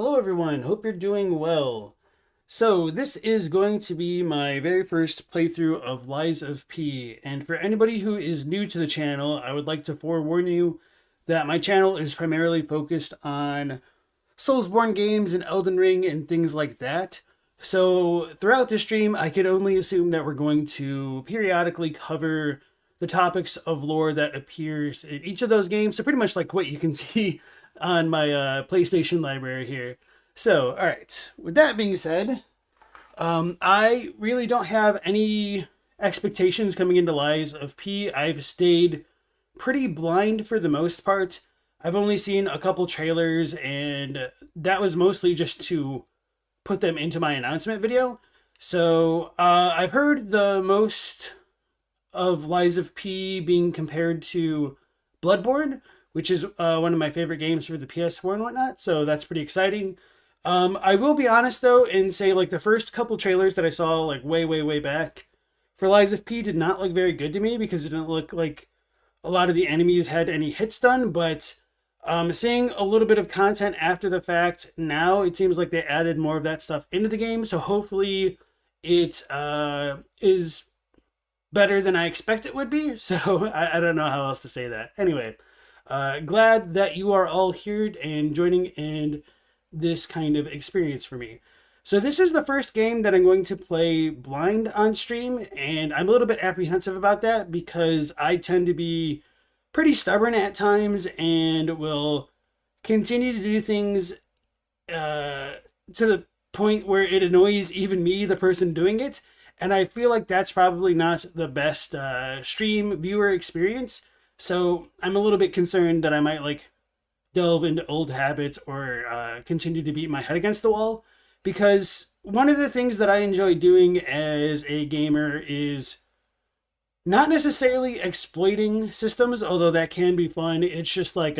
Hello everyone, hope you're doing well. So this is going to be my very first playthrough of Lies of P, and for anybody who is new to the channel, I would like to forewarn you that my channel is primarily focused on Soulsborne games and Elden Ring and things like that. So throughout the stream, I can only assume that we're going to periodically cover the topics of lore that appears in each of those games. So pretty much like what you can see on my PlayStation library here. So, all right. With that being said, I really don't have any expectations coming into Lies of P. I've stayed pretty blind for the most part. I've only seen a couple trailers, and that was mostly just to put them into my announcement video. So I've heard the most of Lies of P being compared to Bloodborne, which is one of my favorite games for the PS4 and whatnot. So that's pretty exciting. I will be honest though and say like the first couple trailers that I saw like way back for Lies of P did not look very good to me because it didn't look like a lot of the enemies had any hits done. But seeing a little bit of content after the fact now, it seems like they added more of that stuff into the game. So hopefully it is better than I expect it would be. So I don't know how else to say that. Anyway, glad that you are all here and joining in this kind of experience for me. So this is the first game that I'm going to play blind on stream, and I'm a little bit apprehensive about that because I tend to be pretty stubborn at times and will continue to do things to the point where it annoys even me, the person doing it. And I feel like that's probably not the best stream viewer experience. So I'm a little bit concerned that I might like delve into old habits or continue to beat my head against the wall. Because one of the things that I enjoy doing as a gamer is not necessarily exploiting systems, although that can be fun. It's just like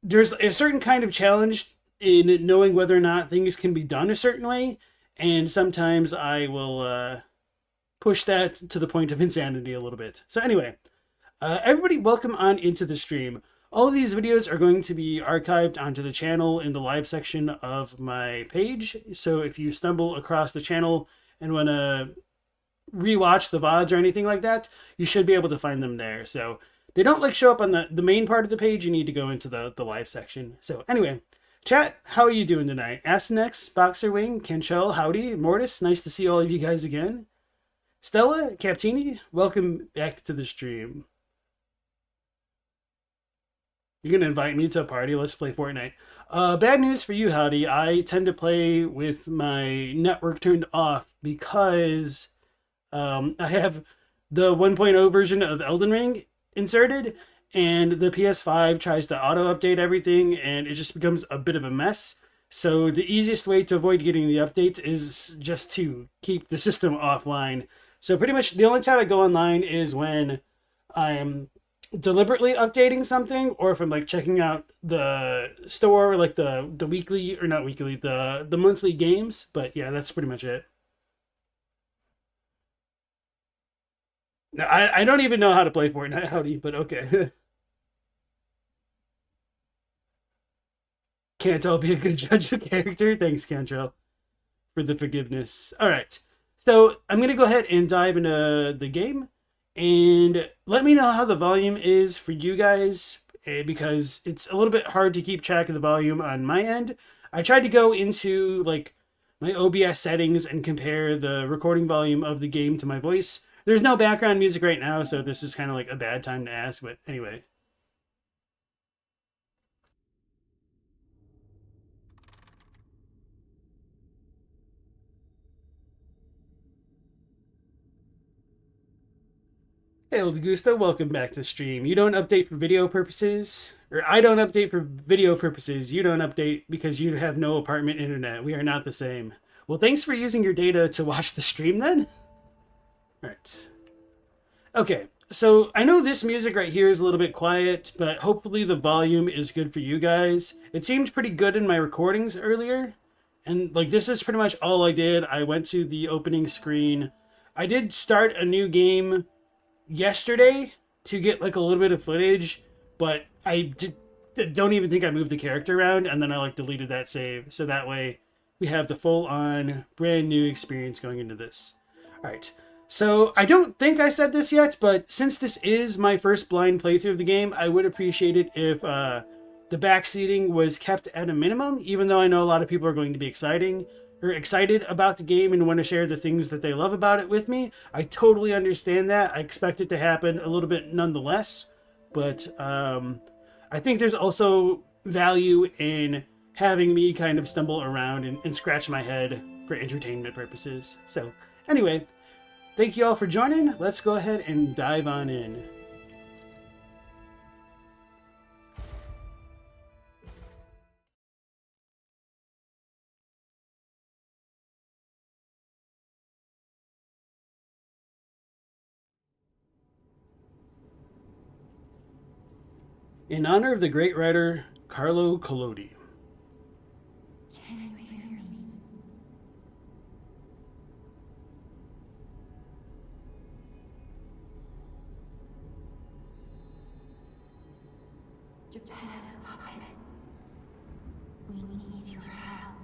there's a certain kind of challenge in knowing whether or not things can be done a certain way. And sometimes I will push that to the point of insanity a little bit. So anyway, everybody welcome on into the stream. All of these videos are going to be archived onto the channel in the live section of my page. So if you stumble across the channel and want to rewatch the VODs or anything like that, you should be able to find them there. So they don't like show up on the main part of the page. You need to go into the live section. So anyway, chat, how are you doing tonight? Astinex, Boxerwing, Kenchel, howdy, Mortis, nice to see all of you guys again. Stella, Captini, welcome back to the stream. You're going to invite me to a party? Let's play Fortnite. Bad news for you, howdy. I tend to play with my network turned off because I have the 1.0 version of Elden Ring inserted, and the PS5 tries to auto-update everything, and it just becomes a bit of a mess. So the easiest way to avoid getting the updates is just to keep the system offline. So pretty much the only time I go online is when I'm deliberately updating something, or if I'm like checking out the store, like the weekly, or not weekly, the monthly games. But yeah, that's pretty much it. Now, I don't even know how to play Fortnite, howdy, but okay. Cantrell be a good judge of character. Thanks, Cantrell, for the forgiveness. All right, so I'm gonna go ahead and dive into the game, and let me know how the volume is for you guys, because it's a little bit hard to keep track of the volume on my end. I tried to go into like my OBS settings and compare the recording volume of the game to my voice. There's no background music right now, so this is kind of like a bad time to ask, but anyway. Hey, old Gusto, welcome back to the stream. You don't update for video purposes, or I don't update for video purposes. You don't update because you have no apartment internet. We are not the same. Well, thanks for using your data to watch the stream then. All right. Okay, so I know this music right here is a little bit quiet, but hopefully the volume is good for you guys. It seemed pretty good in my recordings earlier, and like this is pretty much all I did. I went to the opening screen. I did start a new game yesterday to get like a little bit of footage, but don't even think I moved the character around, and then I like deleted that save. So that way we have the full on brand new experience going into this. All right. So I don't think I said this yet, but since this is my first blind playthrough of the game, I would appreciate it if the backseating was kept at a minimum, even though I know a lot of people are going to be excited about the game and want to share the things that they love about it with me. I totally understand that. I expect it to happen a little bit nonetheless, but I think there's also value in having me kind of stumble around and scratch my head for entertainment purposes. So anyway, thank you all for joining. Let's go ahead and dive on in. In honor of the great writer Carlo Collodi. Can you hear me? Japan's puppet. We need your help.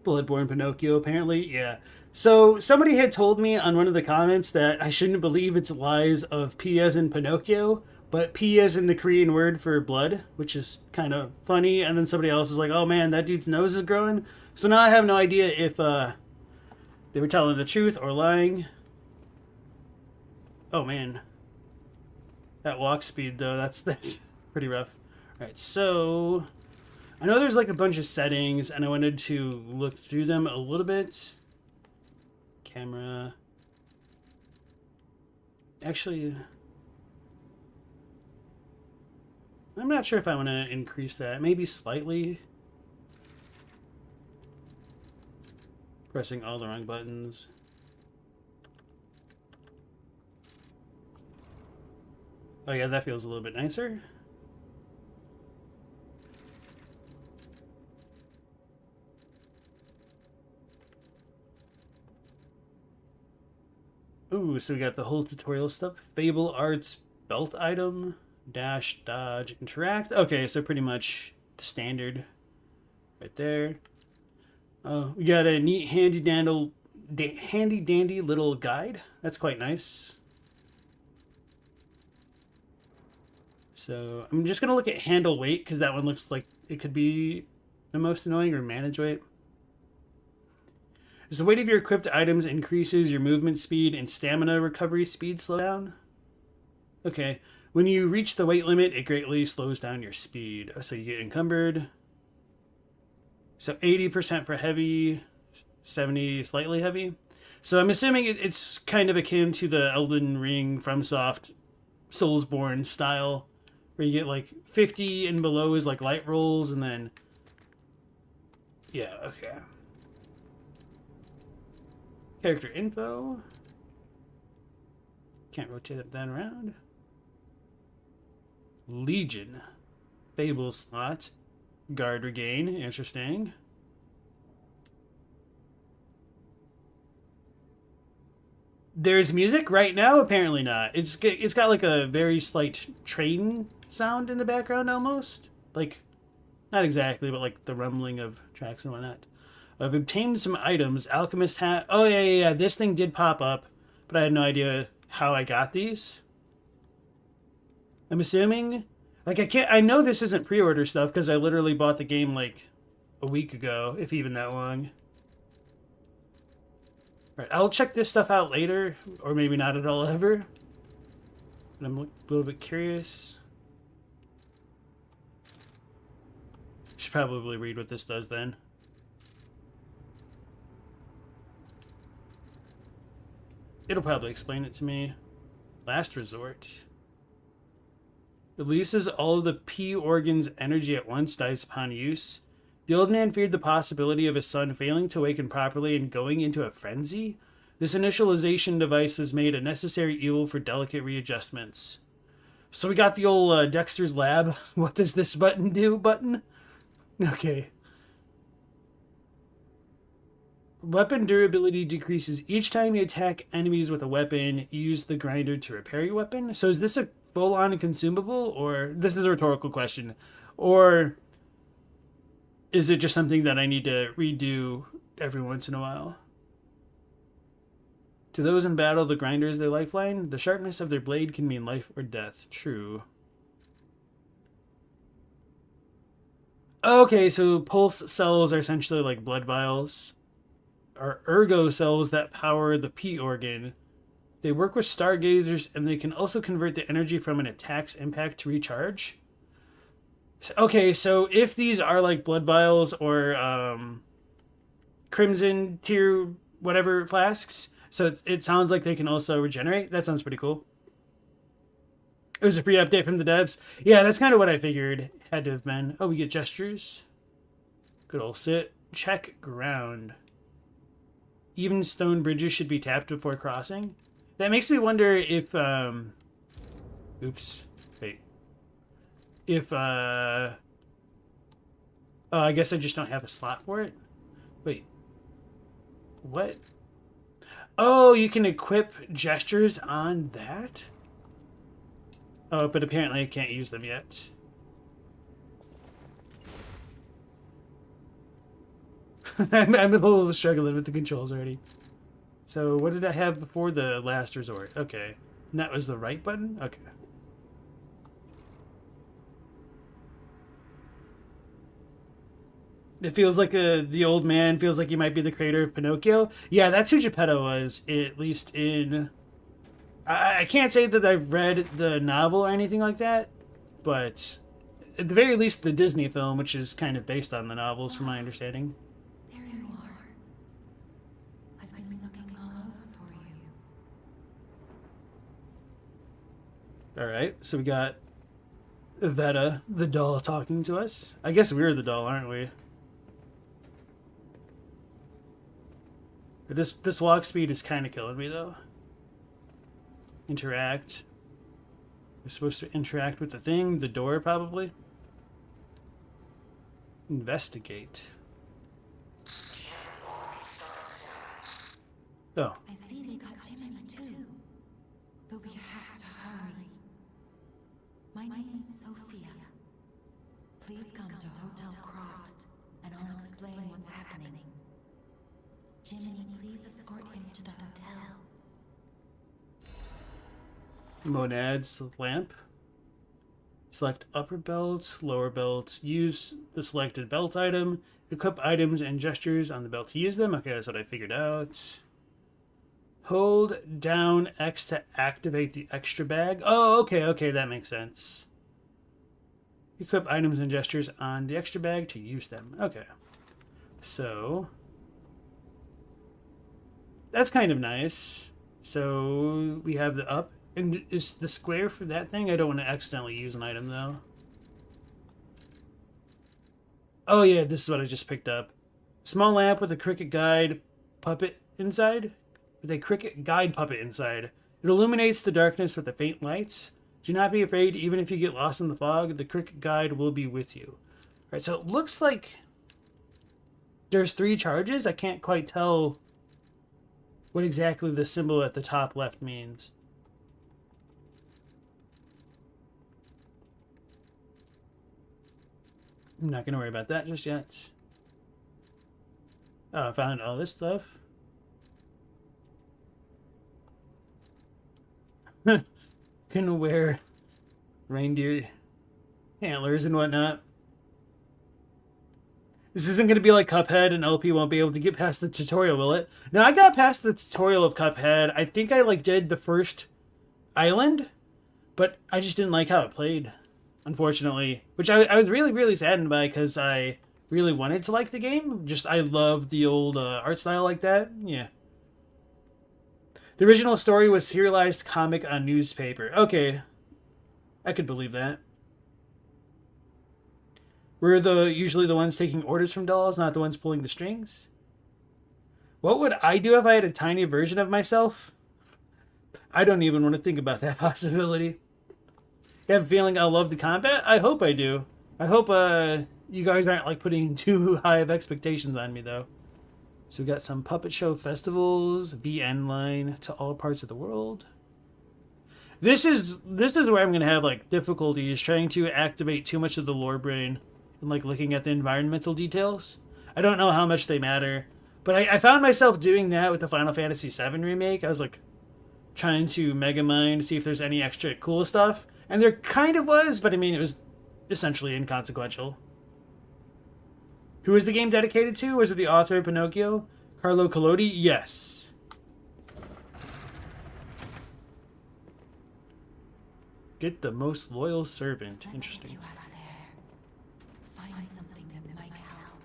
Bloodborne Pinocchio, apparently. Yeah. So somebody had told me on one of the comments that I shouldn't believe it's lies of P as in Pinocchio, but P as in the Korean word for blood, which is kind of funny. And then somebody else is like, oh man, that dude's nose is growing. So now I have no idea if they were telling the truth or lying. Oh man. That walk speed, though, that's pretty rough. Alright, so I know there's like a bunch of settings, and I wanted to look through them a little bit. Camera. Actually, I'm not sure if I want to increase that. Maybe slightly. Pressing all the wrong buttons. Oh yeah, that feels a little bit nicer. Ooh, so we got the whole tutorial stuff. Fable Arts belt item, dash, dodge, interact. Okay, so pretty much the standard right there. We got a neat handy dandy little guide. That's quite nice. So I'm just gonna look at handle weight because that one looks like it could be the most annoying, or manage weight. As the weight of your equipped items increases, your movement speed and stamina recovery speed slow down. Okay. When you reach the weight limit, it greatly slows down your speed. So you get encumbered. So 80% for heavy, 70 slightly heavy. So I'm assuming it's kind of akin to the Elden Ring FromSoft Soulsborne style, where you get like 50 and below is like light rolls, and then... Yeah, okay. Character info. Can't rotate that around. Legion. Fable slot. Guard regain. Interesting. There's music right now? Apparently not. It's got like a very slight train sound in the background almost. Like, not exactly, but like the rumbling of tracks and whatnot. I've obtained some items. Alchemist hat. Oh, yeah. This thing did pop up, but I had no idea how I got these. I'm assuming... Like, I know this isn't pre-order stuff, because I literally bought the game, like, a week ago, if even that long. Right, I'll check this stuff out later, or maybe not at all ever. But I'm a little bit curious. Should probably read what this does, then. It'll probably explain it to me. Last resort. Releases all of the P organ's energy at once, dies upon use. The old man feared the possibility of his son failing to awaken properly and going into a frenzy. This initialization device has made a necessary evil for delicate readjustments. So we got the old Dexter's Lab. What does this button do button? Okay. Weapon durability decreases each time you attack enemies with a weapon. Use the grinder to repair your weapon. So is this a full-on consumable, or this is a rhetorical question, or is it just something that I need to redo every once in a while? To those in battle, the grinder is their lifeline. The sharpness of their blade can mean life or death. True. Okay, so pulse cells are essentially like blood vials, or ergo cells that power the P organ. They work with Stargazers, and they can also convert the energy from an attack's impact to recharge. Okay, so if these are like blood vials or crimson tier whatever flasks, so it sounds like they can also regenerate. That sounds pretty cool. It was a free update from the devs. Yeah, that's kind of what I figured had to have been. Oh, we get gestures. Good old sit. Check ground. Even stone bridges should be tapped before crossing. That makes me wonder if oops. Wait. If oh, I guess I just don't have a slot for it. Wait. What? Oh, you can equip gestures on that? Oh, but apparently I can't use them yet. I'm a little struggling with the controls already. So what did I have before? The last resort. Okay. And that was the right button? Okay. It feels like the old man feels like he might be the creator of Pinocchio. Yeah, that's who Geppetto was, at least in... I can't say that I've read the novel or anything like that, but at the very least the Disney film, which is kind of based on the novels from my understanding. There you are. I've been looking all over for you. Alright, so we got Veta, the doll, talking to us. I guess we're the doll, aren't we? This walk speed is kind of killing me, though. Interact. We're supposed to interact with the thing, the door, probably. Investigate. Oh. I see they got Jiminy too. But we have to hurry. My name is Sophia. Please come to Hotel Krat, and I'll explain what's happening. Jiminy, please escort him to the hotel. Monads lamp. Select upper belt, lower belt. Use the selected belt item. Equip items and gestures on the belt to use them. Okay, that's what I figured out. Hold down X to activate the extra bag. Oh, okay, that makes sense. Equip items and gestures on the extra bag to use them. Okay. So... that's kind of nice. So we have the up. And is the square for that thing? I don't want to accidentally use an item, though. Oh, yeah, this is what I just picked up. Small lamp with a cricket guide puppet inside. With a cricket guide puppet inside. It illuminates the darkness with a faint light. Do not be afraid, even if you get lost in the fog, the cricket guide will be with you. All right, so it looks like there's 3 charges. I can't quite tell what exactly the symbol at the top left means. I'm not going to worry about that just yet. Oh, I found all this stuff. Can wear reindeer antlers and whatnot. This isn't going to be like Cuphead and LP won't be able to get past the tutorial, will it? No, I got past the tutorial of Cuphead. I think I did the first island, but I just didn't like how it played, unfortunately. Which I was really, really saddened by because I really wanted to like the game. Just, I love the old art style like that. Yeah. The original story was serialized comic on newspaper. Okay. I could believe that. We're usually the ones taking orders from dolls, not the ones pulling the strings. What would I do if I had a tiny version of myself? I don't even want to think about that possibility. You have a feeling I'll love the combat? I hope I do. I hope you guys aren't putting too high of expectations on me, though. So we got some puppet show festivals, VN line to all parts of the world. This is where I'm gonna have like difficulties trying to activate too much of the lore brain and like looking at the environmental details. I don't know how much they matter, but I found myself doing that with the Final Fantasy VII remake. I was like trying to mega mine to see if there's any extra cool stuff, and there kind of was, but I mean it was essentially inconsequential. Who is the game dedicated to? Was it the author of Pinocchio? Carlo Collodi? Yes. Get the most loyal servant. Interesting. Find something that might help.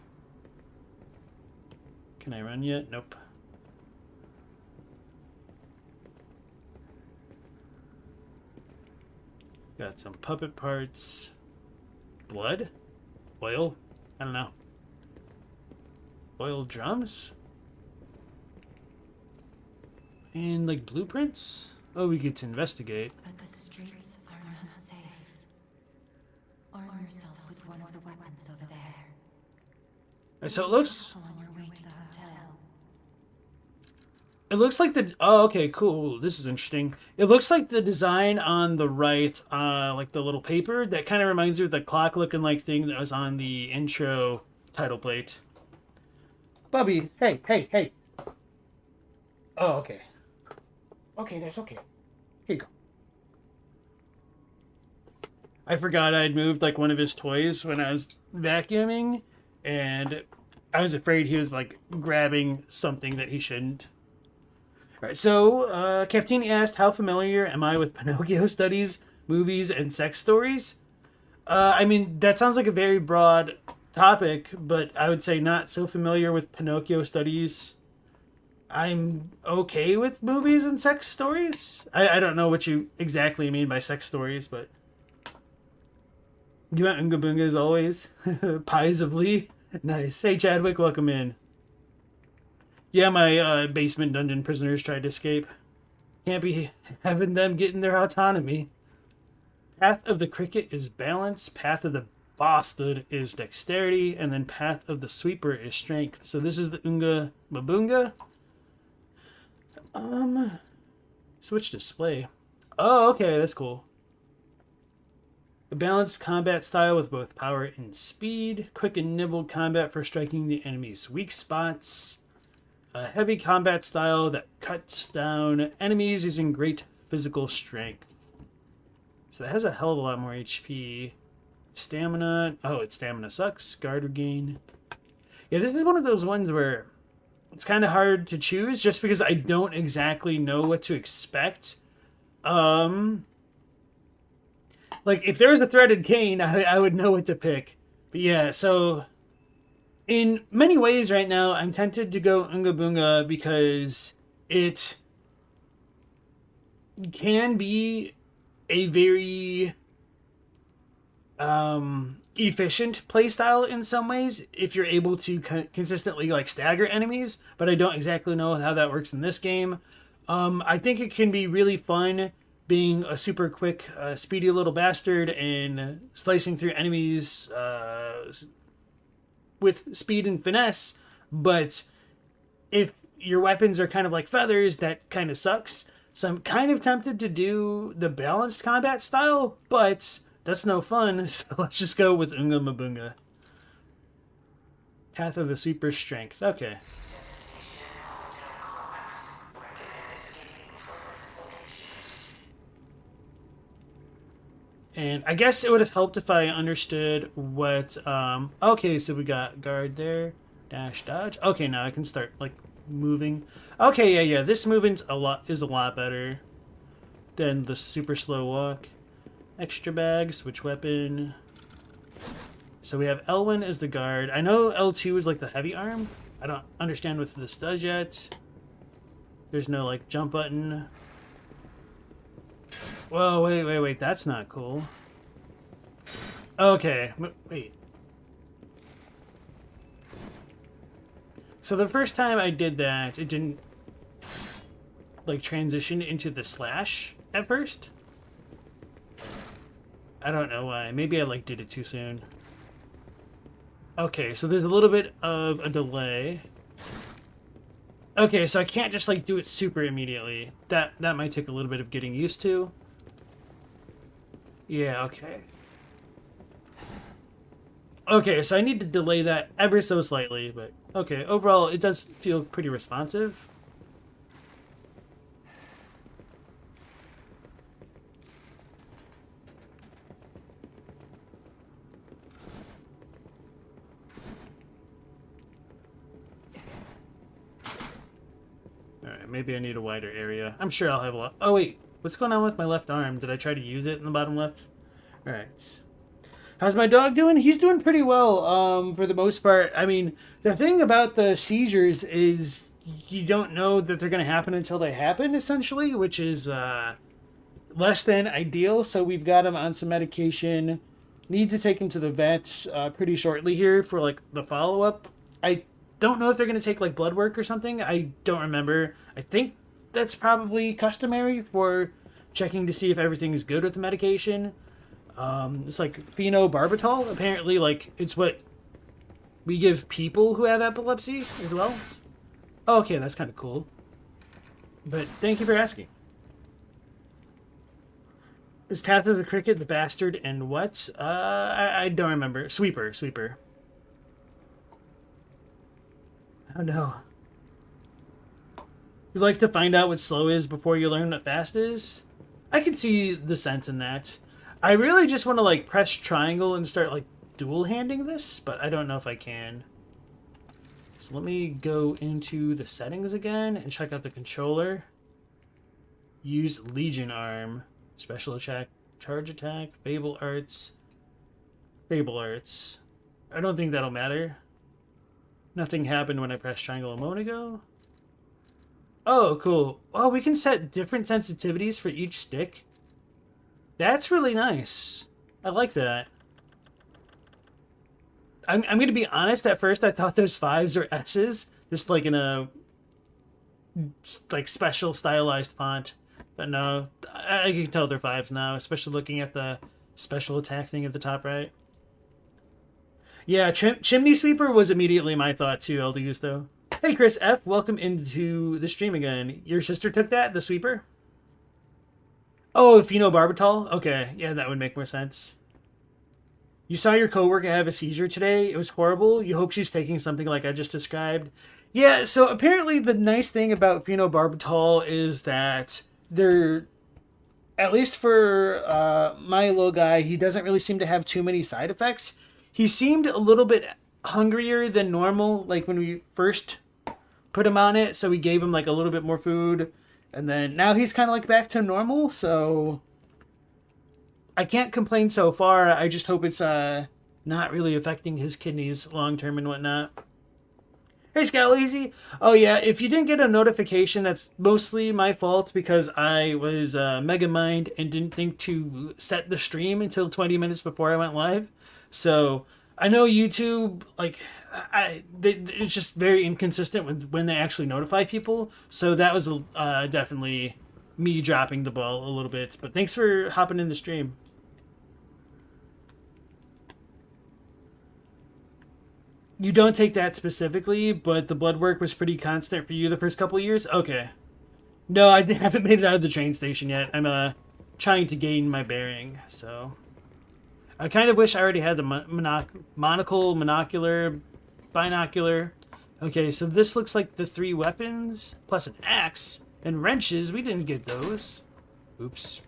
Can I run yet? Nope. Got some puppet parts. Blood? Oil? I don't know. Oil drums? And like blueprints? Oh, we get to investigate. But the streets are not safe. Arm yourself with one of the weapons over there. So it looks... On your way to the hotel. It looks like the... Oh, okay, cool. This is interesting. It looks like the design on the right, like the little paper, that kind of reminds me of the clock-looking like thing that was on the intro title plate. Bubby, hey, hey, hey. Oh, okay. Okay, that's okay. Here you go. I forgot I'd moved like one of his toys when I was vacuuming, and I was afraid he was like grabbing something that he shouldn't. All right, so Captini asked, how familiar am I with Pinocchio studies, movies, and sex stories? I mean, that sounds like a very broad topic, but I would say not so familiar with Pinocchio studies. I'm okay with movies and sex stories. I don't know what you exactly mean by sex stories, but... You want Unga Bunga as always? Pies of Lee? Nice. Hey, Chadwick, welcome in. Yeah, my basement dungeon prisoners tried to escape. Can't be having them getting their autonomy. Path of the Cricket is balance. Path of the Bastard is dexterity. And then Path of the Sweeper is strength. So this is the Unga Mabunga. Switch display. Oh, okay, that's cool. A balanced combat style with both power and speed. Quick and nimble combat for striking the enemy's weak spots. A heavy combat style that cuts down enemies using great physical strength. So that has a hell of a lot more HP. Stamina. Oh, its stamina sucks. Guard regain. Yeah, this is one of those ones where it's kind of hard to choose just because I don't exactly know what to expect. Like, if there was a threaded cane, I would know what to pick. But yeah, so in many ways right now, I'm tempted to go Unga Bunga because it can be a very efficient playstyle in some ways if you're able to consistently like stagger enemies, but I don't exactly know how that works in this game. I think it can be really fun being a super quick, speedy little bastard and slicing through enemies with speed and finesse, but if your weapons are kind of like feathers, that kind of sucks. So I'm kind of tempted to do the balanced combat style, but that's no fun, so let's just go with Unga Mabunga. Path of the Sweeper Strength. Okay. And I guess it would have helped if I understood what... okay, so we got guard there. Dash, dodge. Okay, now I can start, like, moving. Okay, yeah. This movement's is a lot better than the super slow walk. Extra bag, switch weapon. So we have Elwyn as the guard. I know L2 is like the heavy arm. I don't understand what this does yet. There's no like jump button. Whoa, wait. That's not cool. Okay, wait. So the first time I did that, it didn't like transition into the slash at first. I don't know why. Maybe I like did it too soon. Okay, so there's a little bit of a delay. Okay, so I can't just like do it super immediately. That might take a little bit of getting used to. Yeah, okay. Okay, so I need to delay that ever so slightly, but okay. Overall, it does feel pretty responsive. Alright, maybe I need a wider area. I'm sure I'll have a lot. Oh, wait. What's going on with my left arm? Did I try to use it in the bottom left? Alright. How's my dog doing? He's doing pretty well, for the most part. I mean, the thing about the seizures is you don't know that they're going to happen until they happen, essentially, which is less than ideal. So we've got him on some medication. Need to take him to the vet pretty shortly here for, like, the follow-up. I don't know if they're going to take, like, blood work or something. I don't remember. I think that's probably customary for checking to see if everything is good with the medication. It's like phenobarbital. Apparently, like, it's what we give people who have epilepsy as well. Oh, okay, that's kind of cool. But thank you for asking. Is Path of the Cricket the bastard and what? I don't remember. Sweeper. Oh no. You like to find out what slow is before you learn what fast is? I can see the sense in that. I really just want to, like, press triangle and start, like, dual-handing this, but I don't know if I can. So let me go into the settings again and check out the controller. Use Legion Arm. Special attack, charge attack, Fable Arts. Fable Arts. I don't think that'll matter. Nothing happened when I pressed triangle a moment ago. Oh, cool. Oh, we can set different sensitivities for each stick. That's really nice. I like that. I'm going to be honest, at first I thought those 5s or S's, just like in a like special stylized font. But no, I can tell they're 5s now, especially looking at the special attack thing at the top right. Yeah, Chimney Sweeper was immediately my thought too, Eldegusto. Hey Chris F, welcome into the stream again. Your sister took that, the sweeper? Oh, phenobarbital? Okay, yeah, that would make more sense. You saw your coworker have a seizure today. It was horrible. You hope she's taking something like I just described. Yeah, so apparently the nice thing about phenobarbital is that they're, at least for my little guy, he doesn't really seem to have too many side effects. He seemed a little bit hungrier than normal, like when we first put him on it, so we gave him like a little bit more food, and then now he's kind of like back to normal, so I can't complain so far. I just hope it's not really affecting his kidneys long term and whatnot. Hey Scalazy! Oh yeah, if you didn't get a notification, that's mostly my fault because I was mega mind and didn't think to set the stream until 20 minutes before I went live. So I know YouTube, like, it's just very inconsistent with when they actually notify people. So that was definitely me dropping the ball a little bit. But thanks for hopping in the stream. You don't take that specifically, but the blood work was pretty constant for you the first couple of years? Okay. No, I haven't made it out of the train station yet. I'm trying to gain my bearing, so I kind of wish I already had the monocle, monocular, binocular. Okay, so this looks like the 3 weapons, plus an axe, and wrenches. We didn't get those. Oops.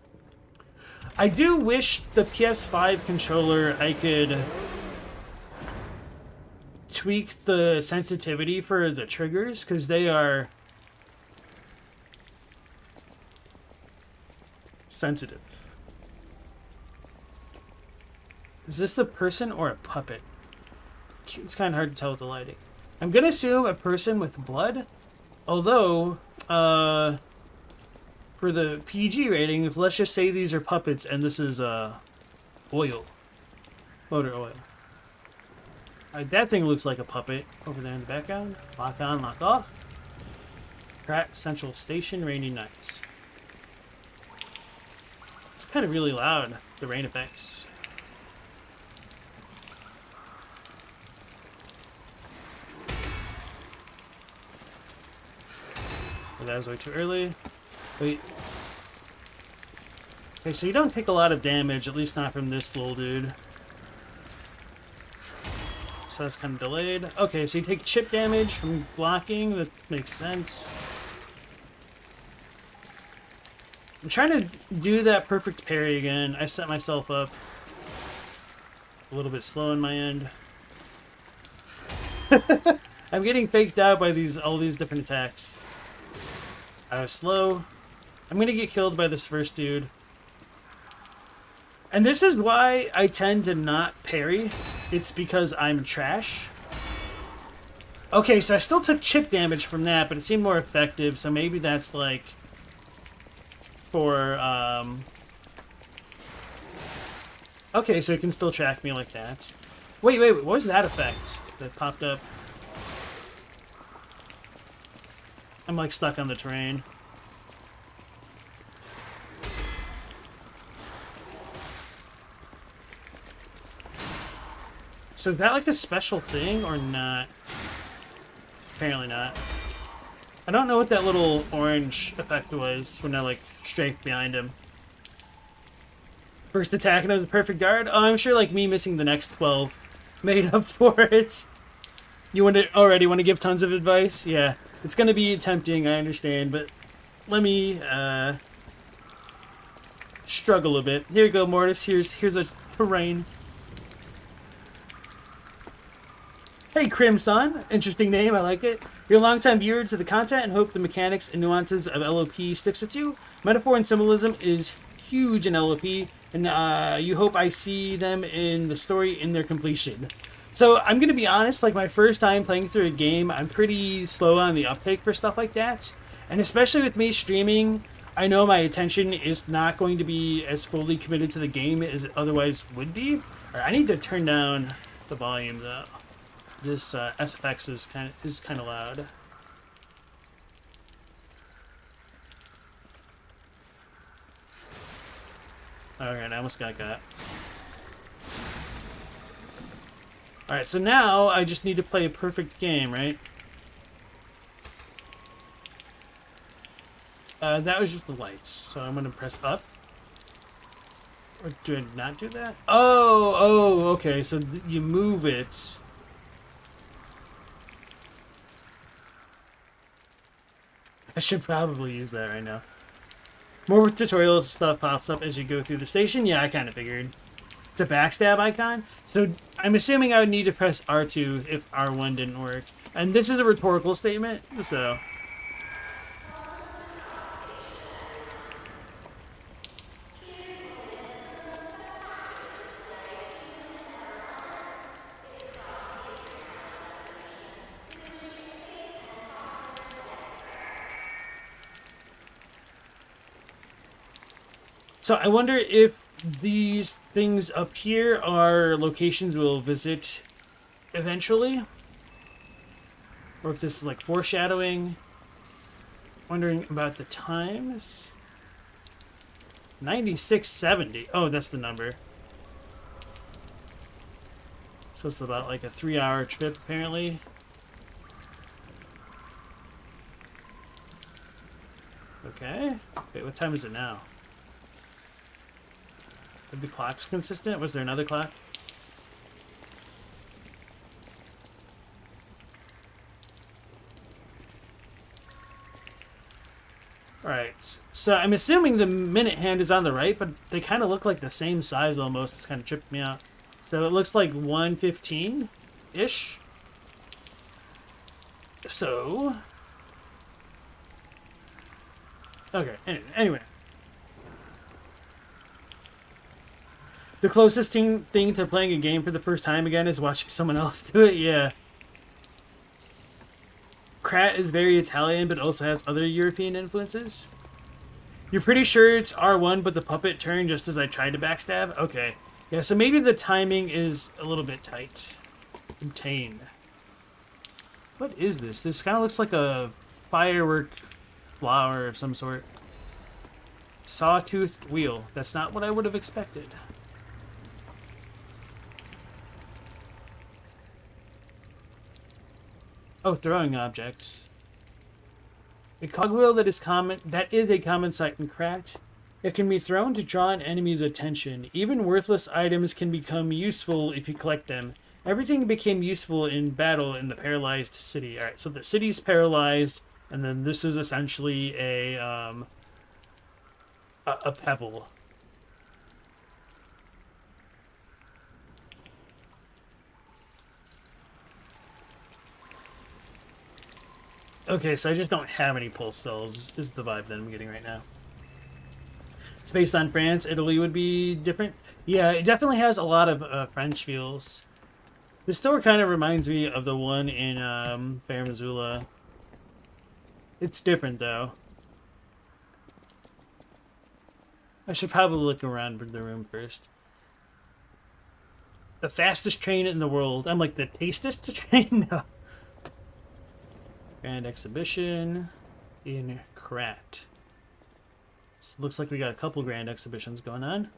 I do wish the PS5 controller, I could tweak the sensitivity for the triggers, because they are sensitive. Is this a person or a puppet? It's kind of hard to tell with the lighting. I'm going to assume a person with blood. Although, for the PG ratings, let's just say these are puppets and this is oil. Motor oil. That thing looks like a puppet over there in the background. Lock on, lock off. Krat Central Station, rainy nights. It's kind of really loud, the rain effects. Oh, that was way too early. Wait. Okay, so you don't take a lot of damage, at least not from this little dude. So that's kind of delayed. Okay, so you take chip damage from blocking. That makes sense. I'm trying to do that perfect parry again. I set myself up a little bit slow on my end. I'm getting faked out by all these different attacks. I was slow. I'm gonna get killed by this first dude. And this is why I tend to not parry. It's because I'm trash. Okay, so I still took chip damage from that, but it seemed more effective, so maybe that's like for okay, so it can still track me like that. Wait, what was that effect that popped up? I'm like stuck on the terrain. So is that like a special thing or not? Apparently not. I don't know what that little orange effect was when I like strafed behind him. First attack and it was a perfect guard. Oh, I'm sure like me missing the next 12 made up for it. You already want to give tons of advice? Yeah, it's gonna be tempting, I understand, but let me struggle a bit. Here you go, Mortis. Here's a terrain. Hey, Crimson. Interesting name, I like it. You're a longtime viewer to the content and hope the mechanics and nuances of LOP sticks with you. Metaphor and symbolism is huge in LOP, and you hope I see them in the story in their completion. So I'm going to be honest, like my first time playing through a game, I'm pretty slow on the uptake for stuff like that. And especially with me streaming, I know my attention is not going to be as fully committed to the game as it otherwise would be. Right, I need to turn down the volume though. This SFX is kind of loud. Alright, I almost got. Alright, so now I just need to play a perfect game, right? That was just the lights, so I'm gonna press up. Or do I not do that? Oh, okay, so you move it. I should probably use that right now. More tutorial stuff pops up as you go through the station. Yeah, I kind of figured. It's a backstab icon. So I'm assuming I would need to press R2 if R1 didn't work. And this is a rhetorical statement, so... So I wonder if these things up here are locations we'll visit eventually. Or if this is like foreshadowing. Wondering about the times. 9670. Oh, that's the number. So it's about like a 3-hour trip apparently. Okay. Wait, what time is it now? Are the clocks consistent? Was there another clock? Alright, so I'm assuming the minute hand is on the right, but they kind of look like the same size almost. It's kind of tripped me out. So it looks like 1:15-ish. So... Okay, anyway. The closest thing to playing a game for the first time again is watching someone else do it, yeah. Krat is very Italian, but also has other European influences. You're pretty sure it's R1, but the puppet turned just as I tried to backstab? Okay. Yeah, so maybe the timing is a little bit tight. Contain. What is this? This kind of looks like a firework flower of some sort. Sawtoothed wheel. That's not what I would have expected. Oh, throwing objects. A cogwheel that is a common sight in Krat. It can be thrown to draw an enemy's attention. Even worthless items can become useful if you collect them. Everything became useful in battle in the paralyzed city. Alright, so the city's paralyzed, and then this is essentially a pebble. Okay, so I just don't have any pulse cells, is the vibe that I'm getting right now. It's based on France. Italy would be different. Yeah, it definitely has a lot of French feels. This store kind of reminds me of the one in Fair Missoula. It's different, though. I should probably look around the room first. The fastest train in the world. I'm like, the tastest train? No. Grand exhibition in Krat. So looks like we got a couple grand exhibitions going on.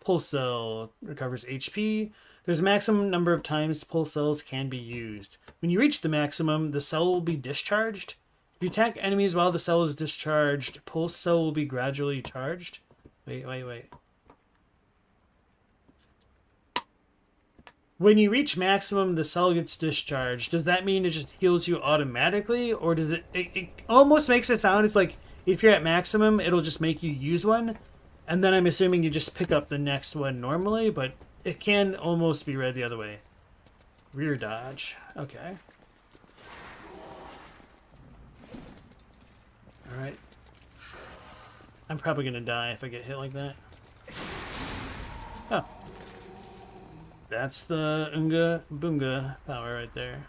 Pulse cell recovers HP. There's a maximum number of times pulse cells can be used. When you reach the maximum, the cell will be discharged. If you attack enemies while the cell is discharged, pulse cell will be gradually charged. Wait. When you reach maximum, the cell gets discharged. Does that mean it just heals you automatically? Or does it almost makes it sound, it's like if you're at maximum, it'll just make you use one. And then I'm assuming you just pick up the next one normally, but it can almost be read the other way. Rear dodge. Okay. Alright. I'm probably going to die if I get hit like that. Oh. That's the Unga Boonga power right there.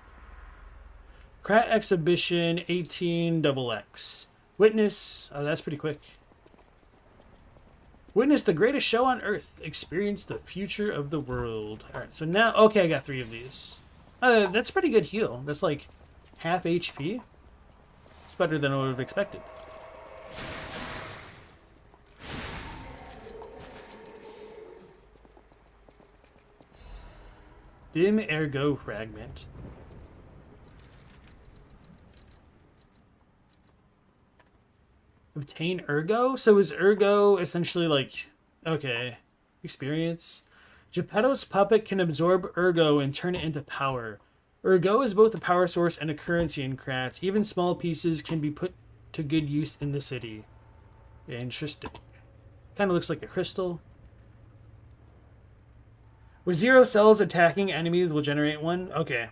Krat Exhibition 18XX. Witness. Oh, that's pretty quick. Witness the greatest show on Earth. Experience the future of the world. Alright, so now... Okay, I got 3 of these. That's pretty good heal. That's like half HP. It's better than I would have expected. Dim Ergo Fragment. Obtain Ergo? So is Ergo essentially like... Okay. Experience. Geppetto's puppet can absorb Ergo and turn it into power. Ergo is both a power source and a currency in Krat. Even small pieces can be put to good use in the city. Interesting. Kind of looks like a crystal. With 0 cells, attacking enemies will generate 1. Okay.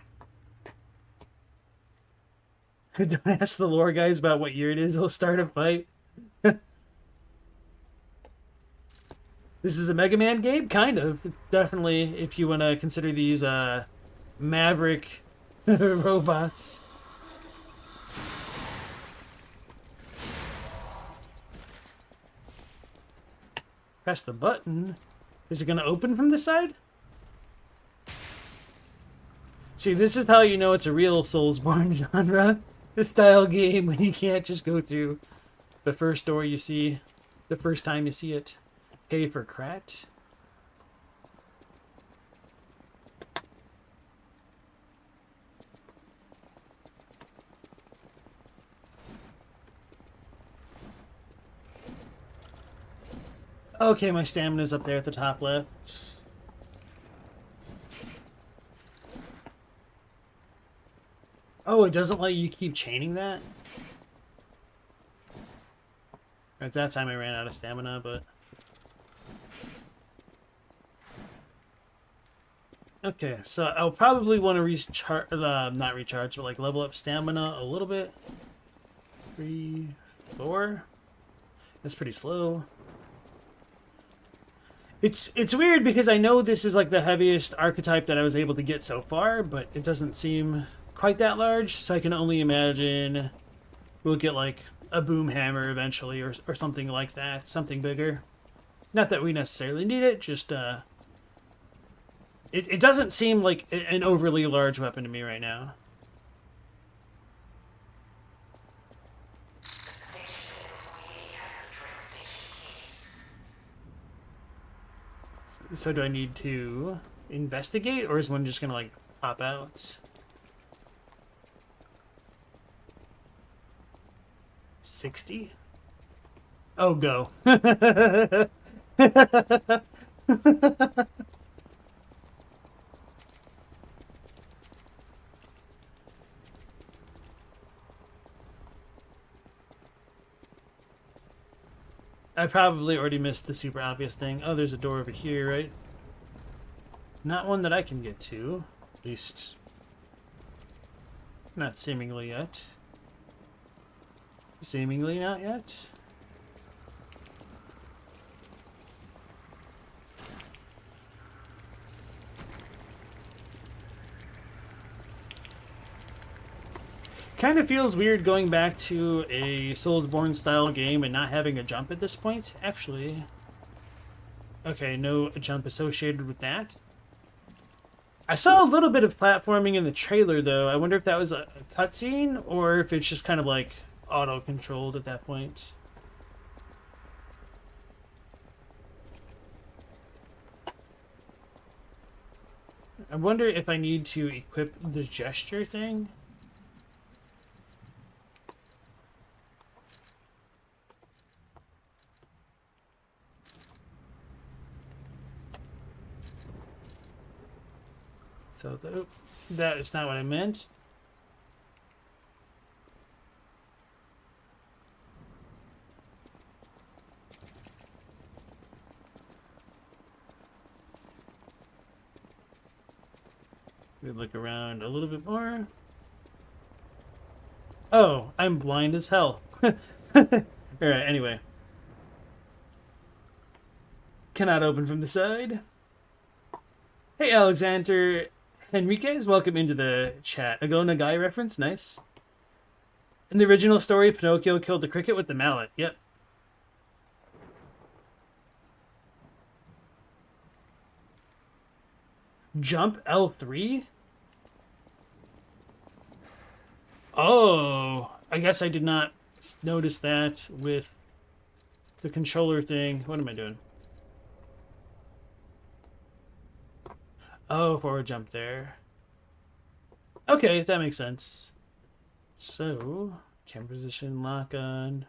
Don't ask the lore guys about what year it is. He'll start a fight. This is a Mega Man game? Kind of. Definitely, if you want to consider these maverick robots. Press the button. Is it going to open from this side? See, this is how you know it's a real Soulsborne genre style game, when you can't just go through the first door you see the first time you see it. Pay for Krat. Okay, my stamina's up there at the top left. Oh, it doesn't let you keep chaining that? At that time I ran out of stamina, but... Okay, so I'll probably want to recharge, not recharge, but like level up stamina a little bit. 3, 4. That's pretty slow. It's weird because I know this is like the heaviest archetype that I was able to get so far, but it doesn't seem quite that large, so I can only imagine we'll get like a boom hammer eventually, or something like that, something bigger. Not that we necessarily need it, just it doesn't seem like an overly large weapon to me right now. So do I need to investigate, or is one just gonna like pop out? 60? Oh, go. I probably already missed the super obvious thing. Oh, there's a door over here, right? Not one that I can get to. At least, not seemingly yet. Seemingly not yet. Kind of feels weird going back to a Soulsborne style game and not having a jump at this point, actually. Okay, no jump associated with that. I saw a little bit of platforming in the trailer, though. I wonder if that was a cutscene or if it's just kind of like auto-controlled at that point. I wonder if I need to equip the gesture thing. So that is not what I meant. We look around a little bit more. Oh, I'm blind as hell. Alright, anyway. Cannot open from the side. Hey, Alexander Henriquez, welcome into the chat. A Go Nagai reference, nice. In the original story, Pinocchio killed the cricket with the mallet. Yep. Jump L3? Oh, I guess I did not notice that with the controller thing. What am I doing? Oh, forward jump there. Okay, that makes sense. So, camera position, lock on.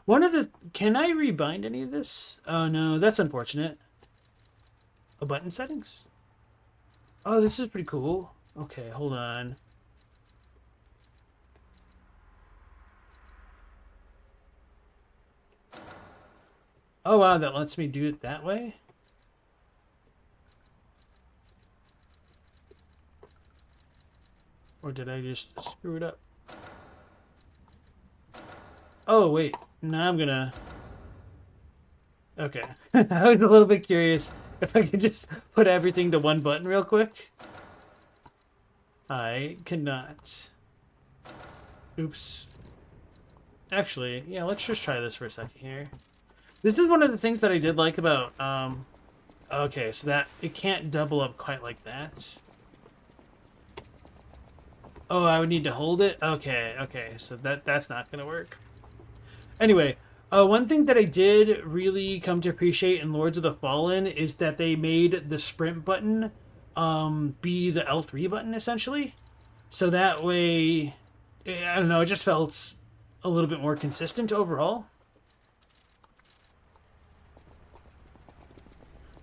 One of the... Can I rebind any of this? Oh, no, that's unfortunate. Oh, button settings? Oh, this is pretty cool. Okay, hold on. Oh, wow, that lets me do it that way? Or did I just screw it up? Oh, wait. Now I'm gonna... Okay. I was a little bit curious if I could just put everything to one button real quick. I cannot. Oops. Actually, yeah, let's just try this for a second here. This is one of the things that I did like about... Okay, so that... It can't double up quite like that. Oh, I would need to hold it? Okay, okay. So that's not going to work. Anyway, one thing that I did really come to appreciate in Lords of the Fallen is that they made the sprint button be the L3 button, essentially. So that way, I don't know, it just felt a little bit more consistent overall.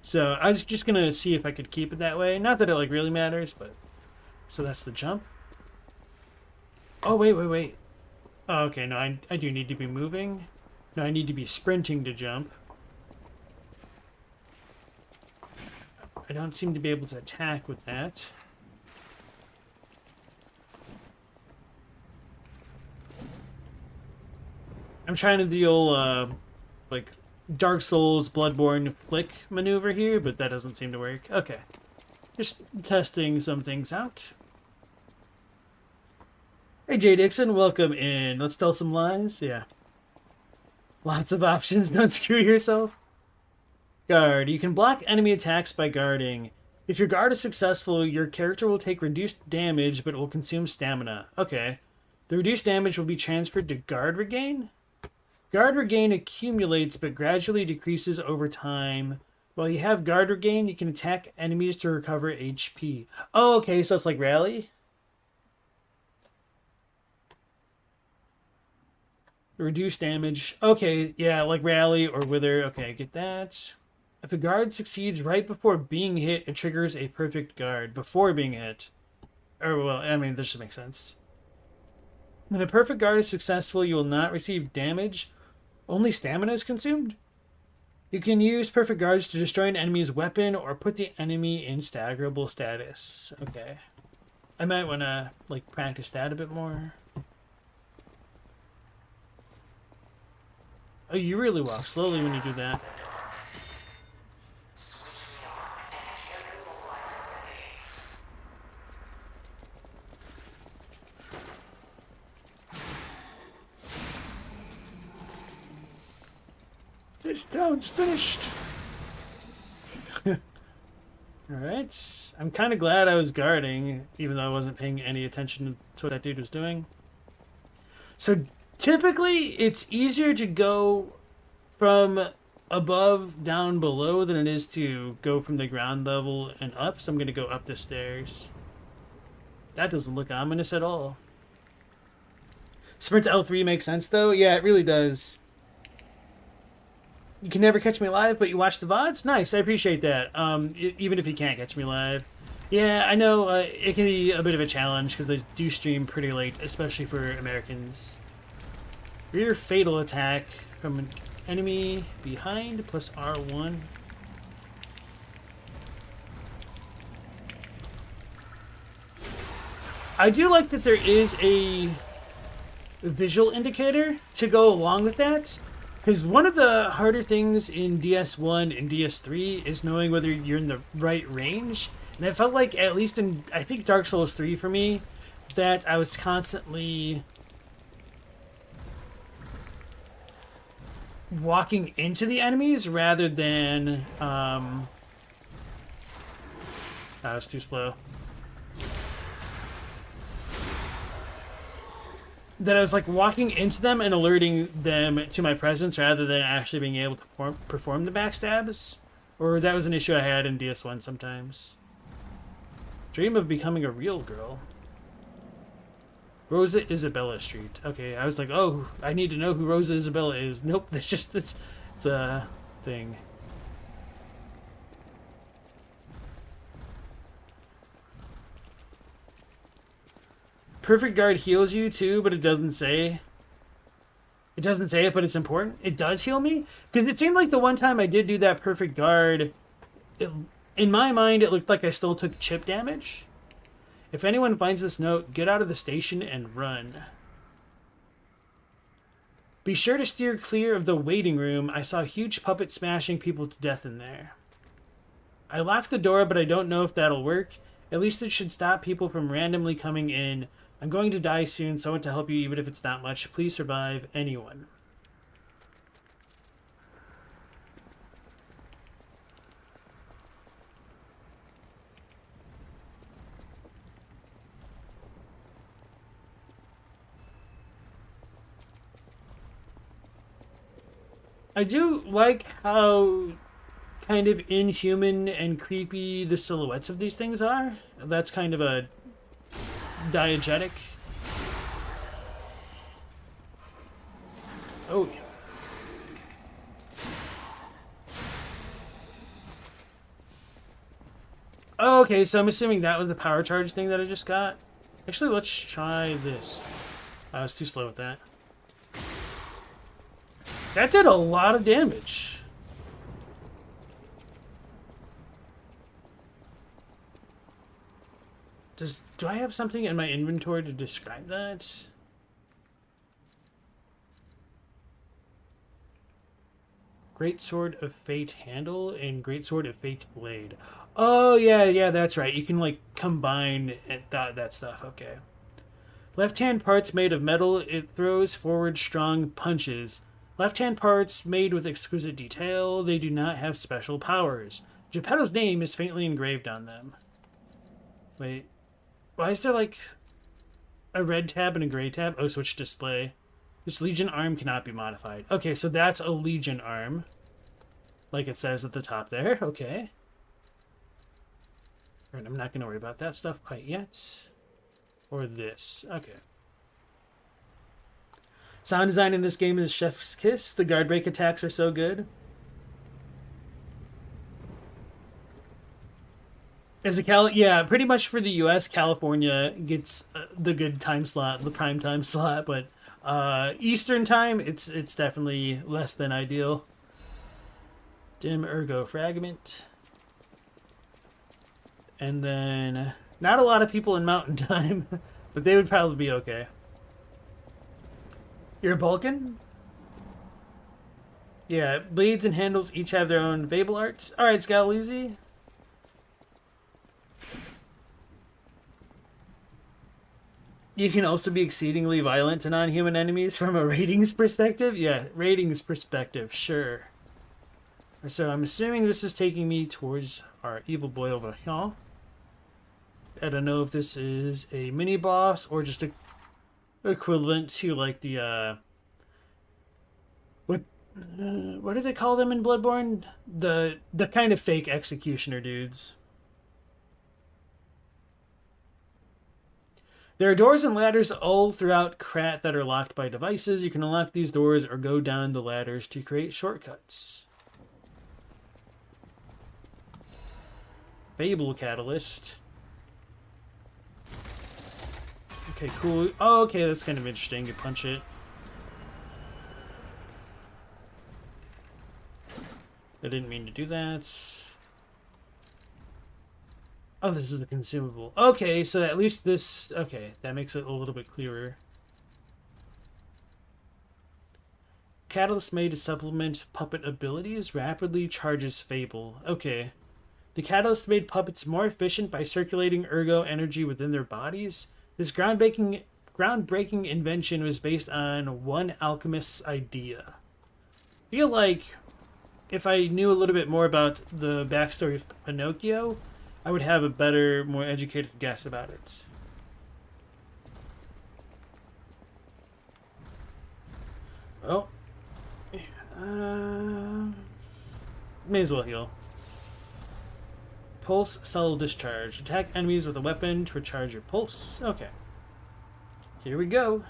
So I was just going to see if I could keep it that way. Not that it like really matters, but... So that's the jump. Oh, wait. Oh, okay, no, I do need to be moving. No, I need to be sprinting to jump. I don't seem to be able to attack with that. I'm trying to do the old, like, Dark Souls, Bloodborne flick maneuver here, but that doesn't seem to work. Okay. Just testing some things out. Hey, Jay Dixon, welcome in. Let's tell some lies. Yeah. Lots of options. Don't screw yourself. Guard. You can block enemy attacks by guarding. If your guard is successful, your character will take reduced damage, but it will consume stamina. Okay. The reduced damage will be transferred to guard regain? Guard regain accumulates, but gradually decreases over time. While you have guard regain, you can attack enemies to recover HP. Oh, okay, so it's like rally? Reduce damage. Okay, yeah, like rally or wither. Okay, get that. If a guard succeeds right before being hit, it triggers a perfect guard before being hit. Or, well, I mean, this should make sense. When a perfect guard is successful, you will not receive damage. Only stamina is consumed. You can use perfect guards to destroy an enemy's weapon or put the enemy in staggerable status. Okay. I might want to, like, practice that a bit more. Oh, you really walk slowly when you do that. This town's finished. Alright. I'm kind of glad I was guarding, even though I wasn't paying any attention to what that dude was doing. So typically, it's easier to go from above down below than it is to go from the ground level and up, so I'm going to go up the stairs. That doesn't look ominous at all. Sprint to L3 makes sense, though. Yeah, it really does. You can never catch me live, but you watch the VODs? Nice, I appreciate that. Even if you can't catch me live. Yeah, I know it can be a bit of a challenge because I do stream pretty late, especially for Americans. Rear fatal attack from an enemy behind plus R1. I do like that there is a visual indicator to go along with that. Because one of the harder things in DS1 and DS3 is knowing whether you're in the right range. And I felt like, at least in, I think, Dark Souls 3 for me, that I was constantly walking into the enemies rather than... that was too slow. That I was like walking into them and alerting them to my presence rather than actually being able to perform the backstabs. Or that was an issue I had in DS1 sometimes. Dream of becoming a real girl. Rosa Isabella Street. Okay, I was like, oh, I need to know who Rosa Isabella is. Nope, that's just, it's a thing. Perfect guard heals you too, but it doesn't say. It doesn't say it, but it's important. It does heal me? Because it seemed like the one time I did do that perfect guard, in my mind, it looked like I still took chip damage. If anyone finds this note, get out of the station and run. Be sure to steer clear of the waiting room. I saw huge puppets smashing people to death in there. I locked the door, but I don't know if that'll work. At least it should stop people from randomly coming in. I'm going to die soon, so I want to help you even if it's not much. Please survive, anyone. I do like how kind of inhuman and creepy the silhouettes of these things are. That's kind of a diegetic. Oh. Oh, okay, so I'm assuming that was the power charge thing that I just got. Actually, let's try this. I was too slow with that. That did a lot of damage. Do I have something in my inventory to describe that? Great Sword of Fate handle and Great Sword of Fate blade. Oh, yeah, that's right. You can, like, combine that stuff. Okay. Left-hand parts made of metal. It throws forward strong punches. Left-hand parts made with exquisite detail. They do not have special powers. Geppetto's name is faintly engraved on them. Wait. Why is there, like, a red tab and a gray tab? Oh, switch display. This Legion arm cannot be modified. Okay, so that's a Legion arm. Like it says at the top there. Okay. Alright, I'm not going to worry about that stuff quite yet. Or this. Okay. Sound design in this game is chef's kiss. The guard break attacks are so good. Yeah, pretty much for the U.S., California gets the good time slot, the prime time slot, but Eastern time, it's definitely less than ideal. Dim ergo fragment, and then not a lot of people in Mountain Time, but they would probably be okay. You're a Balkan? Yeah, blades and handles each have their own Fable arts. All right, Scalweezy. You can also be exceedingly violent to non-human enemies from a ratings perspective. Yeah, ratings perspective, sure. So I'm assuming this is taking me towards our evil boy over here. I don't know if this is a mini boss or just a equivalent to like the what do they call them in Bloodborne? The kind of fake executioner dudes. There are doors and ladders all throughout Krat that are locked by devices. You can unlock these doors or go down the ladders to create shortcuts. Fable Catalyst. Okay, cool. Oh, okay, that's kind of interesting. You punch it. I didn't mean to do that. Oh, this is a consumable. Okay, so at least this... Okay, that makes it a little bit clearer. Catalyst made to supplement puppet abilities rapidly charges Fable. Okay. The catalyst made puppets more efficient by circulating ergo energy within their bodies. This groundbreaking invention was based on one alchemist's idea. I feel like if I knew a little bit more about the backstory of Pinocchio, I would have a better, more educated guess about it. Oh. May as well heal. Pulse Subtle Discharge. Attack enemies with a weapon to recharge your pulse. Okay. Here we go.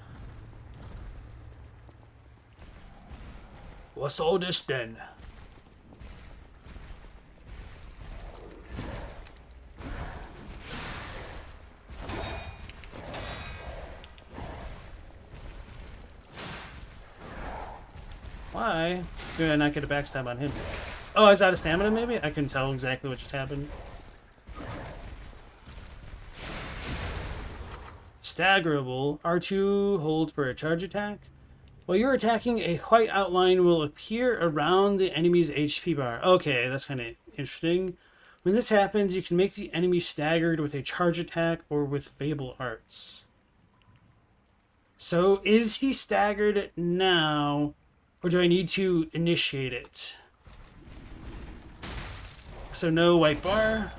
What's all this then? Why did I not get a backstab on him? Oh, I was out of stamina maybe? I couldn't tell exactly what just happened. Staggerable. R2 hold for a charge attack. While you're attacking, a white outline will appear around the enemy's HP bar. Okay, that's kind of interesting. When this happens, you can make the enemy staggered with a charge attack or with Fable Arts. So, is he staggered now, or do I need to initiate it? So no white bar.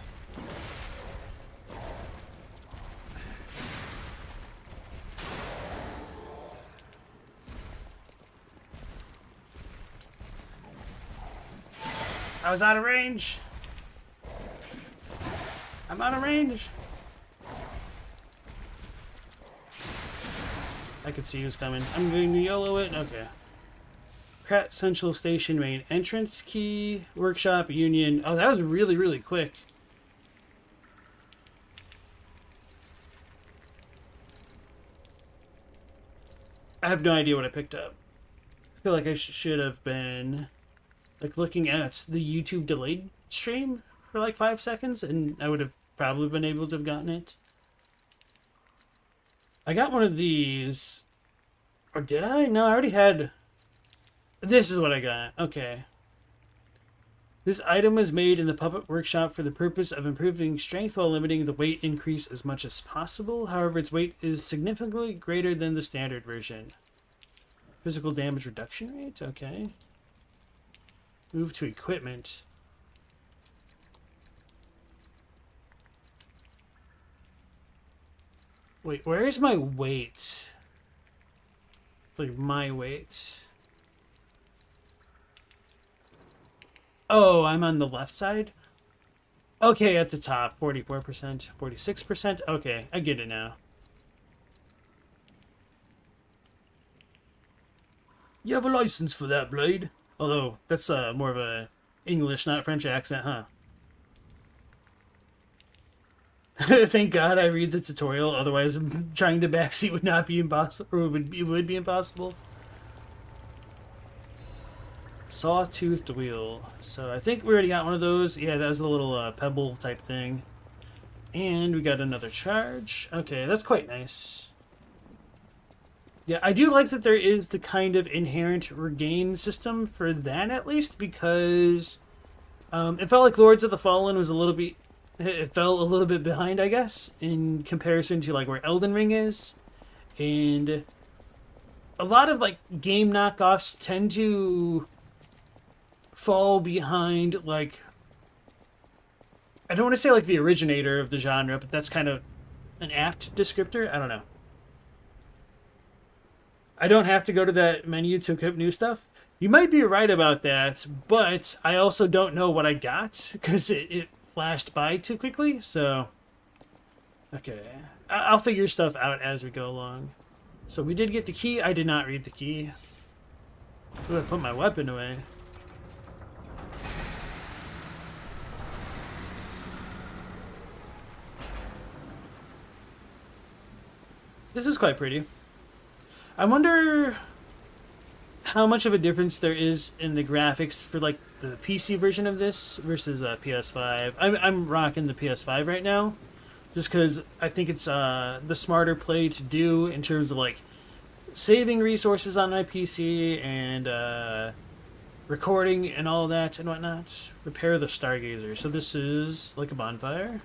I was out of range. I'm out of range. I could see who's coming. I'm going to YOLO it. Okay. Krat Central Station main entrance key. Workshop Union. Oh, that was really, really quick. I have no idea what I picked up. I feel like I should have been like looking at the YouTube delayed stream for like 5 seconds, and I would have probably been able to have gotten it. I got one of these. Or did I? No, I already had... This is what I got. Okay. This item was made in the Puppet Workshop for the purpose of improving strength while limiting the weight increase as much as possible. However, its weight is significantly greater than the standard version. Physical damage reduction rate? Okay. Move to equipment. Wait, where is my weight? It's like my weight. Oh, I'm on the left side? Okay, at the top. 44%, 46%. Okay, I get it now. You have a license for that blade? Although, that's more of a English, not French accent, huh? Thank God I read the tutorial, otherwise trying to backseat would not be impossible, or would be impossible. Sawtoothed wheel. So I think we already got one of those. Yeah, that was a little pebble type thing. And we got another charge. Okay, that's quite nice. Yeah, I do like that there is the kind of inherent regain system for that, at least, because it felt like Lords of the Fallen was a little bit... It fell a little bit behind, I guess, in comparison to like where Elden Ring is. And a lot of like game knockoffs tend to fall behind, like, I don't want to say like the originator of the genre, but that's kind of an apt descriptor. I don't know. I don't have to go to that menu to equip new stuff. You might be right about that, but I also don't know what I got because it flashed by too quickly. So, okay, I'll figure stuff out as we go along. So we did get the key. I did not read the key. Ooh, I put my weapon away. This is quite pretty. I wonder how much of a difference there is in the graphics for like the PC version of this versus PS5. I'm rocking the PS5 right now, just because I think it's the smarter play to do in terms of like saving resources on my PC and recording and all that and whatnot. Repair the Stargazer. So this is like a bonfire.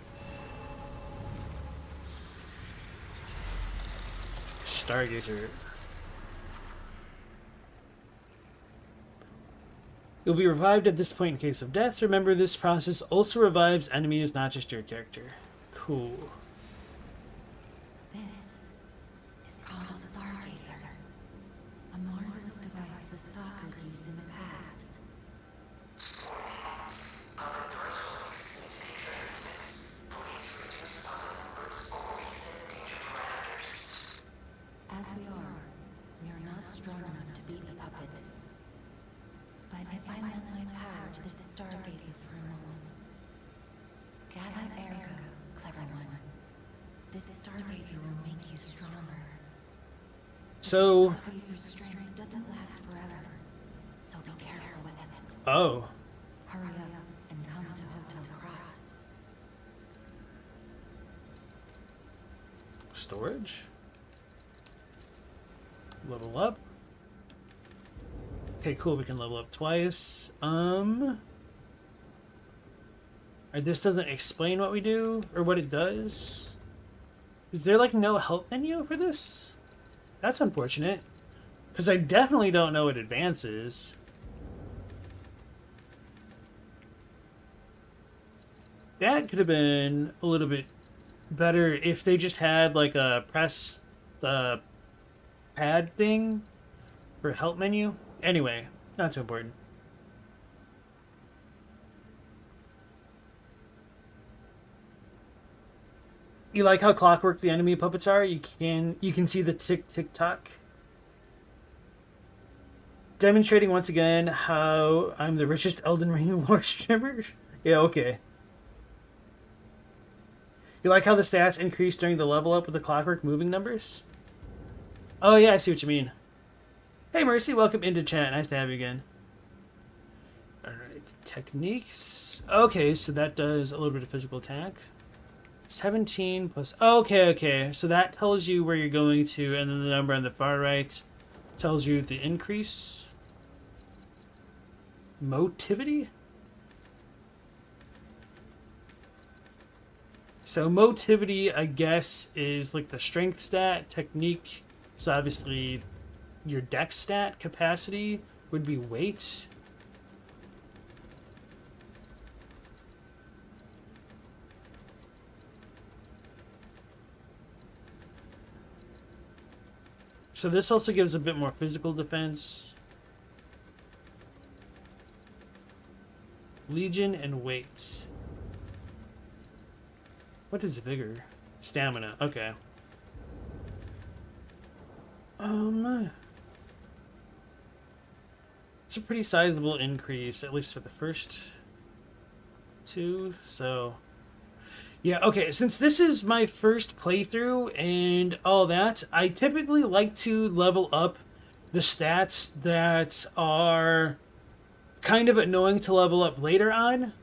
Stargazer. You'll be revived at this point in case of death. Remember, this process also revives enemies, not just your character. Cool. This is called a Stargazer, a marvelous device the stalkers used in the past. As we are not strong enough to beat the puppets. But if I lend my power to this Stargazer for a moment, gather ergo, clever one. This Stargazer will make you stronger. So... Stargazer's strength doesn't last forever, so be careful with it. Oh. Hurry up and come to Hotel Krat. Storage? Level up. Okay, cool. We can level up twice. This doesn't explain what we do or what it does. Is there like no help menu for this? That's unfortunate. Because I definitely don't know what advances. That could have been a little bit better if they just had like a press pad thing for help menu. Anyway, not too important. You like how clockwork the enemy puppets are? You can see the tick tick tock. Demonstrating once again how I'm the richest Elden Ring lore streamer. Yeah, okay. You like how the stats increase during the level up with the clockwork moving numbers? Oh yeah, I see what you mean. Hey Mercy, welcome into chat. Nice to have you again. Alright, techniques. Okay, so that does a little bit of physical attack. 17 plus... Okay. So that tells you where you're going to, and then the number on the far right tells you the increase. Motivity? So motivity, I guess, is like the strength stat. Technique is obviously your dex stat. Capacity would be weight. So this also gives a bit more physical defense. Legion and weight. What is vigor? Stamina. Okay. It's a pretty sizable increase, at least for the first two. So, yeah, okay. Since this is my first playthrough and all that, I typically like to level up the stats that are kind of annoying to level up later on.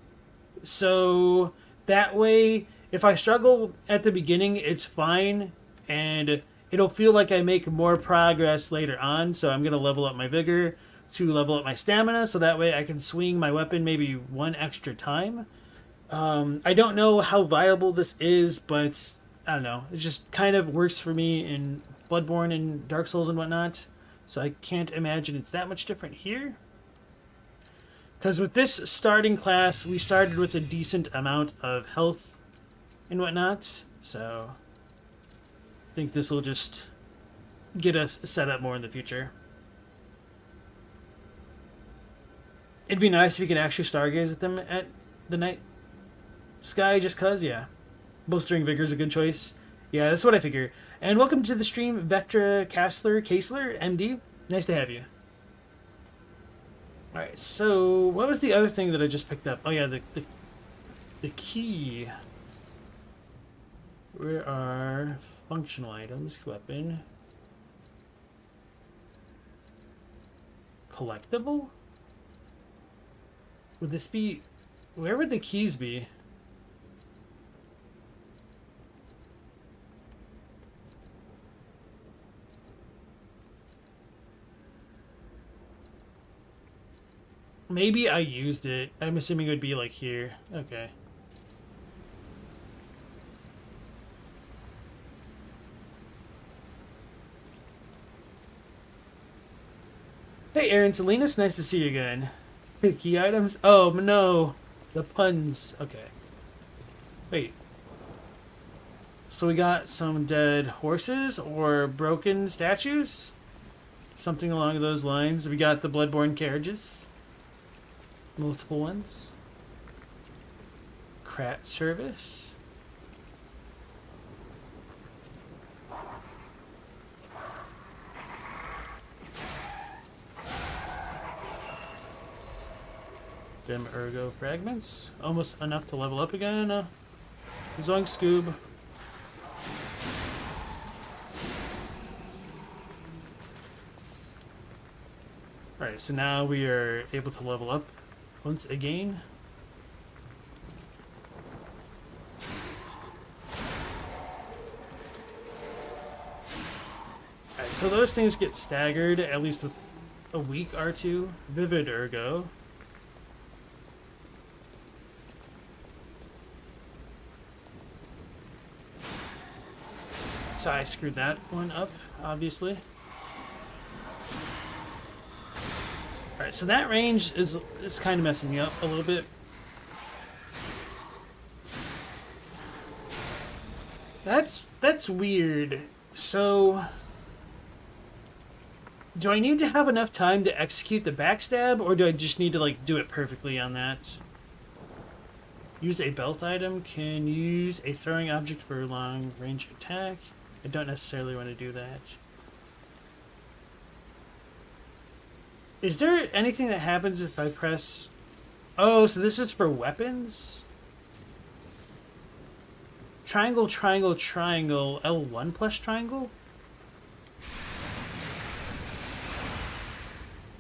So that way, if I struggle at the beginning, it's fine, and it'll feel like I make more progress later on. So I'm going to level up my vigor to level up my stamina, so that way I can swing my weapon maybe one extra time. I don't know how viable this is, but I don't know. It just kind of works for me in Bloodborne and Dark Souls and whatnot. So I can't imagine it's that much different here. Because with this starting class, we started with a decent amount of health and whatnot. So I think this will just get us set up more in the future. It'd be nice if you could actually stargaze at them at the night sky, just cause, yeah. Bolstering Vigor is a good choice. Yeah, that's what I figure. And welcome to the stream, Vectra Kassler, MD. Nice to have you. Alright, so what was the other thing that I just picked up? Oh yeah, the key. Where are functional items? Weapon. Collectible? Would this be... Where would the keys be? Maybe I used it. I'm assuming it would be like here. Okay. Hey Aaron Salinas, nice to see you again. Key items? Oh no. The puns. Okay. Wait. So we got some dead horses or broken statues? Something along those lines. We got the Bloodborne carriages. Multiple ones. Krat service. Them ergo fragments. Almost enough to level up again. Zoink Scoob. Alright, so now we are able to level up once again. Alright, so those things get staggered, at least with a week or two. Vivid Ergo. So I screwed that one up, obviously. Alright, so that range is kind of messing me up a little bit. That's weird. So, do I need to have enough time to execute the backstab, or do I just need to like do it perfectly on that? Use a belt item. Can use a throwing object for long range attack. I don't necessarily want to do that. Is there anything that happens if I press... Oh, so this is for weapons? Triangle, triangle, triangle. L1 plus triangle?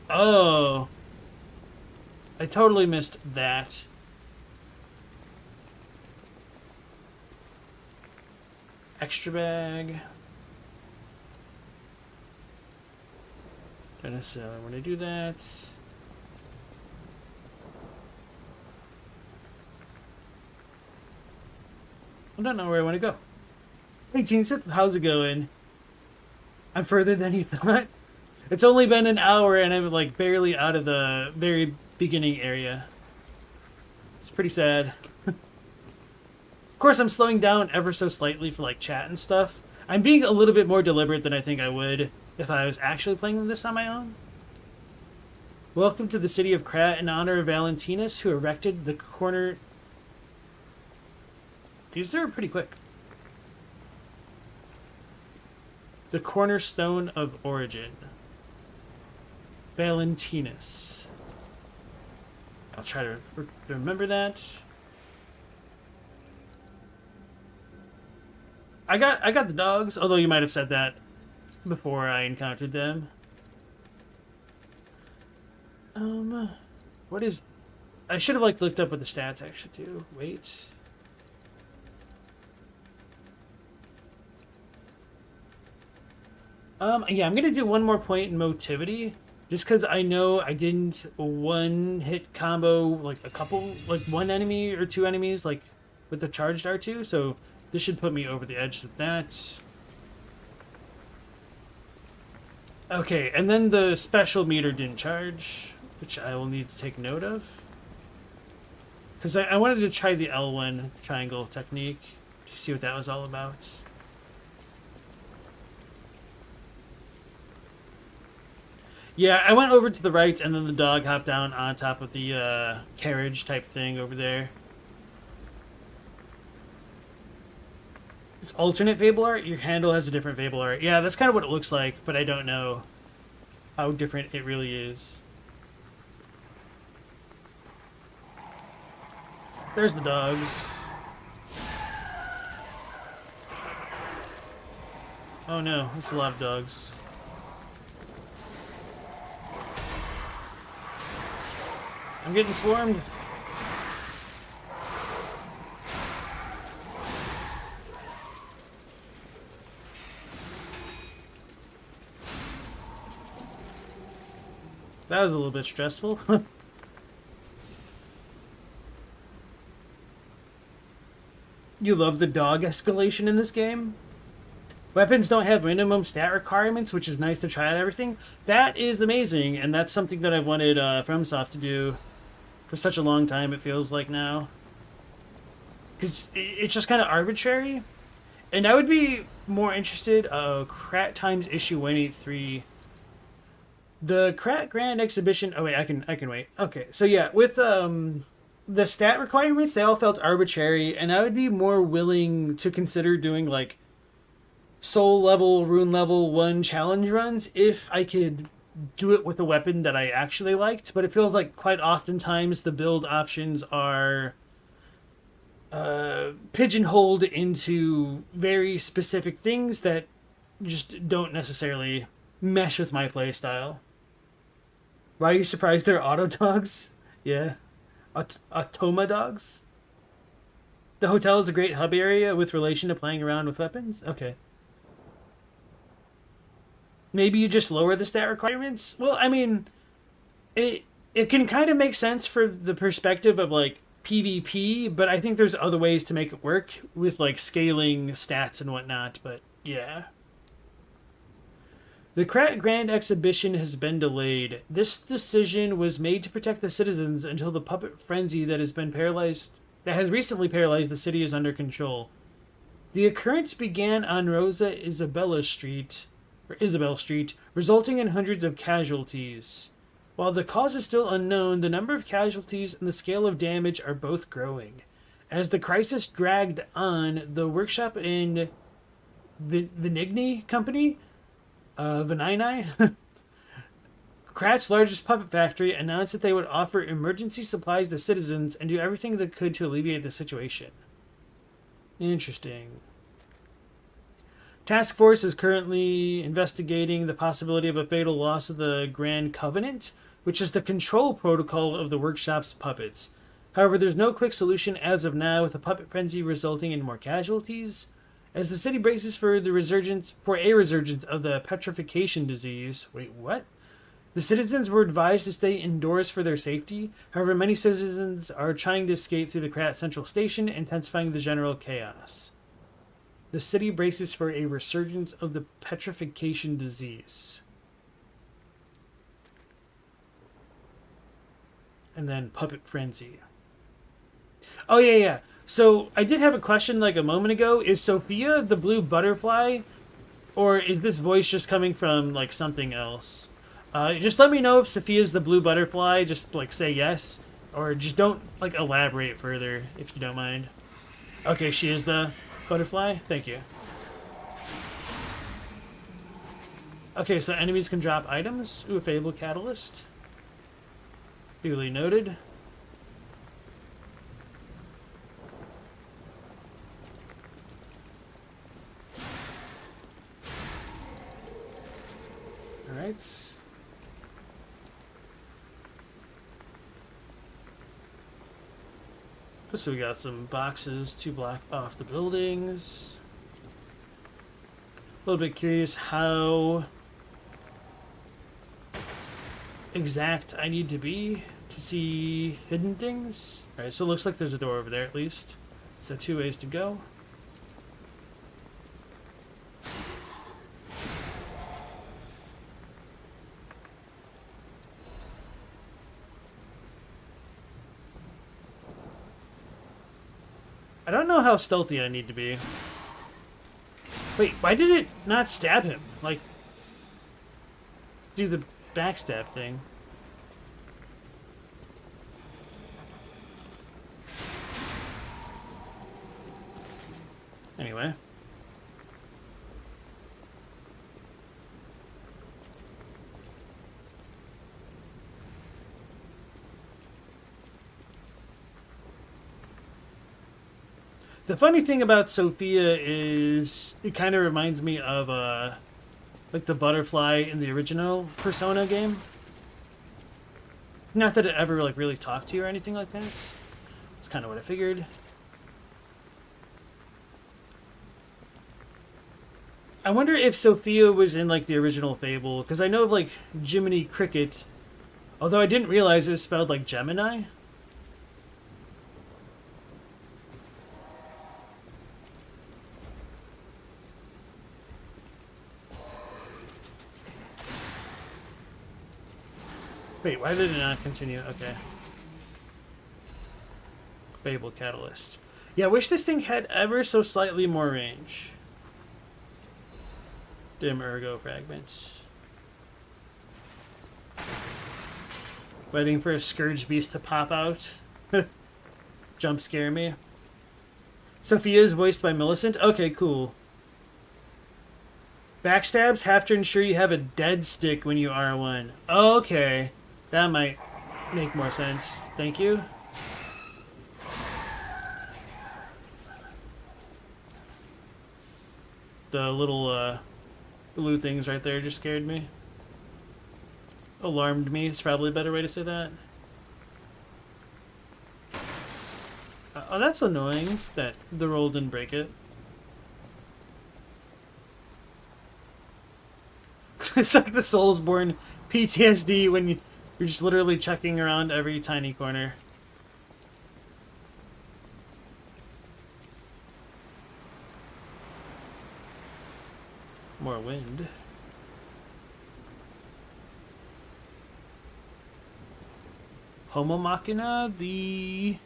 Oh. I totally missed that. Extra bag. Don't necessarily want to do that. I don't know where I want to go. Hey, Teen Sith, how's it going? I'm further than you thought. It's only been an hour and I'm like barely out of the very beginning area. It's pretty sad. Of course, I'm slowing down ever so slightly for like chat and stuff. I'm being a little bit more deliberate than I think I would if I was actually playing this on my own. Welcome to the city of Krat in honor of Valentinus, who erected the corner... These are pretty quick. The cornerstone of origin. Valentinus. I'll try to remember that. I got the dogs, although you might have said that before I encountered them. What is... I should have, like, looked up what the stats actually do. Wait. Yeah, I'm gonna do one more point in motivity, just because I know I didn't one-hit combo, like, a couple, like, one enemy or two enemies, like, with the charged R2, so this should put me over the edge with that. Okay, and then the special meter didn't charge, which I will need to take note of. Because I wanted to try the L1 triangle technique to see what that was all about. Yeah, I went over to the right, and then the dog hopped down on top of the carriage type thing over there. It's alternate Fable art? Your handle has a different Fable art. Yeah, that's kind of what it looks like, but I don't know how different it really is. There's the dogs. Oh no, that's a lot of dogs. I'm getting swarmed. That was a little bit stressful. You love the dog escalation in this game? Weapons don't have minimum stat requirements, which is nice to try out everything. That is amazing, and that's something that I've wanted FromSoft to do for such a long time, it feels like now. Because it's just kind of arbitrary. And I would be more interested, Krat times issue 183. The Krat Grand Exhibition... Oh, wait, I can wait. Okay, so yeah, with the stat requirements, they all felt arbitrary, and I would be more willing to consider doing, like, soul level, rune level 1 challenge runs if I could do it with a weapon that I actually liked. But it feels like quite oftentimes the build options are pigeonholed into very specific things that just don't necessarily mesh with my playstyle. Why are you surprised they're auto dogs? Yeah. Automa dogs? The hotel is a great hub area with relation to playing around with weapons? Okay. Maybe you just lower the stat requirements? Well, I mean, it can kind of make sense for the perspective of, like, PvP, but I think there's other ways to make it work with, like, scaling stats and whatnot, but yeah. The Krat Grand Exhibition has been delayed. This decision was made to protect the citizens until the puppet frenzy that has recently paralyzed the city is under control. The occurrence began on Isabel Street, resulting in hundreds of casualties. While the cause is still unknown, the number of casualties and the scale of damage are both growing. As the crisis dragged on, the workshop in Venigni Company, Venini, Krat's largest puppet factory, announced that they would offer emergency supplies to citizens and do everything they could to alleviate the situation. Interesting. Task Force is currently investigating the possibility of a fatal loss of the Grand Covenant, which is the control protocol of the workshop's puppets. However, there's no quick solution as of now, with the puppet frenzy resulting in more casualties. As the city braces for a resurgence of the petrification disease... Wait, what? The citizens were advised to stay indoors for their safety. However, many citizens are trying to escape through the Krat Central Station, intensifying the general chaos. The city braces for a resurgence of the petrification disease. And then puppet frenzy. Oh, yeah. So, I did have a question like a moment ago. Is Sophia the blue butterfly? Or is this voice just coming from, like, something else? Just let me know if Sophia's the blue butterfly. Just, like, say yes. Or just don't, like, elaborate further, if you don't mind. Okay, she is the butterfly? Thank you. Okay, so enemies can drop items. Ooh, a Fable Catalyst. Duly noted. Alright. So we got some boxes to block off the buildings. A little bit curious how exact I need to be to see hidden things. Alright, so it looks like there's a door over there at least. So 2 ways to go. I don't know how stealthy I need to be. Wait, why did it not stab him? Like, do the backstab thing. Anyway. The funny thing about Sophia is it kind of reminds me of like the butterfly in the original Persona game. Not that it ever like really talked to you or anything like that. That's kind of what I figured. I wonder if Sophia was in like the original Fable, because I know of like Jiminy Cricket, although I didn't realize it was spelled like Gemini. Wait, why did it not continue? Okay. Fable Catalyst. Yeah, I wish this thing had ever so slightly more range. Dim Ergo Fragments. Waiting for a Scourge Beast to pop out. Jump scare me. Sophia is voiced by Millicent. Okay, cool. Backstabs have to ensure you have a dead stick when you R1. Okay. That might make more sense. Thank you. The little blue things right there just scared me. Alarmed me is probably a better way to say that. Oh, that's annoying that the roll didn't break it. It's like the Soulsborne PTSD when you're just literally checking around every tiny corner. More wind. Homo Machina, the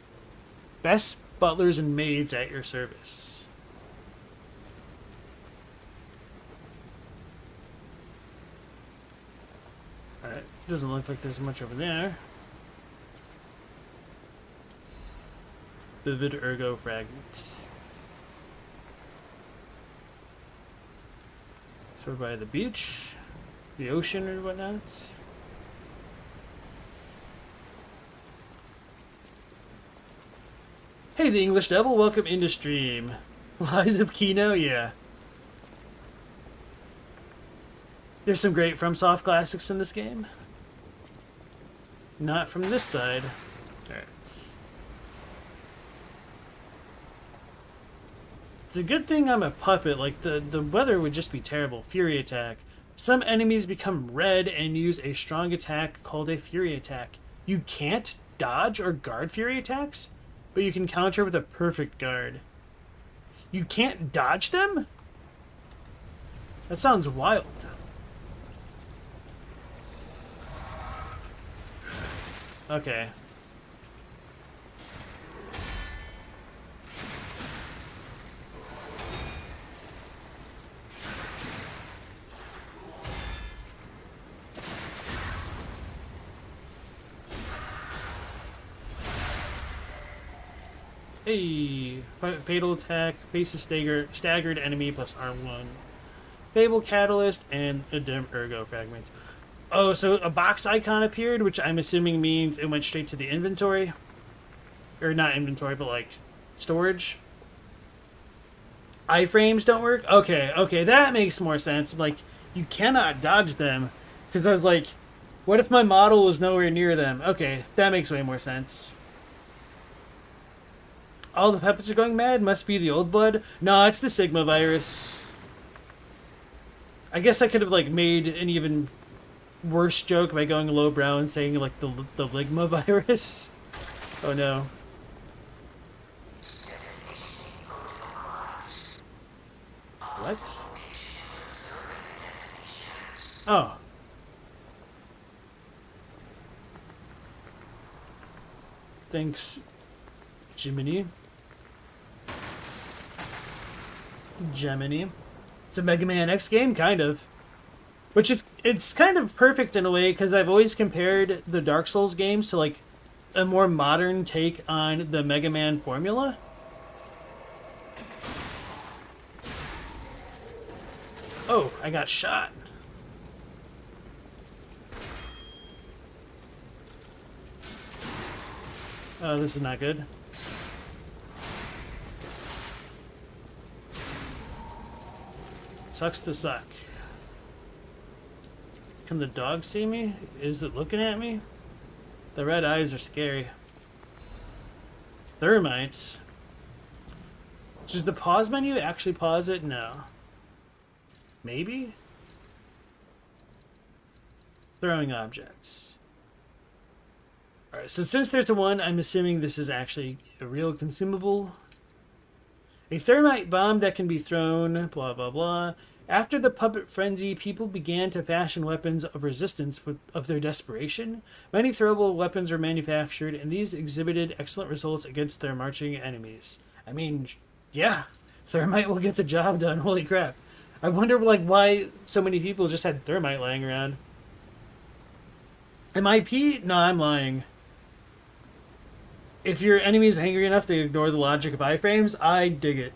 best butlers and maids at your service. Alright, doesn't look like there's much over there. Vivid Ergo Fragments. So we're by the beach, the ocean or whatnot. Hey, the English Devil, welcome into stream. Lies of Kino, yeah. There's some great FromSoft classics in this game. Not from this side. Alright. It's a good thing I'm a puppet, like the weather would just be terrible. Fury Attack. Some enemies become red and use a strong attack called a Fury Attack. You can't dodge or guard Fury Attacks, but you can counter with a perfect guard. You can't dodge them? That sounds wild. Okay. Hey, Fatal Attack, faces staggered enemy plus R1. Fable Catalyst, and a Dim Ergo Fragment. Oh, so a box icon appeared, which I'm assuming means it went straight to the inventory. Or not inventory, but like storage. Iframes don't work? Okay, that makes more sense. Like, you cannot dodge them, Because I was like, what if my model was nowhere near them? Okay, that makes way more sense. All the puppets are going mad? Must be the old blood? No, it's the Sigma virus. I guess I could have like made an even worse joke by going lowbrow and saying like the Ligma virus. Oh no. What? Oh. Thanks, Jiminy. Gemini. It's a Mega Man X game, kind of. Which is, it's kind of perfect in a way, because I've always compared the Dark Souls games to, like, a more modern take on the Mega Man formula. Oh, I got shot. Oh, this is not good. Sucks to suck. Can the dog see me? Is it looking at me? The red eyes are scary. Thermites. Does the pause menu actually pause it? No. Maybe? Throwing objects. Alright, so since there's a 1, I'm assuming this is actually a real consumable. A thermite bomb that can be thrown, blah blah blah. After the puppet frenzy, people began to fashion weapons of resistance of their desperation. Many throwable weapons were manufactured, and these exhibited excellent results against their marching enemies. I mean, yeah, thermite will get the job done. Holy crap. I wonder like why so many people just had thermite lying around. Am I P? No, I'm lying. If your enemy is angry enough to ignore the logic of iframes, I dig it.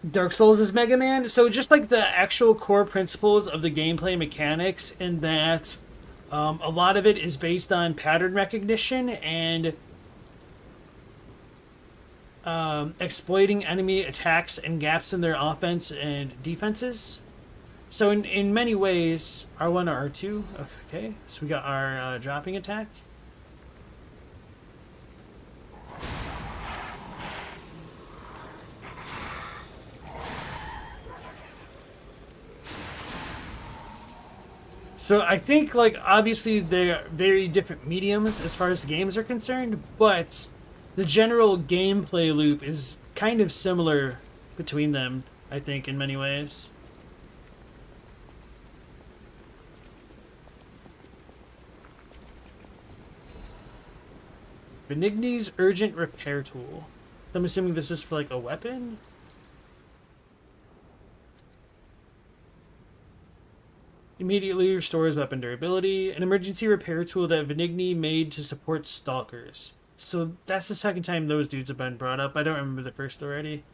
Dark Souls is Mega Man, so just like the actual core principles of the gameplay mechanics, in that a lot of it is based on pattern recognition and exploiting enemy attacks and gaps in their offense and defenses. So in many ways, R1 or R2, okay, so we got our dropping attack. So I think, like, obviously they're very different mediums as far as the games are concerned, but the general gameplay loop is kind of similar between them, I think, in many ways. Benigni's Urgent Repair Tool. I'm assuming this is for, like, a weapon? Immediately restores weapon durability. An emergency repair tool that Benigni made to support stalkers. So that's the second time those dudes have been brought up. I don't remember the first already.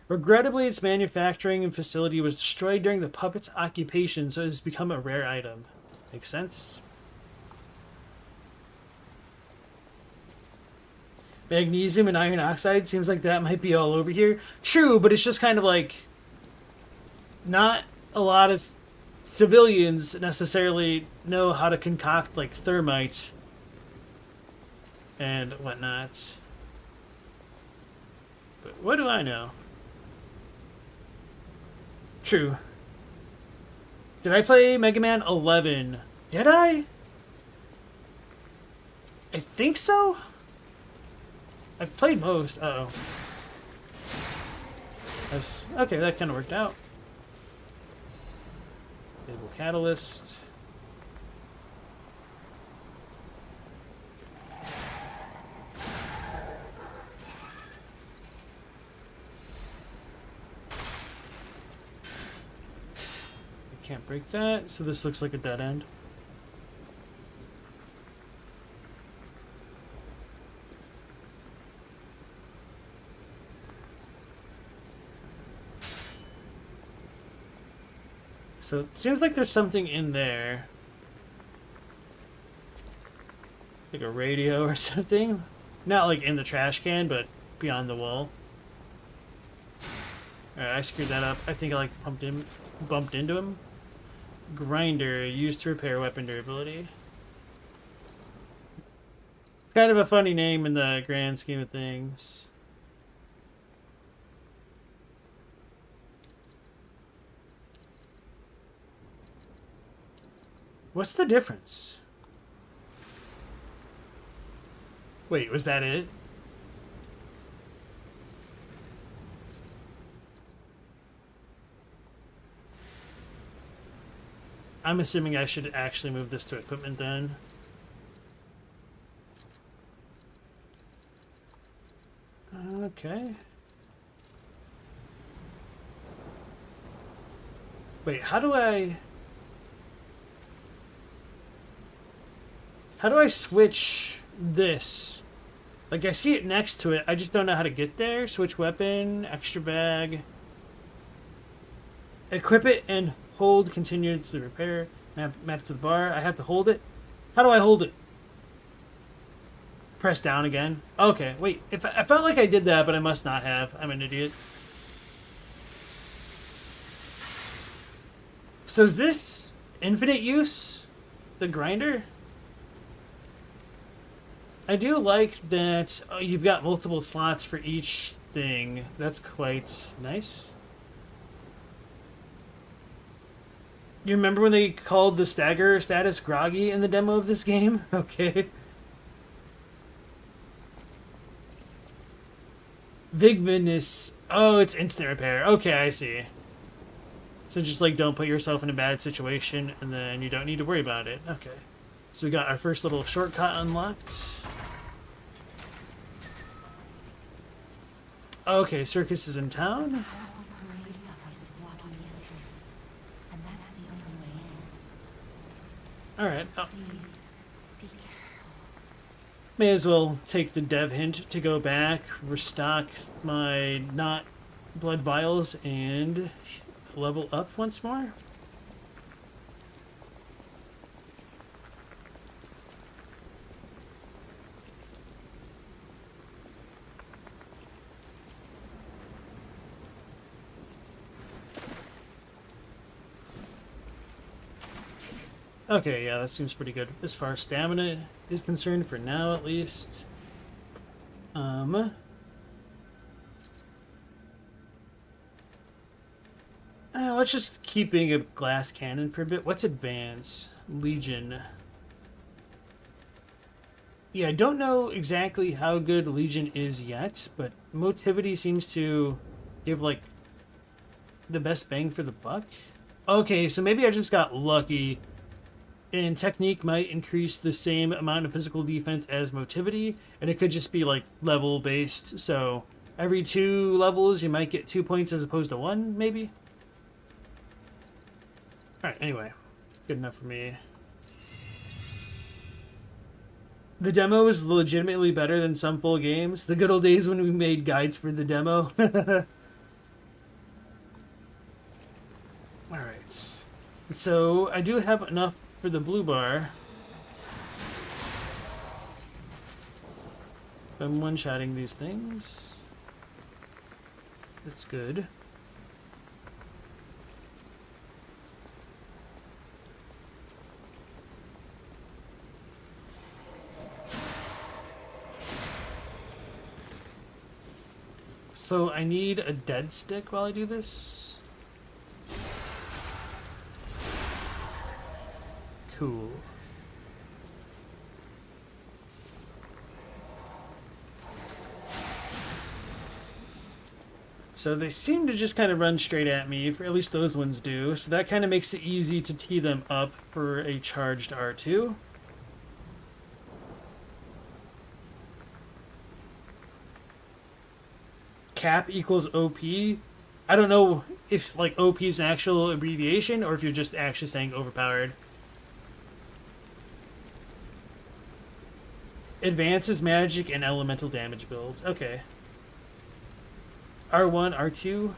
Regrettably, its manufacturing facility was destroyed during the puppet's occupation, so it has become a rare item. Makes sense. Magnesium and iron oxide, seems like that might be all over here. True, but it's just kind of like not a lot of civilians necessarily know how to concoct like thermite and whatnot. But what do I know? True. Did I play Mega Man 11? Did I? I think so? I've played most. Uh-oh. Okay, that kind of worked out. Label catalyst. I can't break that, so this looks like a dead end. So it seems like there's something in there. Like a radio or something. Not like in the trash can, but beyond the wall. Alright, I screwed that up. I think I like bumped into him. Grinder, used to repair weapon durability. It's kind of a funny name in the grand scheme of things. What's the difference? Wait, was that it? I'm assuming I should actually move this to equipment then. Okay. Wait, how do I switch this? Like, I see it next to it. I just don't know how to get there. Switch weapon, extra bag. Equip it and hold continue to repair. Map to the bar. I have to hold it. How do I hold it? Press down again. Okay, wait. I felt like I did that, but I must not have. I'm an idiot. So is this infinite use? The grinder? I do like that you've got multiple slots for each thing. That's quite nice. You remember when they called the stagger status groggy in the demo of this game? Okay. Vigminus. Oh, it's instant repair. Okay, I see. So just like don't put yourself in a bad situation and then you don't need to worry about it. Okay. So we got our first little shortcut unlocked. Okay, circus is in town. Alright. Oh. May as well take the dev hint to go back, restock my not blood vials, and level up once more. Okay, yeah, that seems pretty good as far as stamina is concerned for now, at least. Let's just keep being a glass cannon for a bit. What's advance? Legion. Yeah, I don't know exactly how good Legion is yet, but motivity seems to give, like, the best bang for the buck. Okay, so maybe I just got lucky. And technique might increase the same amount of physical defense as motivity, and it could just be like level based. So every 2 levels you might get 2 points as opposed to 1, maybe. Alright, anyway. Good enough for me. The demo is legitimately better than some full games. The good old days when we made guides for the demo. Alright. So I do have enough for the blue bar. I'm one-shotting these things. That's good. So I need a dead stick while I do this. Cool. So they seem to just kind of run straight at me, for at least those ones do. So that kind of makes it easy to tee them up for a charged R2. Cap equals OP. I don't know if like OP is an actual abbreviation or if you're just actually saying overpowered. Advances magic and elemental damage builds. Okay. R1, R2.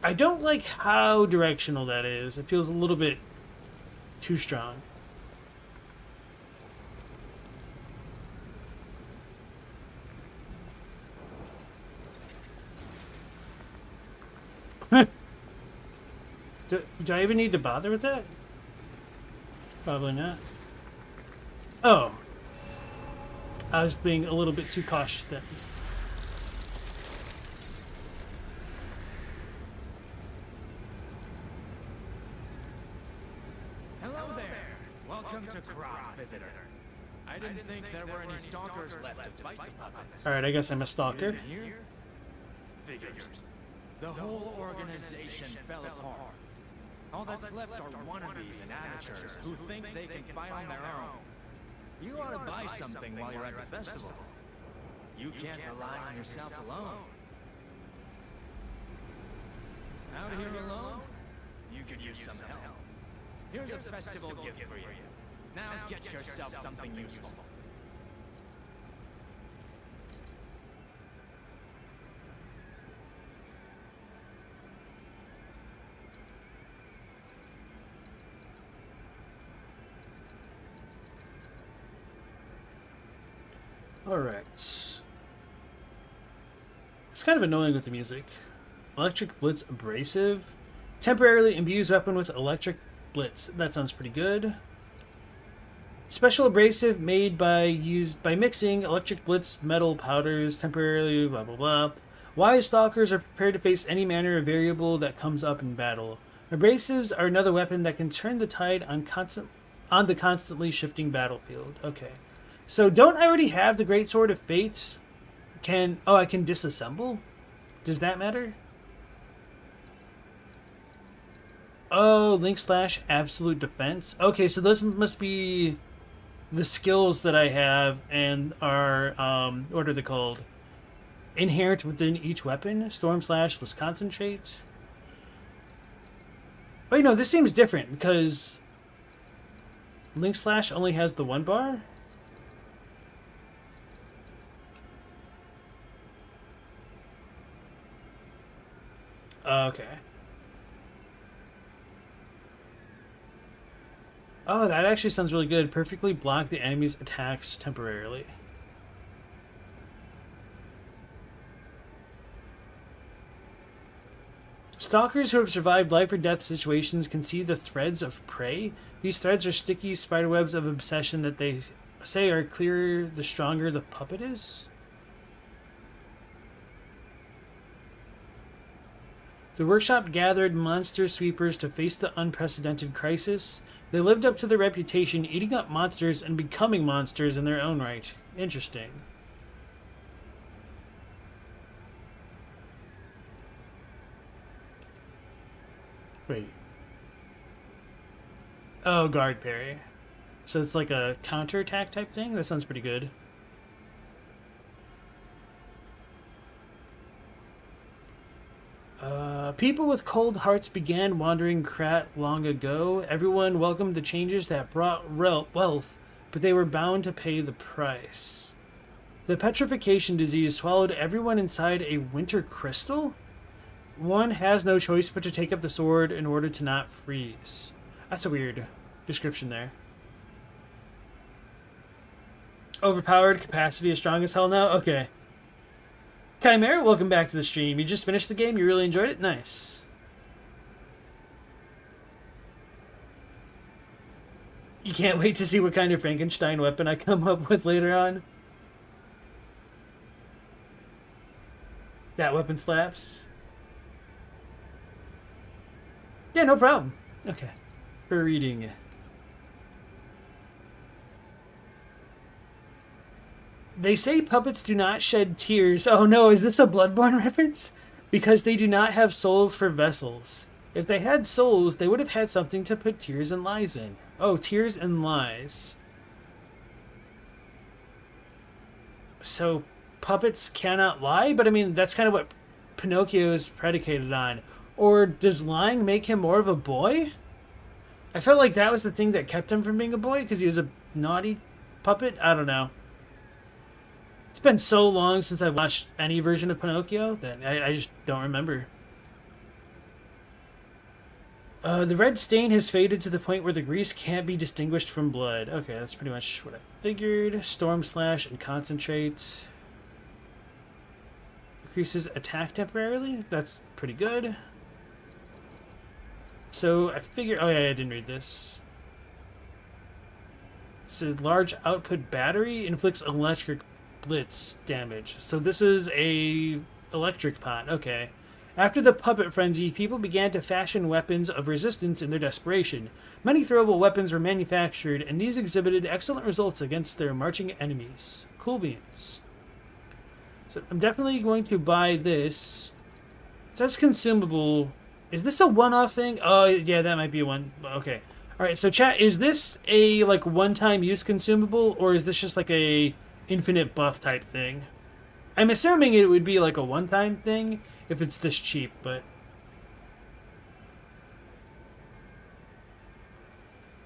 I don't like how directional that is. It feels a little bit too strong. Do I even need to bother with that? Probably not. Oh. I was being a little bit too cautious then. Hello there! Welcome to Krat, visitor. I didn't think there were any stalkers left to fight the puppets. Alright, I guess I'm a stalker. Here? Figures. The whole organization fell apart. All that's left are wannabes and amateurs who think they can fight on their own. You ought to buy something while you're at the festival. You can't rely on yourself alone. Out here alone? You could use some help. Here's a festival gift for you. Now get yourself something useful. Alright. It's kind of annoying with the music. Electric Blitz Abrasive. Temporarily imbues weapon with electric blitz. That sounds pretty good. Special abrasive made by mixing electric blitz metal powders temporarily blah blah blah. Wise stalkers are prepared to face any manner of variable that comes up in battle. Abrasives are another weapon that can turn the tide on the constantly shifting battlefield. Okay. So don't I already have the Great Sword of Fate? I can disassemble? Does that matter? Oh, link / absolute defense. Okay, so those must be the skills that I have and are, what are they called? Inherent within each weapon. Storm / was concentrate. Wait, no, this seems different because link / only has the 1 bar. Okay. Oh, that actually sounds really good. Perfectly block the enemy's attacks temporarily. Stalkers who have survived life or death situations can see the threads of prey. These threads are sticky spiderwebs of obsession that they say are clearer the stronger the puppet is. The workshop gathered monster sweepers to face the unprecedented crisis. They lived up to their reputation, eating up monsters and becoming monsters in their own right. Interesting. Wait. Oh, guard parry. So it's like a counterattack type thing? That sounds pretty good. People with cold hearts began wandering Krat long ago. Everyone welcomed the changes that brought wealth, but they were bound to pay the price. The petrification disease swallowed everyone inside a winter crystal? One has no choice but to take up the sword in order to not freeze. That's a weird description there. Overpowered, capacity is strong as hell now? Okay. Chimera, welcome back to the stream. You just finished the game? You really enjoyed it? Nice. You can't wait to see what kind of Frankenstein weapon I come up with later on. That weapon slaps. Yeah, no problem. Okay. For reading. They say puppets do not shed tears. Oh no, is this a Bloodborne reference? Because they do not have souls for vessels. If they had souls, they would have had something to put tears and lies in. Oh, tears and lies. So, puppets cannot lie? But I mean, that's kind of what Pinocchio is predicated on. Or does lying make him more of a boy? I felt like that was the thing that kept him from being a boy, because he was a naughty puppet? I don't know. It's been so long since I've watched any version of Pinocchio that I just don't remember. The red stain has faded to the point where the grease can't be distinguished from blood. Okay, that's pretty much what I figured. Storm / and concentrate. Increases attack temporarily. That's pretty good. So I figure. Oh yeah, I didn't read this. It's a large output battery inflicts electric blitz damage. So this is a electric pot. Okay. After the puppet frenzy, people began to fashion weapons of resistance in their desperation. Many throwable weapons were manufactured, and these exhibited excellent results against their marching enemies. Cool beans. So I'm definitely going to buy this. It says consumable. Is this a one-off thing? Oh, yeah, that might be one. Okay. All right, so chat, is this a like one-time use consumable, or is this just like a infinite buff type thing? I'm assuming it would be like a one-time thing if it's this cheap, but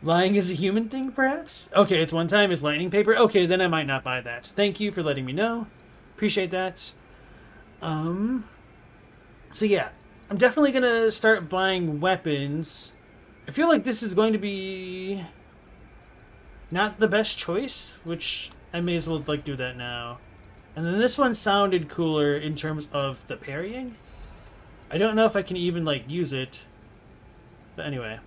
lying is a human thing, perhaps? Okay, it's one time, it's lightning paper. Okay, then I might not buy that. Thank you for letting me know. Appreciate that. So yeah, I'm definitely gonna start buying weapons. I feel like this is going to be not the best choice, which I may as well like do that now. And then this one sounded cooler in terms of the parrying. I don't know if I can even like use it. But anyway.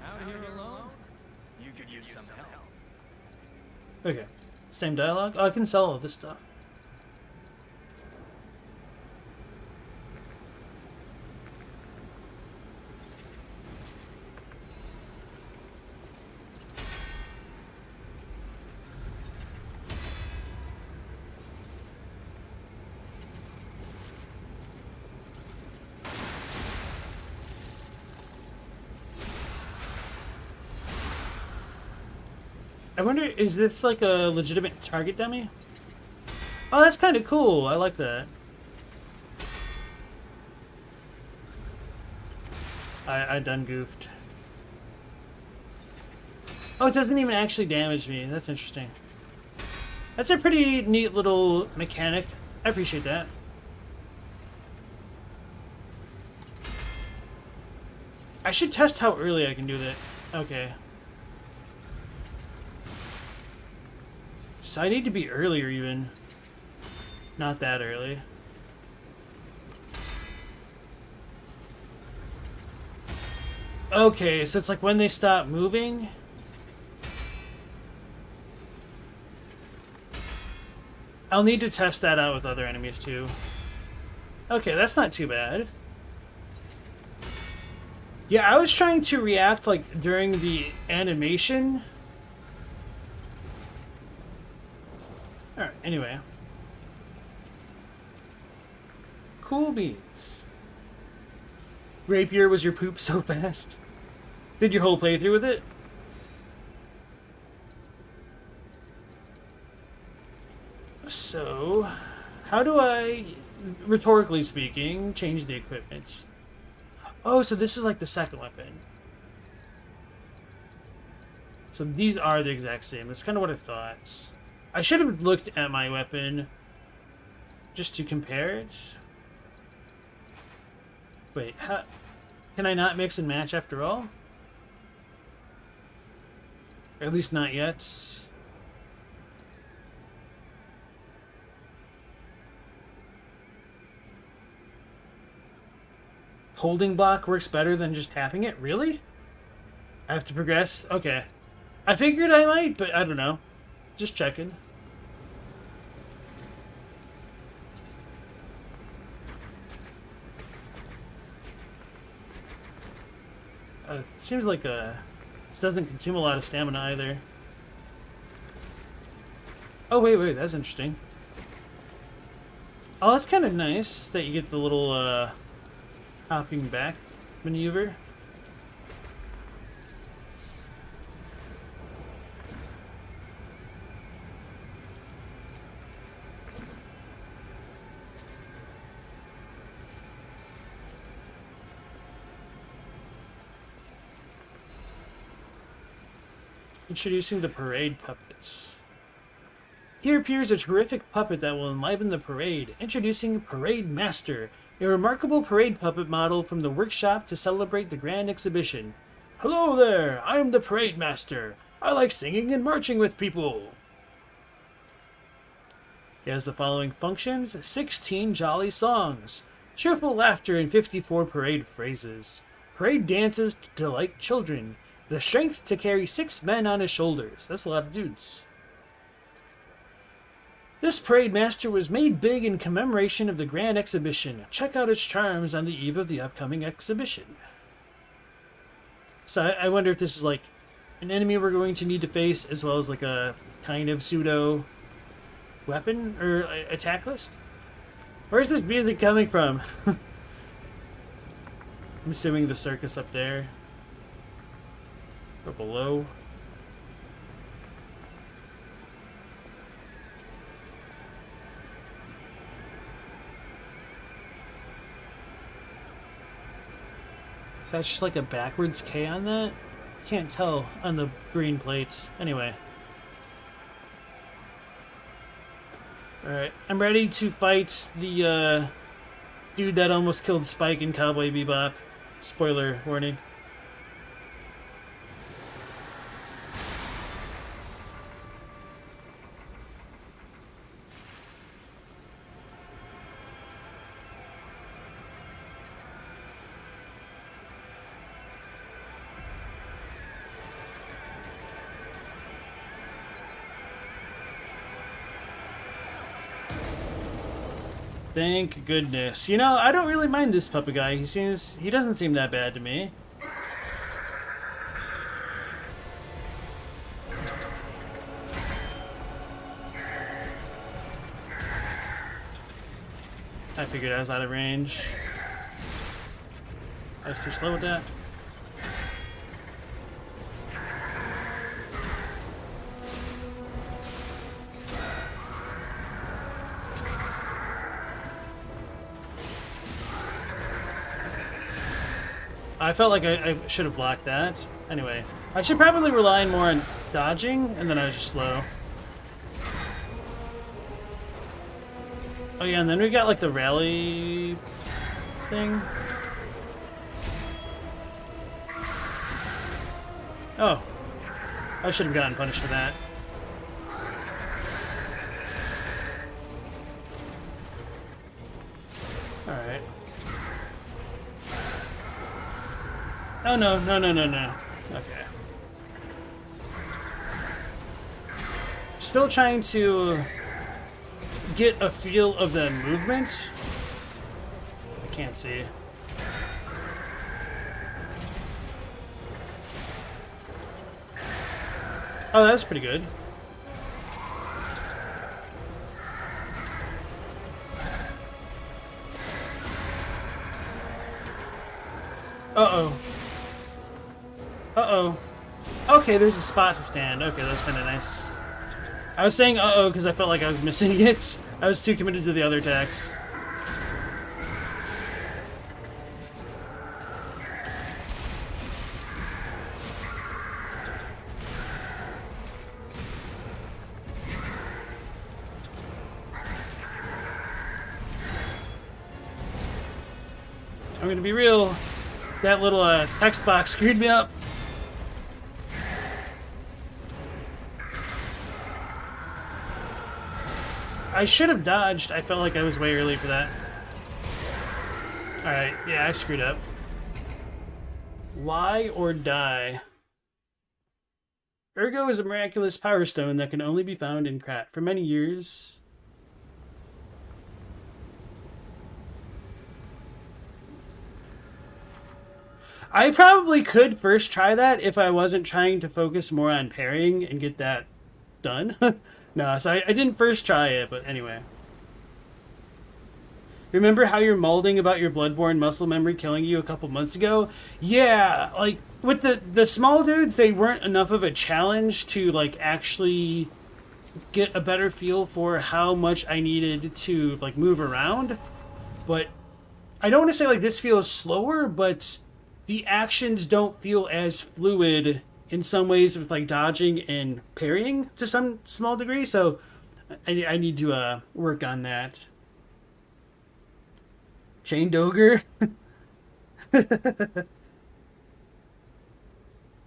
Out here alone? You could use some help. Okay. Same dialogue? Oh, I can sell all this stuff. I wonder, is this like a legitimate target dummy? Oh, that's kind of cool. I like that. I done goofed. Oh, it doesn't even actually damage me. That's interesting. That's a pretty neat little mechanic. I appreciate that. I should test how early I can do that. Okay. So I need to be earlier even. Not that early. Okay, so it's like when they stop moving. I'll need to test that out with other enemies too. Okay, that's not too bad. Yeah, I was trying to react like during the animation. Alright, anyway. Cool beans. Rapier was your poop so fast? Did your whole playthrough with it? So, how do I, rhetorically speaking, change the equipment? Oh, so this is like the second weapon. So these are the exact same. That's kind of what I thought. I should have looked at my weapon just to compare it. Wait, how, can I not mix and match after all? Or at least not yet. Holding block works better than just tapping it? Really? I have to progress? Okay. I figured I might, but I don't know. Just checking. It seems like this doesn't consume a lot of stamina either. Oh, wait, that's interesting. Oh, that's kind of nice that you get the little hopping back maneuver. Introducing the parade puppets. Here appears a terrific puppet that will enliven the parade. Introducing Parade Master, a remarkable parade puppet model from the workshop to celebrate the grand exhibition. Hello there, I am the Parade Master. I like singing and marching with people. He has the following functions: 16 jolly songs, cheerful laughter, and 54 parade phrases. Parade dances to delight children. The strength to carry 6 men on his shoulders. That's a lot of dudes. This parade master was made big in commemoration of the Grand Exhibition. Check out its charms on the eve of the upcoming exhibition. So I wonder if this is like an enemy we're going to need to face, as well as like a kind of pseudo weapon or attack list. Where's this music coming from? I'm assuming the circus up there. Or below. So that's just like a backwards K on that? Can't tell on the green plate. Anyway. Alright, I'm ready to fight the dude that almost killed Spike in Cowboy Bebop. Spoiler warning. Thank goodness. You know, I don't really mind this puppet guy. He doesn't seem that bad to me. I figured I was out of range. I was too slow with that. I felt like I should have blocked that. Anyway, I should probably rely more on dodging, and then I was just slow. Oh yeah, and then we got like the rally thing. Oh, I should have gotten punished for that. Alright. Oh no, no, no, no, no. Okay. Still trying to get a feel of the movement. I can't see. Oh, that's pretty good. Uh-oh. Uh-oh. Okay, there's a spot to stand. Okay, that's kind of nice. I was saying uh-oh because I felt like I was missing it. I was too committed to the other attacks. I'm gonna be real. That little text box screwed me up. I should have dodged. I felt like I was way early for that. Alright, yeah, I screwed up. Lie or die. Ergo is a miraculous power stone that can only be found in Krat. For many years... I probably could first try that if I wasn't trying to focus more on parrying and get that done. No, so I didn't first try it, but anyway. Remember how you're molding about your Bloodborne muscle memory killing you a couple months ago? Yeah, like, with the small dudes, they weren't enough of a challenge to, like, actually get a better feel for how much I needed to, like, move around. But I don't want to say, like, this feels slower, but the actions don't feel as fluid in some ways with like dodging and parrying to some small degree, so I need to work on that. Chained Ogre?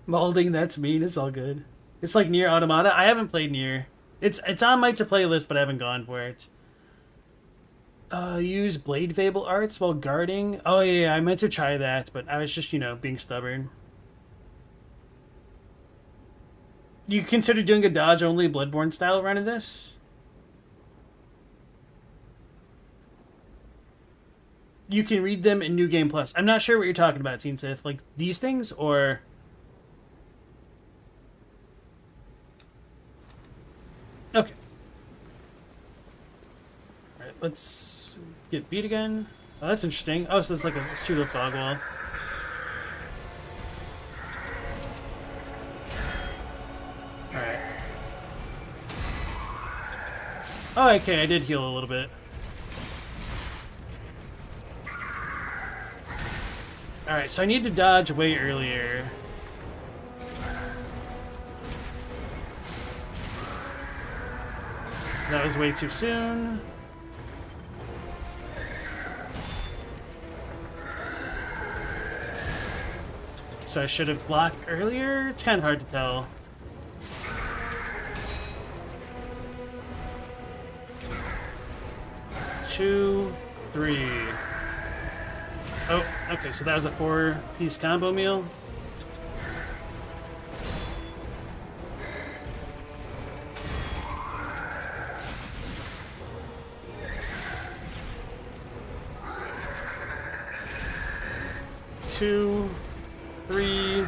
Molding, that's mean, it's all good. It's like Nier Automata. I haven't played Nier. It's on my to-play list, but I haven't gone for it. Use Blade Fable arts while guarding. Oh yeah, I meant to try that, but I was just, being stubborn. You consider doing a dodge-only Bloodborne style run of this? You can read them in New Game Plus. I'm not sure what you're talking about, Teen Sith. Like, these things, or... Okay. Alright, let's get beat again. Oh, that's interesting. Oh, so it's like a pseudo fog wall. Alright. Oh, okay, I did heal a little bit. Alright, so I need to dodge way earlier. That was way too soon. So I should have blocked earlier? It's kind of hard to tell. Two, three. Oh, okay, so that was a 4-piece combo meal. Two, three,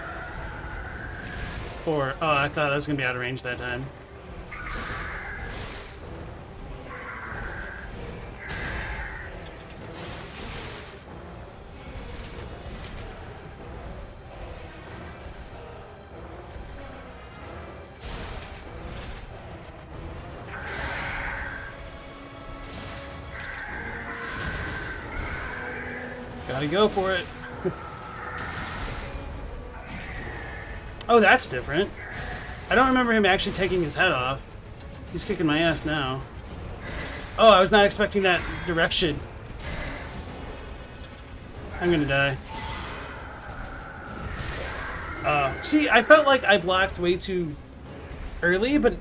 four. Oh, I thought I was going to be out of range that time. Gotta go for it. Oh, that's different. I don't remember him actually taking his head off. He's kicking my ass now. Oh, I was not expecting that direction. I'm gonna die. See, I felt like I blocked way too early, but...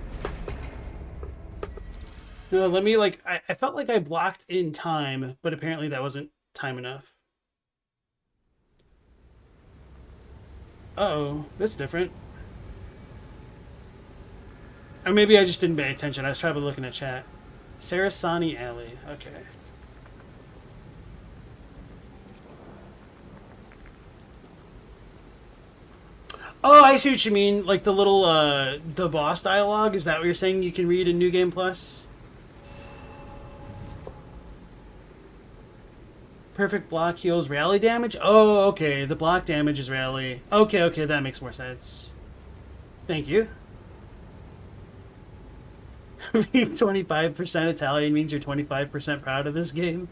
No, let me, like... I felt like I blocked in time, but apparently that wasn't time enough. Uh-oh, that's different. Or maybe I just didn't pay attention. I was probably looking at chat. Sarasani Alley. Okay. Oh, I see what you mean. Like the little, the boss dialogue? Is that what you're saying you can read in New Game Plus? Perfect block heals rally damage? Oh, okay. The block damage is rally. Okay, okay, that makes more sense. Thank you. 25% Italian means you're 25% proud of this game.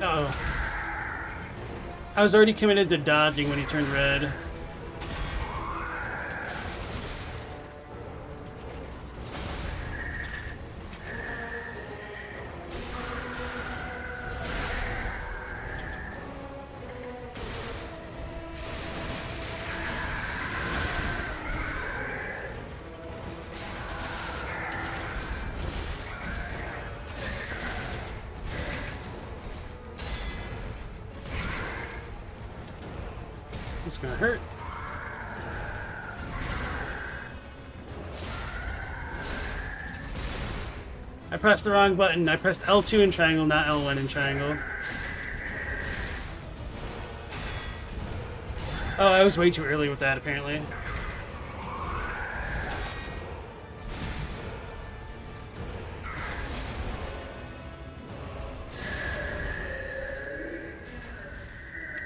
Uh-oh. I was already committed to dodging when he turned red. It's gonna hurt. I pressed the wrong button. I pressed L2 in triangle, not L1 in triangle. Oh, I was way too early with that, apparently.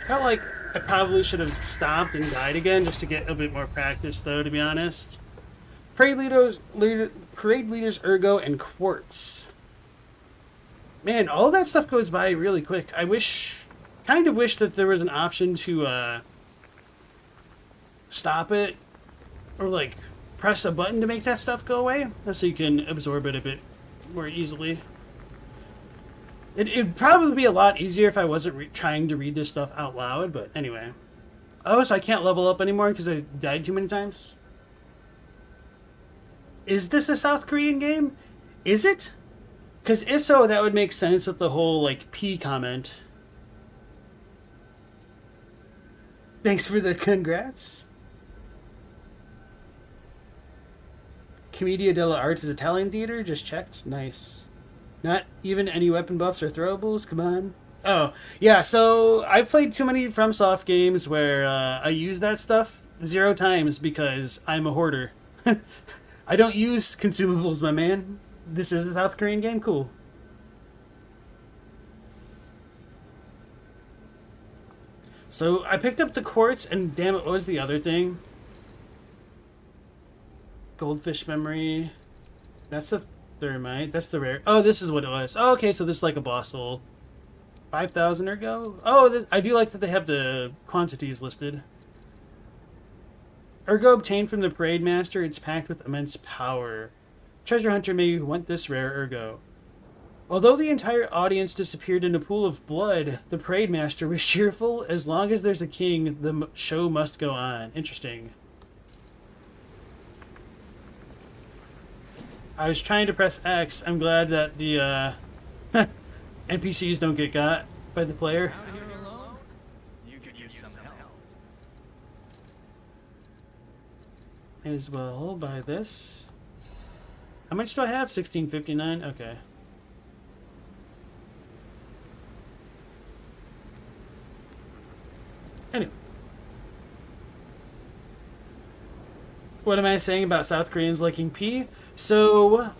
I felt like I probably should have stopped and died again just to get a bit more practice, though, to be honest. Parade leaders, Ergo, and Quartz. Man, all that stuff goes by really quick. I wish kind of wish that there was an option to stop it or like press a button to make that stuff go away, so you can absorb it a bit more easily. It'd probably be a lot easier if I wasn't trying to read this stuff out loud, but anyway. Oh, so I can't level up anymore because I died too many times? Is this a South Korean game? Is it? Because if so, that would make sense with the whole, like, P comment. Thanks for the congrats. Commedia dell'arte is Italian theater? Just checked. Nice. Not even any weapon buffs or throwables? Come on. Oh, yeah, so I've played too many FromSoft games where I use that stuff 0 times because I'm a hoarder. I don't use consumables, my man. This is a South Korean game? Cool. So I picked up the quartz, and damn it, what was the other thing? Goldfish memory. That's the thermite. That's the rare. Oh, this is what it was. Oh, okay, so this is like a boss soul. 5,000 ergo? Oh, I do like that they have the quantities listed. Ergo obtained from the Parade Master. It's packed with immense power. Treasure Hunter may want this rare ergo. Although the entire audience disappeared in a pool of blood, the Parade Master was cheerful. As long as there's a king, the show must go on. Interesting. I was trying to press X. I'm glad that the NPCs don't get got by the player. Out here alone? You could use some help. As well buy this. How much do I have? 1659? Okay. Anyway. What am I saying about South Koreans liking pee? So,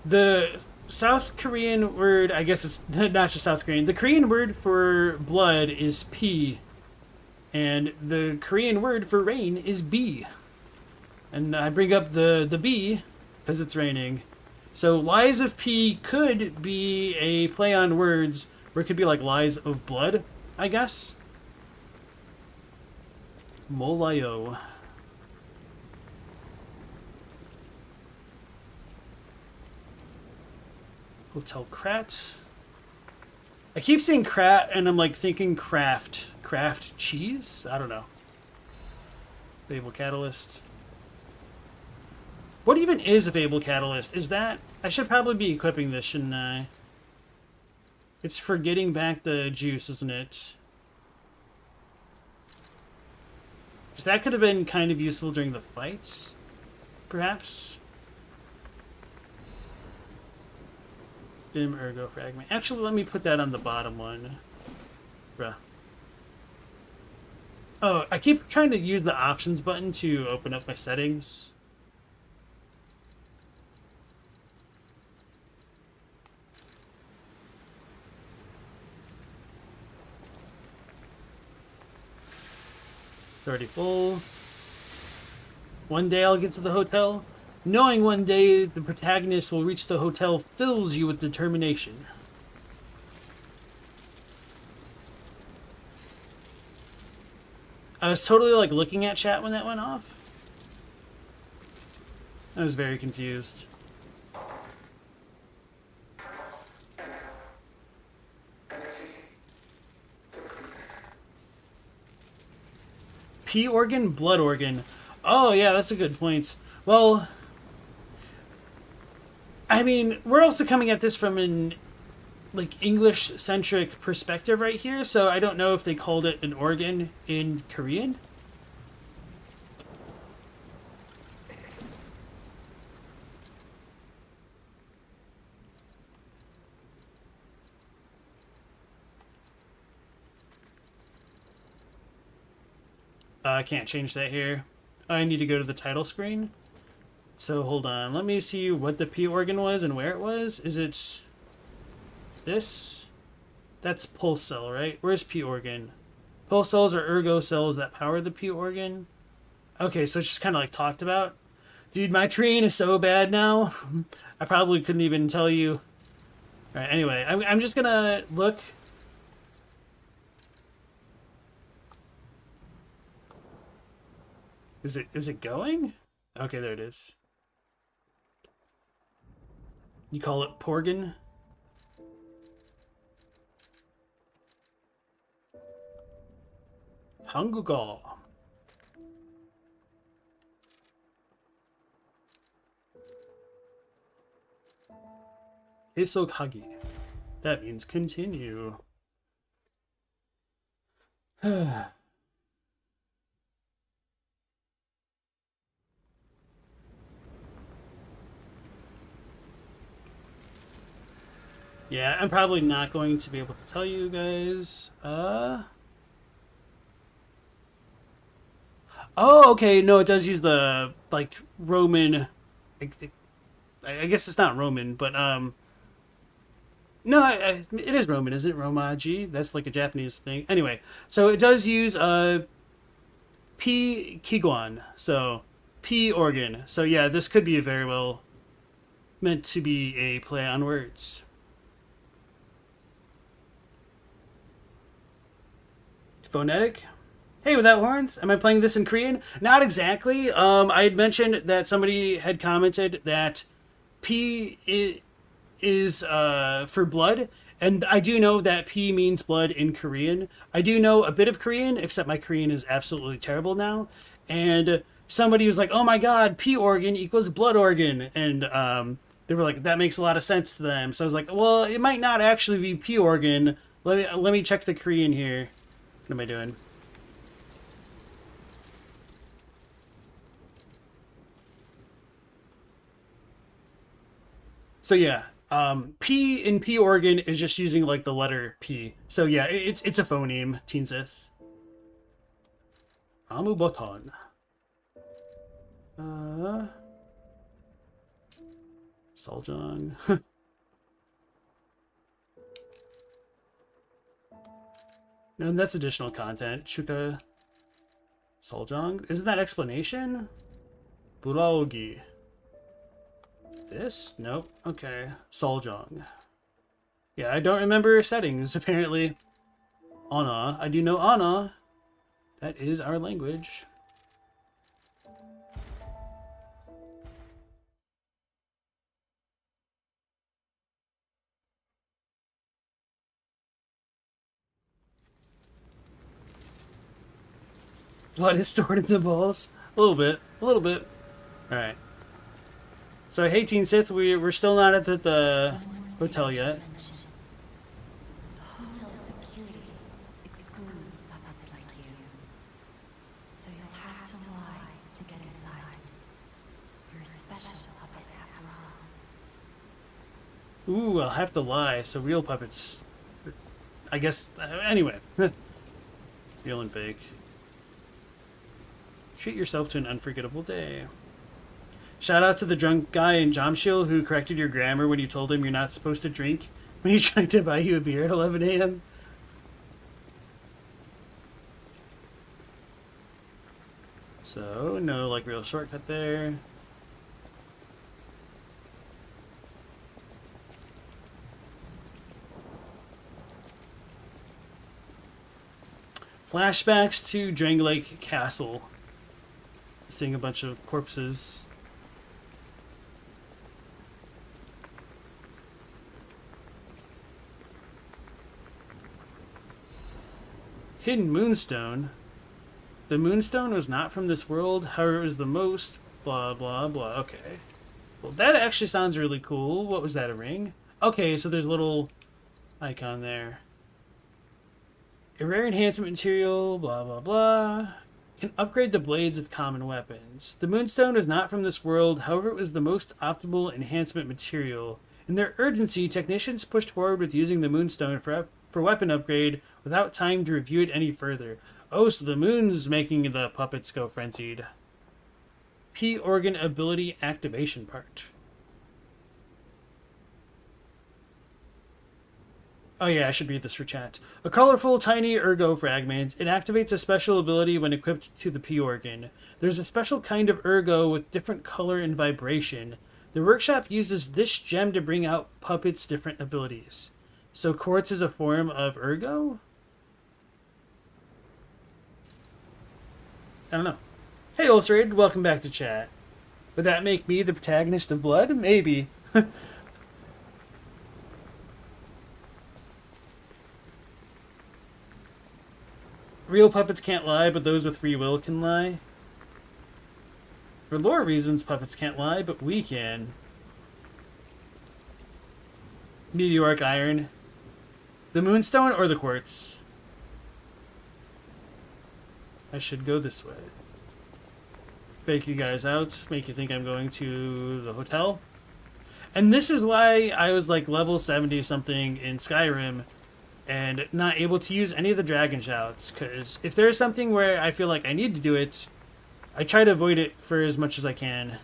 the South Korean word, I guess it's not just South Korean, the Korean word for blood is pee, and the Korean word for rain is bee. And I bring up the bee because it's raining. So Lies of P could be a play on words, or it could be like Lies of Blood, I guess. Molayo. Hotel Krat. I keep saying Krat and I'm like thinking craft cheese? I don't know. Fable Catalyst. What even is a Fable Catalyst? Is that... I should probably be equipping this, shouldn't I? It's for getting back the juice, isn't it? Because that could have been kind of useful during the fights, perhaps. Dim Ergo Fragment. Actually, let me put that on the bottom one. Bruh. Oh, I keep trying to use the options button to open up my settings. It's already full. One day I'll get to the hotel. Knowing one day the protagonist will reach the hotel fills you with determination. I was totally like looking at chat when that went off. I was very confused. P organ, blood organ. Oh yeah, that's a good point. Well, I mean, we're also coming at this from an like English-centric perspective right here, so I don't know if they called it an organ in Korean. I can't change that here. I need to go to the title screen. So hold on, let me see what the P organ was and where it was. Is it this? That's pulse cell, right? Where's P organ? Pulse cells are ergo cells that power the P organ. Okay, so it's just kind of like talked about. Dude, my Korean is so bad now. I probably couldn't even tell you. All right, anyway, I'm just gonna look Is it going? Okay, there it is. You call it Porgan? Hangugal. Isokagi. That means continue. Yeah, I'm probably not going to be able to tell you guys. Oh, okay. No, it does use the, like, Roman. I guess it's not Roman, but, no, it is Roman, isn't it? Romaji? That's like a Japanese thing. Anyway, so it does use, P Kiguan. So, P organ. So, yeah, this could be very well meant to be a play on words. Phonetic? Hey, without horns, am I playing this in Korean? Not exactly. I had mentioned that somebody had commented that P is for blood, and I do know that P means blood in Korean. I do know a bit of Korean, except my Korean is absolutely terrible now. And somebody was like, "Oh my God, P organ equals blood organ," and they were like, "That makes a lot of sense to them." So I was like, "Well, it might not actually be P organ. Let me check the Korean here." What am I doing? So yeah, P in P organ is just using like the letter P. So yeah, it's a phoneme, Teen Sith. Amu Botan. Soljong. No, that's additional content. Chuka Soljong. Isn't that explanation? Bulaogi. This? Nope. Okay. Soljong. Yeah, I don't remember settings, apparently. Ana. I do know Ana. That is our language. Blood is stored in the balls. A little bit. A little bit. Alright. So, hey, Teen Sith, we're still not at the hotel yet. The hotel security excludes puppets like you. So you'll have to lie to get inside. You're a special puppet after all. Ooh, I'll have to lie. So real puppets, I guess. Anyway, real and fake. Treat yourself to an unforgettable day. Shout out to the drunk guy in Jamshil who corrected your grammar when you told him you're not supposed to drink when he tried to buy you a beer at 11 a.m. So, no, like, real shortcut there. Flashbacks to Drang Lake Castle. Seeing a bunch of corpses. Hidden Moonstone. The Moonstone was not from this world, however it was the most blah blah blah. Okay. Well, that actually sounds really cool. What was that, a ring? Okay, so there's a little icon there. A rare enhancement material, blah blah blah. Can upgrade the blades of common weapons. The Moonstone was not from this world, however it was the most optimal enhancement material. In their urgency, technicians pushed forward with using the Moonstone for weapon upgrade without time to review it any further. Oh, so the moon's making the puppets go frenzied. P organ ability activation part. Oh yeah, I should read this for chat. A colorful, tiny ergo fragment. It activates a special ability when equipped to the P organ. There's a special kind of ergo with different color and vibration. The workshop uses this gem to bring out puppets' different abilities. So quartz is a form of ergo? I don't know. Hey, Ulcerated, welcome back to chat. Would that make me the protagonist of Blood? Maybe. Real puppets can't lie, but those with free will can lie. For lore reasons, puppets can't lie, but we can. Meteoric iron. The moonstone or the quartz? I should go this way. Fake you guys out, make you think I'm going to the hotel. And this is why I was like level 70 something in Skyrim and not able to use any of the dragon shouts, because if there's something where I feel like I need to do it, I try to avoid it for as much as I can.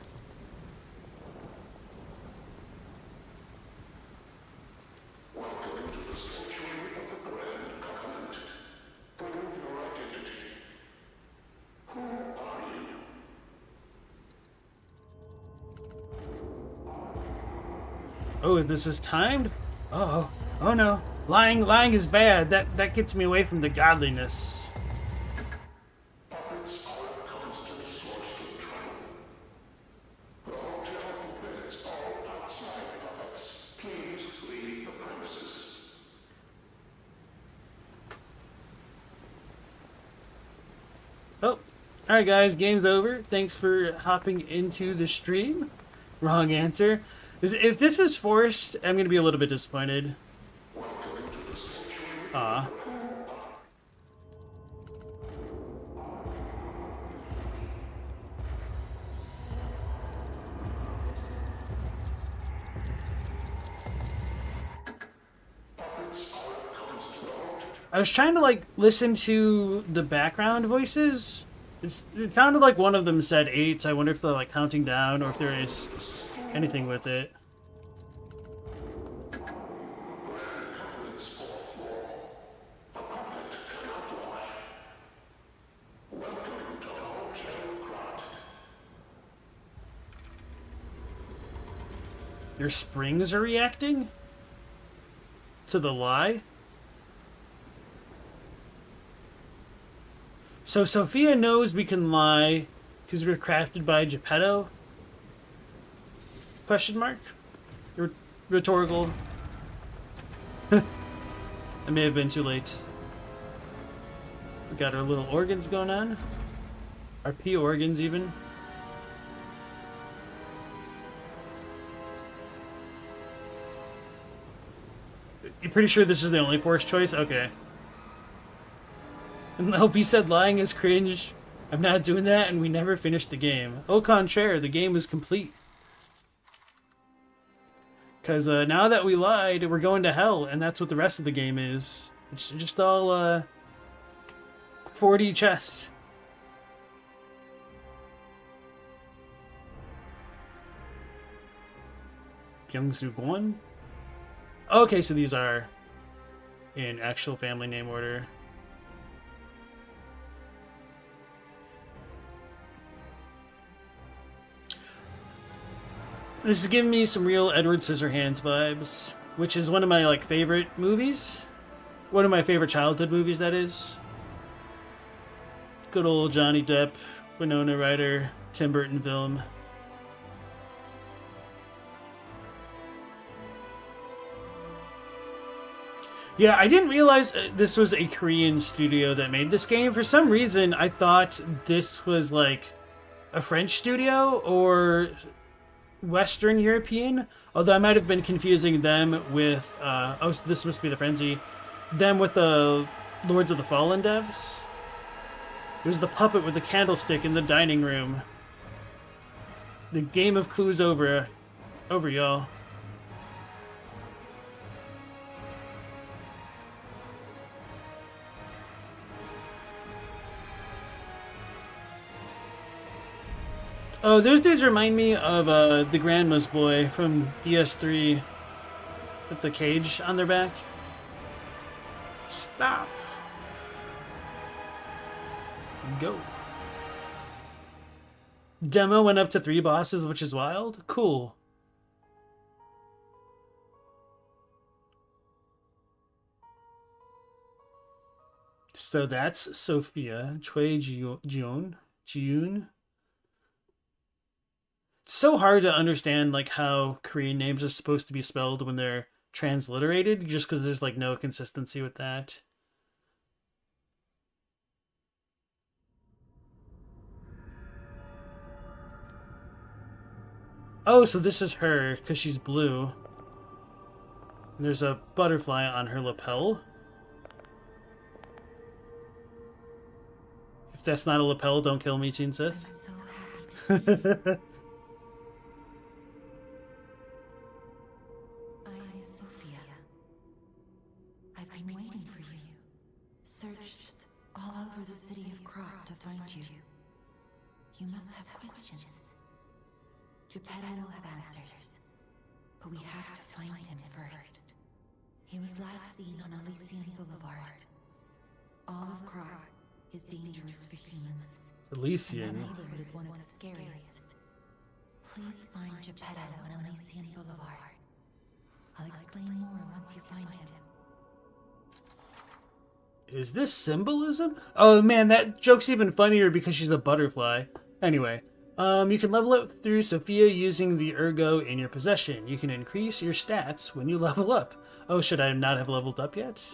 Oh, this is timed? Uh-oh. Oh no. Lying is bad. That gets me away from the godliness. Puppets are a constant source of trouble. The hotel forbids all outside puppets. Please leave the premises. Oh. Alright guys, game's over. Thanks for hopping into the stream. Wrong answer. If this is forced, I'm going to be a little bit disappointed. Aw. I was trying to like listen to the background voices. It sounded like one of them said 8, so I wonder if they're like counting down or if there is anything with it. Your springs are reacting to the lie? So Sophia knows we can lie because we're crafted by Geppetto? Question mark? Rhetorical. I may have been too late. We got our little organs going on. Our P organs even. You're pretty sure this is the only forced choice? Okay. And LP said lying is cringe. I'm not doing that, and we never finished the game. Au contraire, the game is complete. Because now that we lied, we're going to hell, and that's what the rest of the game is. It's just all 4D chess. Byung-Soo Gwon? Okay, so these are in actual family name order. This is giving me some real Edward Scissorhands vibes, which is one of my favorite movies. One of my favorite childhood movies, that is. Good old Johnny Depp, Winona Ryder, Tim Burton film. Yeah, I didn't realize this was a Korean studio that made this game. For some reason, I thought this was like a French studio or Western European, although I might have been confusing them with oh, this must be the Frenzy, them with the Lords of the Fallen devs. It was the puppet with the candlestick in the dining room. The game of clues over y'all. Oh, those dudes remind me of the Grandma's Boy from DS3 with the cage on their back. Stop. Go. Demo went up to 3 bosses, which is wild. Cool. So that's Sophia, Choi Jiun. so hard to understand like how Korean names are supposed to be spelled when they're transliterated, just because there's like no consistency with that. Oh, so this is her because she's blue. And there's a butterfly on her lapel. If that's not a lapel, don't kill me, Teen Sith. I'm so happy to see you. I am Sophia. I've been waiting for you. Searched all over the city of Krat to find you. You must have questions. Geppetto will have answers, but we have to find him first. He was last seen on Elysion Boulevard. All of Krat is dangerous for humans. Elysion. And that neighborhood is one of the scariest. Please find Geppetto on Elysion Boulevard. I'll explain more once you find him. Is this symbolism? Oh man, that joke's even funnier because she's a butterfly. Anyway, you can level up through Sophia using the Ergo in your possession. You can increase your stats when you level up. Oh, should I not have leveled up yet?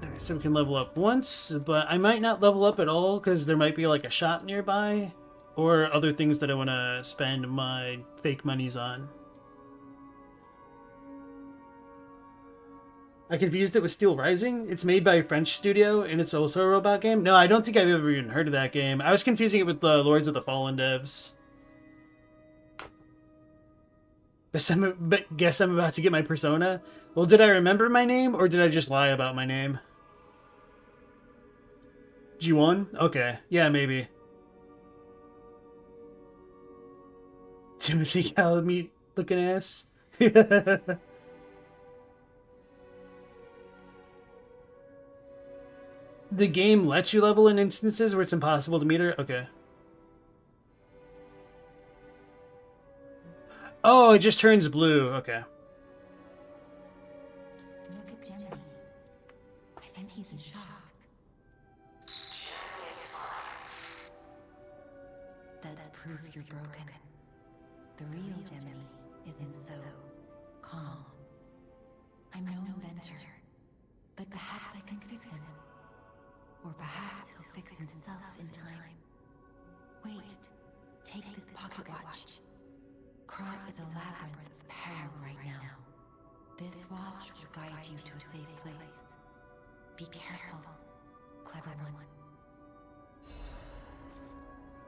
Alright, so we can level up once, but I might not level up at all because there might be like a shop nearby or other things that I want to spend my fake monies on. I confused it with Steel Rising. It's made by a French studio, and it's also a robot game. No, I don't think I've ever even heard of that game. I was confusing it with the Lords of the Fallen devs. Guess I'm about to get my persona. Well, did I remember my name, or did I just lie about my name? G1? Okay. Yeah, maybe. Timothy Chalamet looking ass. The game lets you level in instances where it's impossible to meet her? Okay. Oh, it just turns blue. Okay. Look at Gemini. I think he's in shock. That's proof you're broken. The real Gemini isn't so calm. I'm no inventor, but perhaps I can fix him. Or perhaps he'll fix himself in time. Wait, take this pocket watch. Krat is a labyrinth of peril right now. This watch will guide you to a safe place. Be careful, clever one.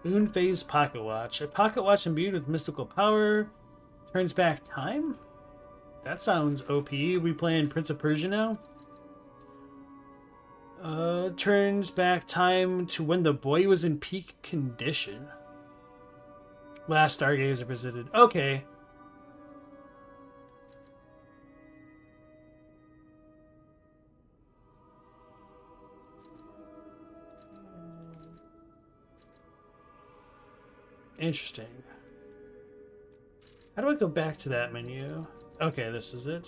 Moon Phase Pocket Watch. A pocket watch imbued with mystical power. Turns back time? That sounds OP. We playing Prince of Persia now? Turns back time to when the boy was in peak condition. Last Stargazer visited. Okay. Interesting. How do I go back to that menu? Okay, this is it.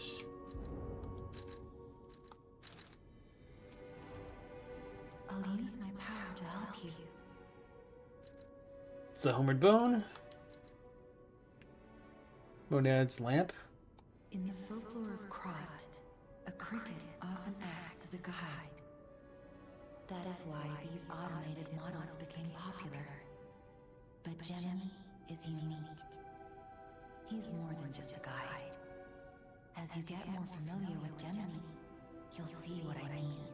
I'll use my power to help you. It's the Homeward Bone. Monad's Lamp. In the folklore of Krat, a cricket often acts as a guide. That is why these automated models became popular. But Gemini is unique. He's more than just a guide. As you get more familiar with Gemini, you'll see what I mean.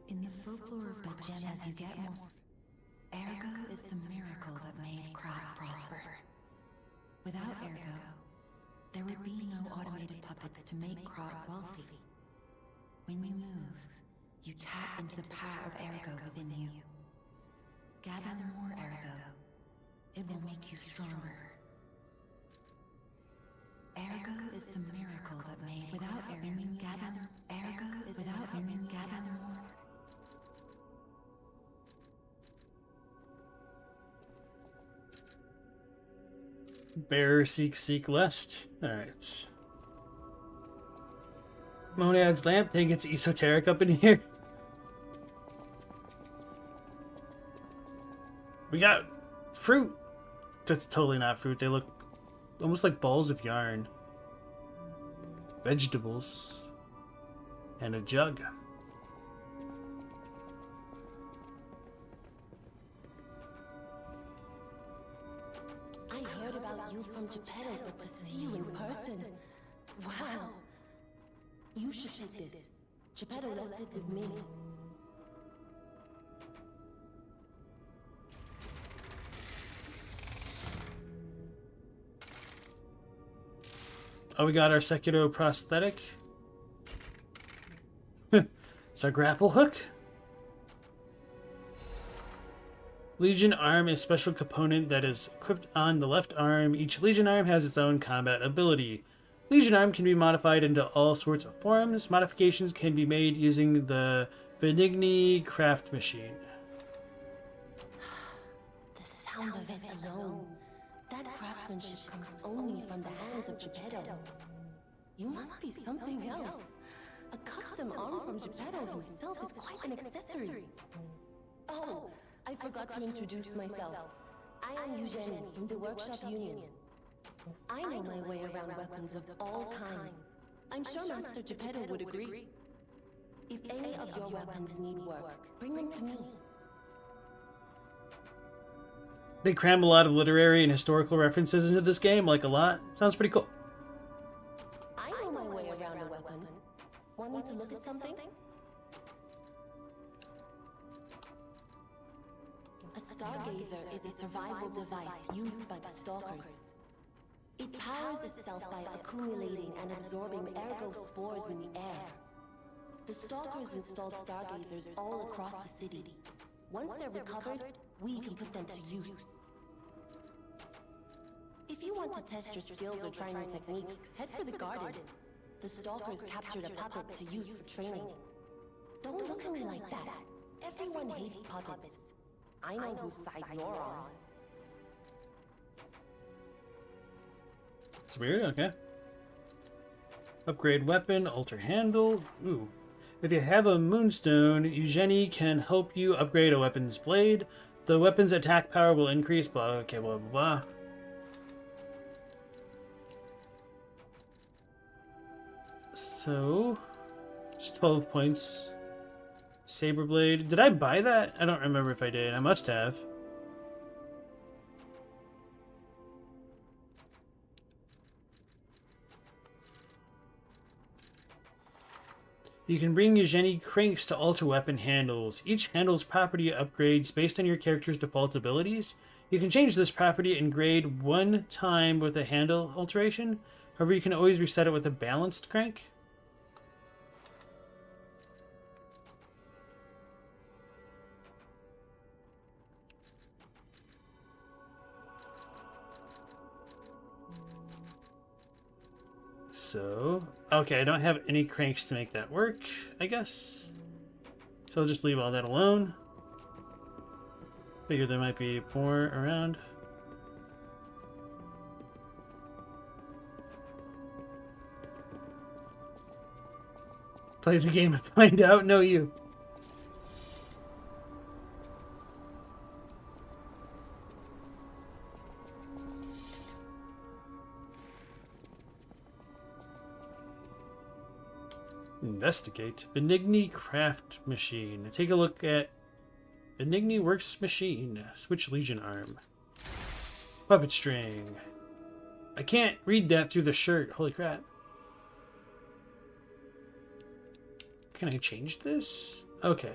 In the folklore of Gemini, as you get more, Ergo is the miracle that made Krat prosper. Without Ergo, there would be no automated puppets to make Krat wealthy. When you move, you tap into the power of Ergo within you. Gather more Ergo. It will make you stronger. Ergo is the miracle that made. Without Ergo, when you gather Ergo is without when you gather more. Bear seek lest. Alright. Monad's Lamp. Think it's esoteric up in here. We got fruit. That's totally not fruit. They look almost like balls of yarn. Vegetables. And a jug. I heard about you from Geppetto, but to see you in person... Wow! You should take this. Geppetto left it with me. Oh, we got our Sekiro prosthetic. It's our grapple hook. Legion arm is a special component that is equipped on the left arm. Each Legion arm has its own combat ability. Legion arm can be modified into all sorts of forms. Modifications can be made using the Benigni craft machine. The sound of it alone. That craftsmanship comes only from the hands of Geppetto. You must be something else. A custom arm from Geppetto himself is quite an accessory. Oh, I forgot to introduce myself. I am Eugenie from the Workshop Union. I know my way around weapons of all kinds. I'm sure Master Geppetto would agree. If any of your weapons need work, bring them to me. They cram a lot of literary and historical references into this game, like a lot. Sounds pretty cool. I know my way around a weapon. Want me to look at something? A Stargazer is a survival device used by the Stalkers. It powers itself by accumulating and absorbing ergo spores in the air. The Stalkers installed Stargazers all across the city. Once they're recovered, we can put them to use. If you want to test your skills or try new techniques, head for the garden. The Stalkers captured a puppet to use for training. Don't look at me like that. Everyone hates puppets. I know whose side you're on. It's weird, okay. Upgrade weapon, alter handle. Ooh. If you have a moonstone, Eugenie can help you upgrade a weapon's blade. The weapon's attack power will increase, blah, okay, blah, blah, blah. So, just 12 points. Saber blade. Did I buy that? I don't remember if I did. I must have. You can bring Eugenie cranks to alter weapon handles. Each handle's property upgrades based on your character's default abilities. You can change this property and grade one time with a handle alteration. However, you can always reset it with a balanced crank. So, okay, I don't have any cranks to make that work, I guess. So I'll just leave all that alone. Figure there might be more around. Play the game and find out. No, you. Investigate Benigni craft machine. Take a look at Benigni works machine. Switch Legion arm. Puppet string. I can't read that through the shirt. Holy crap. Can I change this? Okay.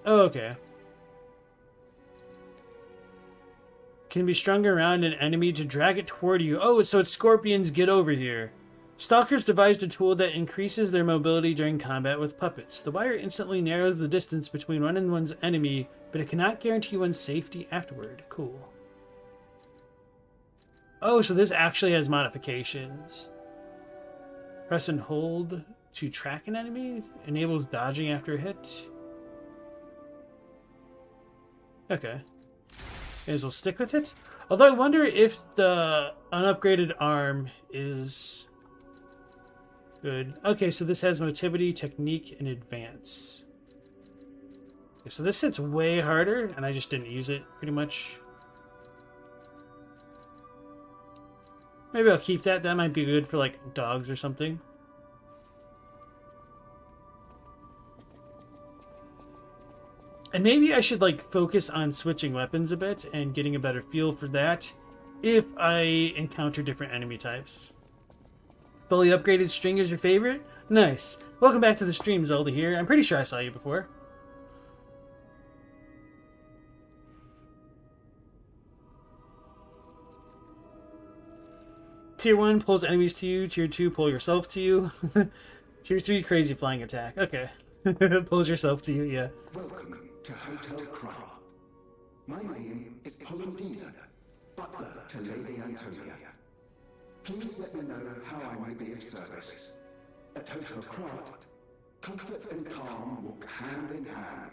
Oh, okay. Can be strung around an enemy to drag it toward you. Oh, so it's Scorpions Get Over Here. Stalkers devised a tool that increases their mobility during combat with puppets. The wire instantly narrows the distance between one and one's enemy, but it cannot guarantee one's safety afterward. Cool. Oh, so this actually has modifications. Press and hold to track an enemy. Enables dodging after a hit. Okay. May as well stick with it. Although I wonder if the unupgraded arm is Good. Okay, so this has motivity, technique, and advance. Okay, so this hits way harder, and I just didn't use it, pretty much. Maybe I'll keep that. That might be good for, like, dogs or something. And maybe I should, like, focus on switching weapons a bit and getting a better feel for that if I encounter different enemy types. Fully upgraded string is your favorite? Nice. Welcome back to the stream, Zelda here. I'm pretty sure I saw you before. Tier 1 pulls enemies to you. Tier 2 pull yourself to you. Tier 3 crazy flying attack. Okay. Pulls yourself to you, yeah. Welcome to Hotel Krat. My name is Polendina, butler to Lady Antonia. Please let me know how I may be of service. At Hotel Krat, comfort and calm walk hand in hand.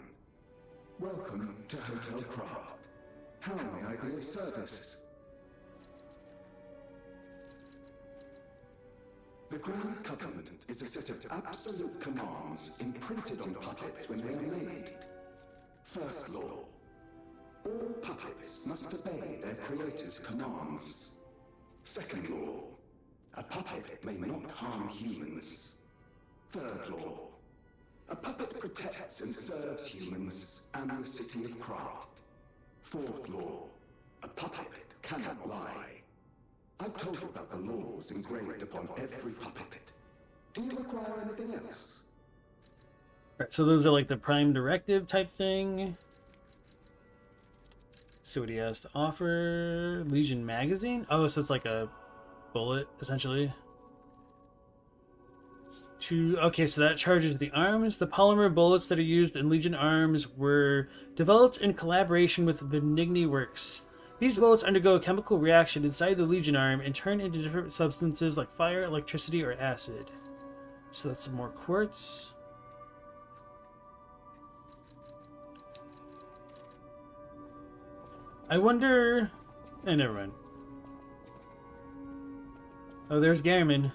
Welcome to Hotel Krat. How may I be of service? The Grand Covenant is a set of absolute commands imprinted on puppets when they are made. First law. All puppets must obey their creator's commands. Second law. A puppet may not harm humans. Third law. A puppet protects and serves humans and the city of Krat. Fourth law. A puppet cannot lie. I've told you about the laws engraved upon every puppet. Do you require anything else? Right, so those are like the prime directive type thing. See what he has to offer. Elysion magazine? Oh, so it's like a bullet, essentially. Okay, so that charges the arms. The polymer bullets that are used in Legion arms were developed in collaboration with Benigni Works. These bullets undergo a chemical reaction inside the Legion arm and turn into different substances like fire, electricity, or acid. So that's some more quartz. I wonder... never mind. Oh, there's Garamond.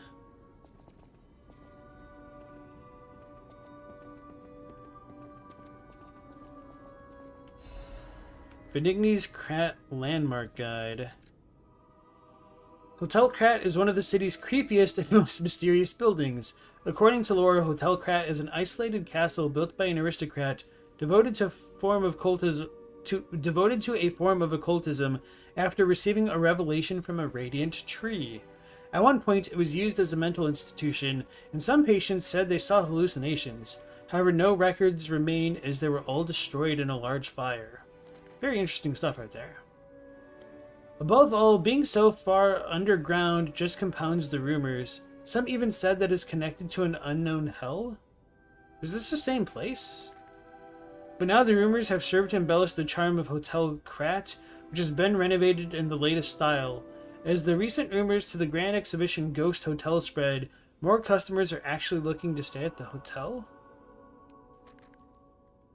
Benigni's Krat Landmark Guide. Hotel Krat is one of the city's creepiest and most mysterious buildings. According to lore, Hotel Krat is an isolated castle built by an aristocrat devoted to a form of occultism after receiving a revelation from a radiant tree. At one point, it was used as a mental institution, and some patients said they saw hallucinations. However, no records remain as they were all destroyed in a large fire. Very interesting stuff right there. Above all, being so far underground just compounds the rumors. Some even said that it's connected to an unknown hell? Is this the same place? But now the rumors have served to embellish the charm of Hotel Krat, which has been renovated in the latest style. As the recent rumors to the Grand Exhibition Ghost Hotel spread, more customers are actually looking to stay at the hotel?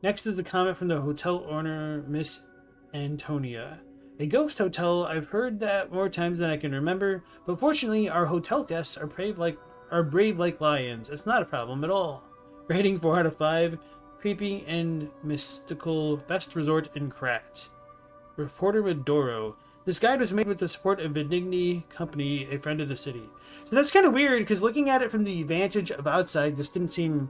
Next is a comment from the hotel owner, Miss Antonia. A ghost hotel, I've heard that more times than I can remember, but fortunately our hotel guests are brave like lions. It's not a problem at all. Rating 4 out of 5. Creepy and mystical. Best resort in Krat. Reporter Medoro. This guide was made with the support of Benigni Company, a friend of the city. So that's kind of weird, because looking at it from the vantage of outside, this didn't seem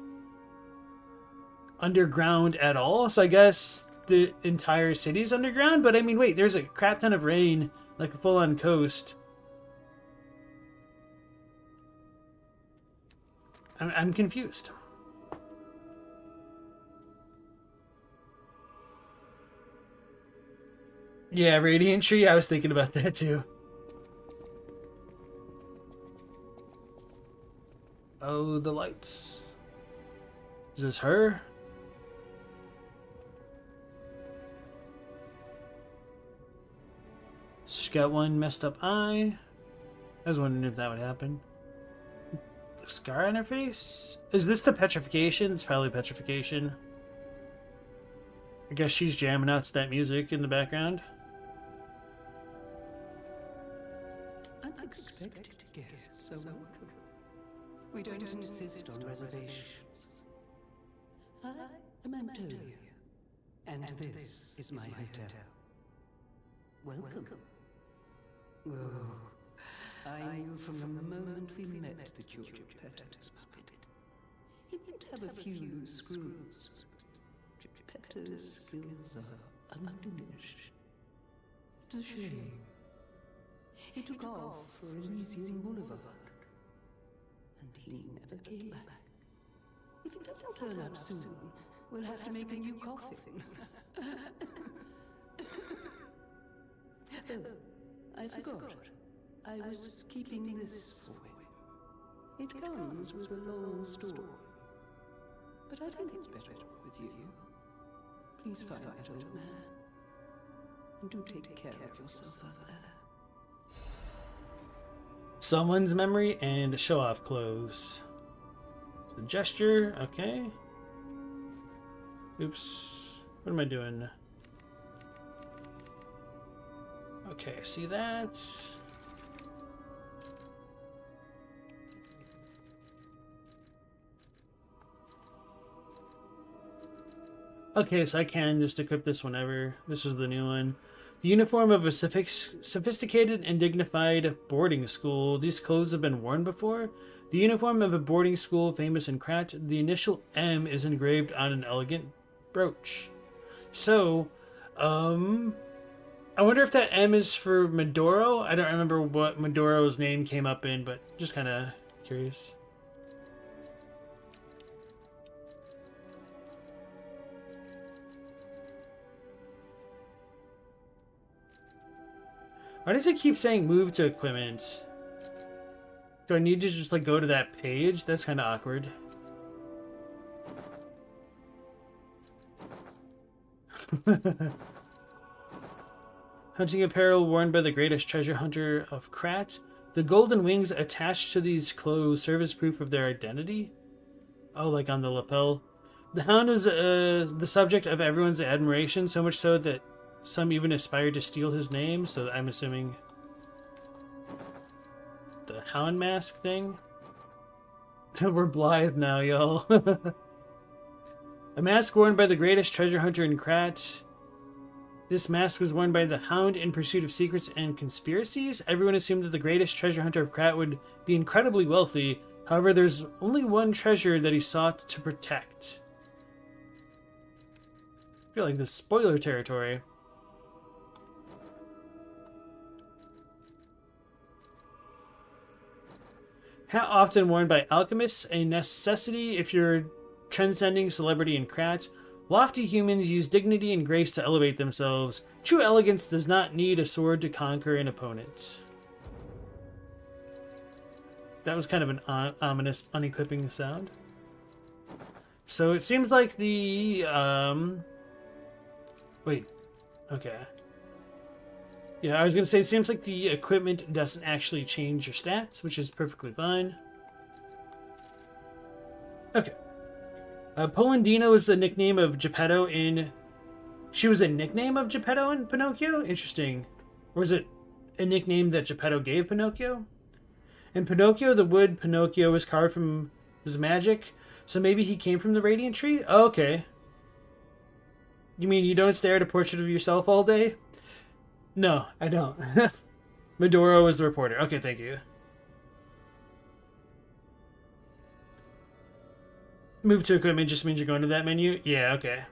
underground at all. So I guess the entire city's underground, but I mean, wait, there's a crap ton of rain, like a full-on coast. I'm confused. Yeah, Radiant Tree, I was thinking about that too. Oh, the lights. Is this her? She's got one messed up eye. I was wondering if that would happen. The scar on her face? Is this the petrification? It's probably petrification. I guess she's jamming out to that music in the background. Unexpected guests are welcome. We don't insist on reservations. I am Antonia, and this is my hotel. Welcome. Oh, I knew from the moment we met that your Geppetto's puppet. He might have a few loose screws. Geppetto's skills are undiminished. It's a shame. He took off for Elysion Boulevard, and he never came back. If it doesn't turn up soon, we'll have to make a new coffin. Oh, I forgot. I was keeping this for him. It comes with a long story. But I think it's better with you. Please find that old man. And do take care of yourself over there. Someone's memory and show off clothes. The gesture, okay. Oops. What am I doing? Okay, I see that. Okay, so I can just equip this whenever. This is the new one. The uniform of a sophisticated and dignified boarding school. These clothes have been worn before. The uniform of a boarding school famous in Krat. The initial M is engraved on an elegant brooch. So, I wonder if that M is for Medoro. I don't remember what Medoro's name came up in, but just kind of curious. Why does it keep saying move to equipment? Do I need to just like go to that page? That's kind of awkward. Hunting apparel worn by the greatest treasure hunter of Krat. The golden wings attached to these clothes serve as proof of their identity. Oh, like on the lapel. The hound is the subject of everyone's admiration, so much so that some even aspire to steal his name, so I'm assuming the hound mask thing. We're blithe now, y'all. A mask worn by the greatest treasure hunter in Krat. This mask was worn by the hound in pursuit of secrets and conspiracies. Everyone assumed that the greatest treasure hunter of Krat would be incredibly wealthy. However, there's only one treasure that he sought to protect. I feel like this is spoiler territory. Hat often worn by alchemists, a necessity if you're transcending celebrity in Krat. Lofty humans use dignity and grace to elevate themselves. True elegance does not need a sword to conquer an opponent. That was kind of an ominous unequipping sound. So it seems like the... Wait. Okay. Yeah, I was going to say, it seems like the equipment doesn't actually change your stats, which is perfectly fine. Okay. Polendino is the nickname of Geppetto in... She was a nickname of Geppetto in Pinocchio? Interesting. Or is it a nickname that Geppetto gave Pinocchio? In Pinocchio, the wood Pinocchio was carved from was magic, so maybe he came from the Radiant Tree? Oh, okay. You mean you don't stare at a portrait of yourself all day? No, I don't. Medoro is the reporter. Okay, thank you. Move to equipment just means you're going to that menu? Yeah, okay.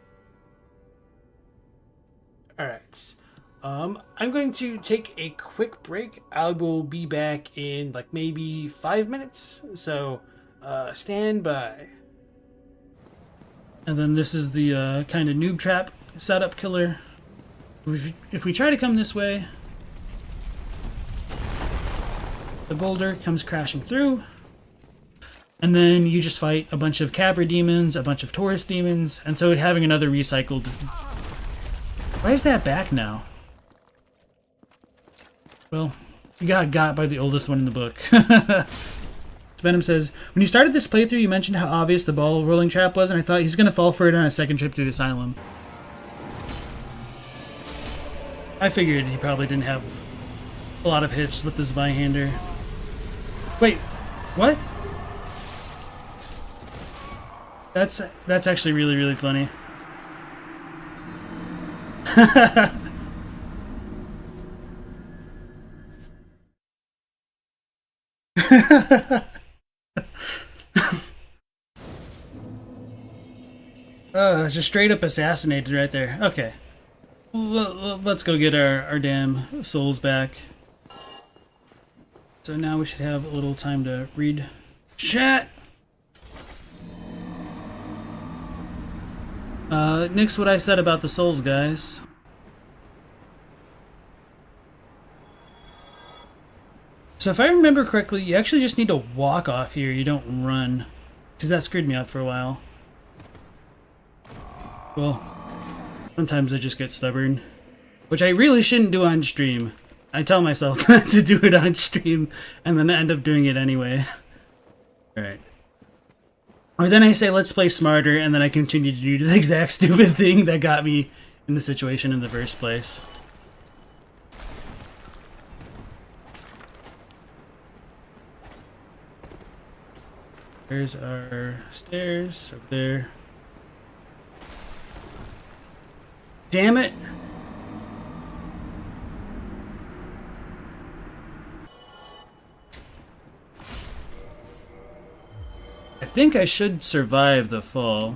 Alright. I'm going to take a quick break. I will be back in like maybe 5 minutes. So, stand by. And then this is the kind of noob trap setup killer. If we try to come this way, the boulder comes crashing through, and then you just fight a bunch of Cabra demons, a bunch of Taurus demons, and so having another recycled... Why is that back now? Well, you got by the oldest one in the book. Venom says, when you started this playthrough, you mentioned how obvious the ball rolling trap was, and I thought he's going to fall for it on a second trip through the asylum. I figured he probably didn't have a lot of hits with this Byhander. Wait, what? That's actually really, really funny. Just straight up assassinated right there. Okay. Let's go get our damn souls back. So now we should have a little time to read chat. Nix what I said about the souls, guys. So if I remember correctly, you actually just need to walk off here. You don't run. Because that screwed me up for a while. Well, sometimes I just get stubborn. Which I really shouldn't do on stream. I tell myself not to do it on stream, and then I end up doing it anyway. Alright. Or then I say, let's play smarter, and then I continue to do the exact stupid thing that got me in the situation in the first place. There's our stairs over there. Damn it! I think I should survive the fall.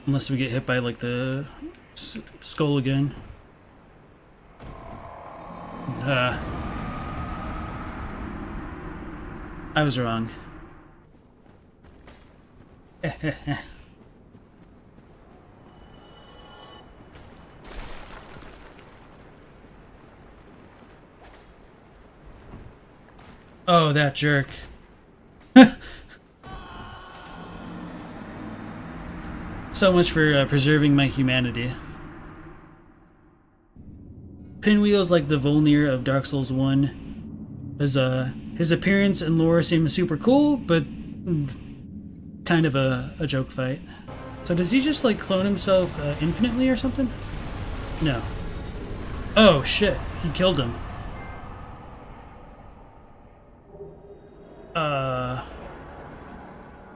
Unless we get hit by, like, the skull again. I was wrong. Oh, that jerk. So much for preserving my humanity. Pinwheel's like the Volnir of Dark Souls 1. His appearance and lore seem super cool, but kind of a joke fight. So does he just like clone himself infinitely or something? No. Oh shit, he killed him.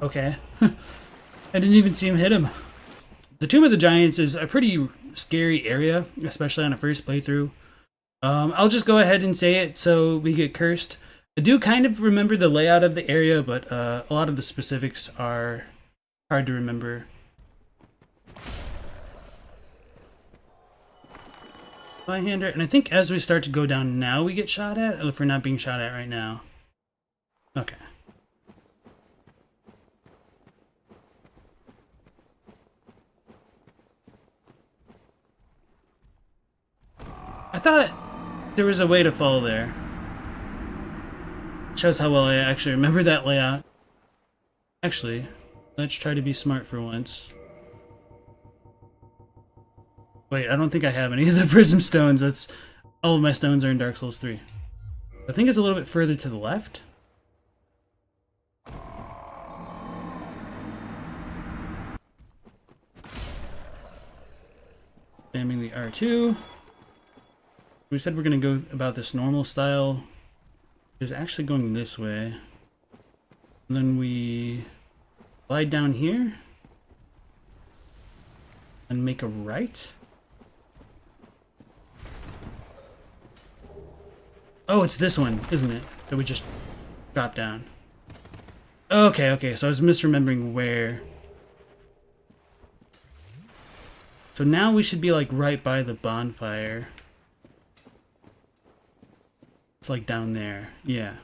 Okay. I didn't even see him hit him. The Tomb of the Giants is a pretty scary area, especially on a first playthrough. I'll just go ahead and say it so we get cursed. I do kind of remember the layout of the area, but a lot of the specifics are hard to remember. Byhander, and I think as we start to go down now we get shot at, if we're not being shot at right now. Okay. I thought there was a way to fall there. Shows how well I actually remember that layout. Actually, let's try to be smart for once. Wait, I don't think I have any of the prism stones. That's all of my stones are in Dark Souls 3. I think it's a little bit further to the left. Spamming the R2. We said we're going to go about this normal style. It's actually going this way. And then we slide down here. And make a right. Oh, it's this one, isn't it? That we just dropped down. Okay, so I was misremembering where. So now we should be like right by the bonfire. It's like down there, yeah.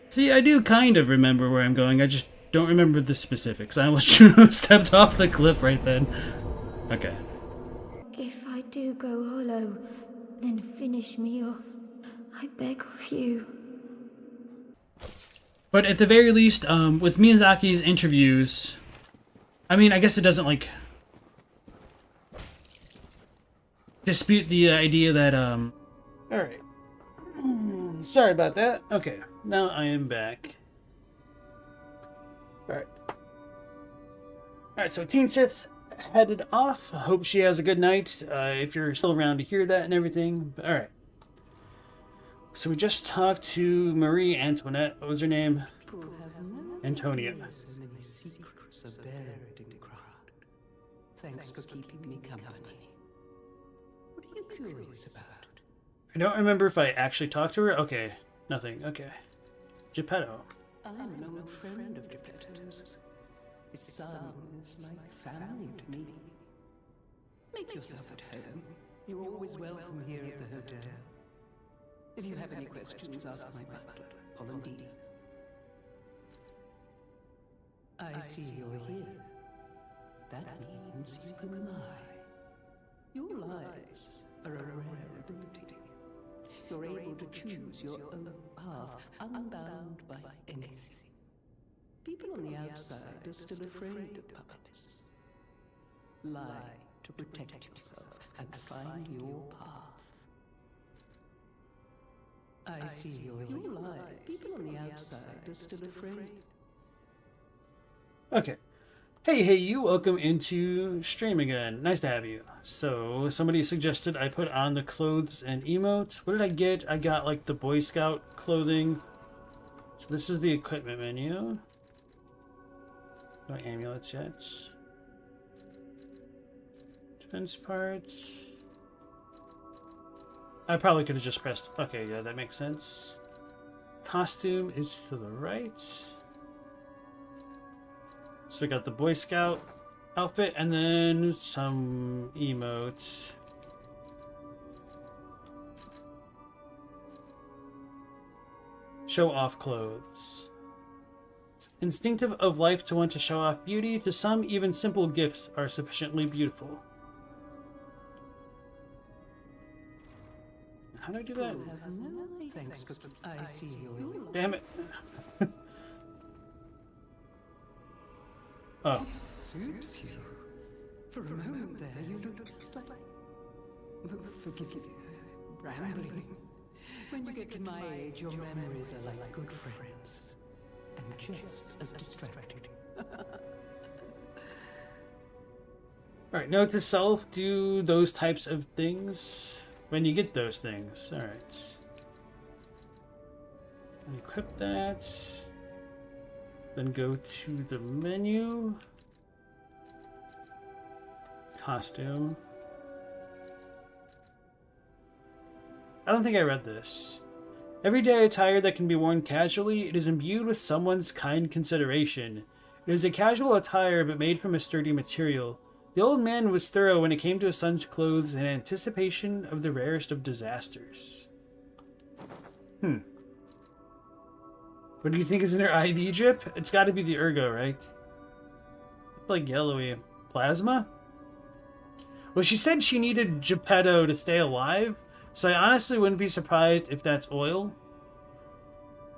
See, I do kind of remember where I'm going, I just don't remember the specifics. I almost stepped off the cliff right then. Okay. If I do go hollow, then finish me off. I beg of you. But at the very least, with Miyazaki's interviews, I mean, I guess it doesn't, like, dispute the idea that, Alright. Sorry about that. Okay, now I am back. Alright. Alright, so Teen Sith headed off. Hope she has a good night. If you're still around to hear that and everything. All right. So we just talked to Marie Antoinette. What was her name? Antonia. So many secrets are buried in Krat. Thanks for keeping me company. What are you curious about? I don't remember if I actually talked to her. Okay, nothing. Okay. Geppetto. I'm an old friend of Geppetto's. His son is like family to me. Make yourself at home. You're always welcome here at the hotel. If you have any questions, ask my butler, Polendine. I see you're here. That means you can lie. Your lies are a rare ability. You're able to choose your own path, unbound by anything. People on the outside are still afraid of puppets. Lie to protect yourself and find your path. I see your lies. People on the outside are still afraid. Okay. Hey, you, welcome into stream again. Nice to have you. So, somebody suggested I put on the clothes and emote. What did I get? I got, like, the Boy Scout clothing. So this is the equipment menu. No amulets yet. Defense parts. I probably could have just pressed... Okay, yeah, that makes sense. Costume is to the right. So we got the Boy Scout outfit and then some emotes. Show off clothes. It's instinctive of life to want to show off beauty. To some, even simple gifts are sufficiently beautiful. How do I do that? Thanks for... I see you. Damn it. Oh. Suits you. For a moment there, you looked just like... Forgive me, rambling. When you get to my age, your memories are like good friends. And just as distracting. Alright, note to self, do those types of things when you get those things. Alright. Equip that. Then go to the menu. Costume. I don't think I read this. Everyday attire that can be worn casually, it is imbued with someone's kind consideration. It is a casual attire but made from a sturdy material. The old man was thorough when it came to his son's clothes in anticipation of the rarest of disasters. What do you think is in her IV drip? It's got to be the ergo, right? It's like yellowy. Plasma? Well, she said she needed Geppetto to stay alive, so I honestly wouldn't be surprised if that's oil.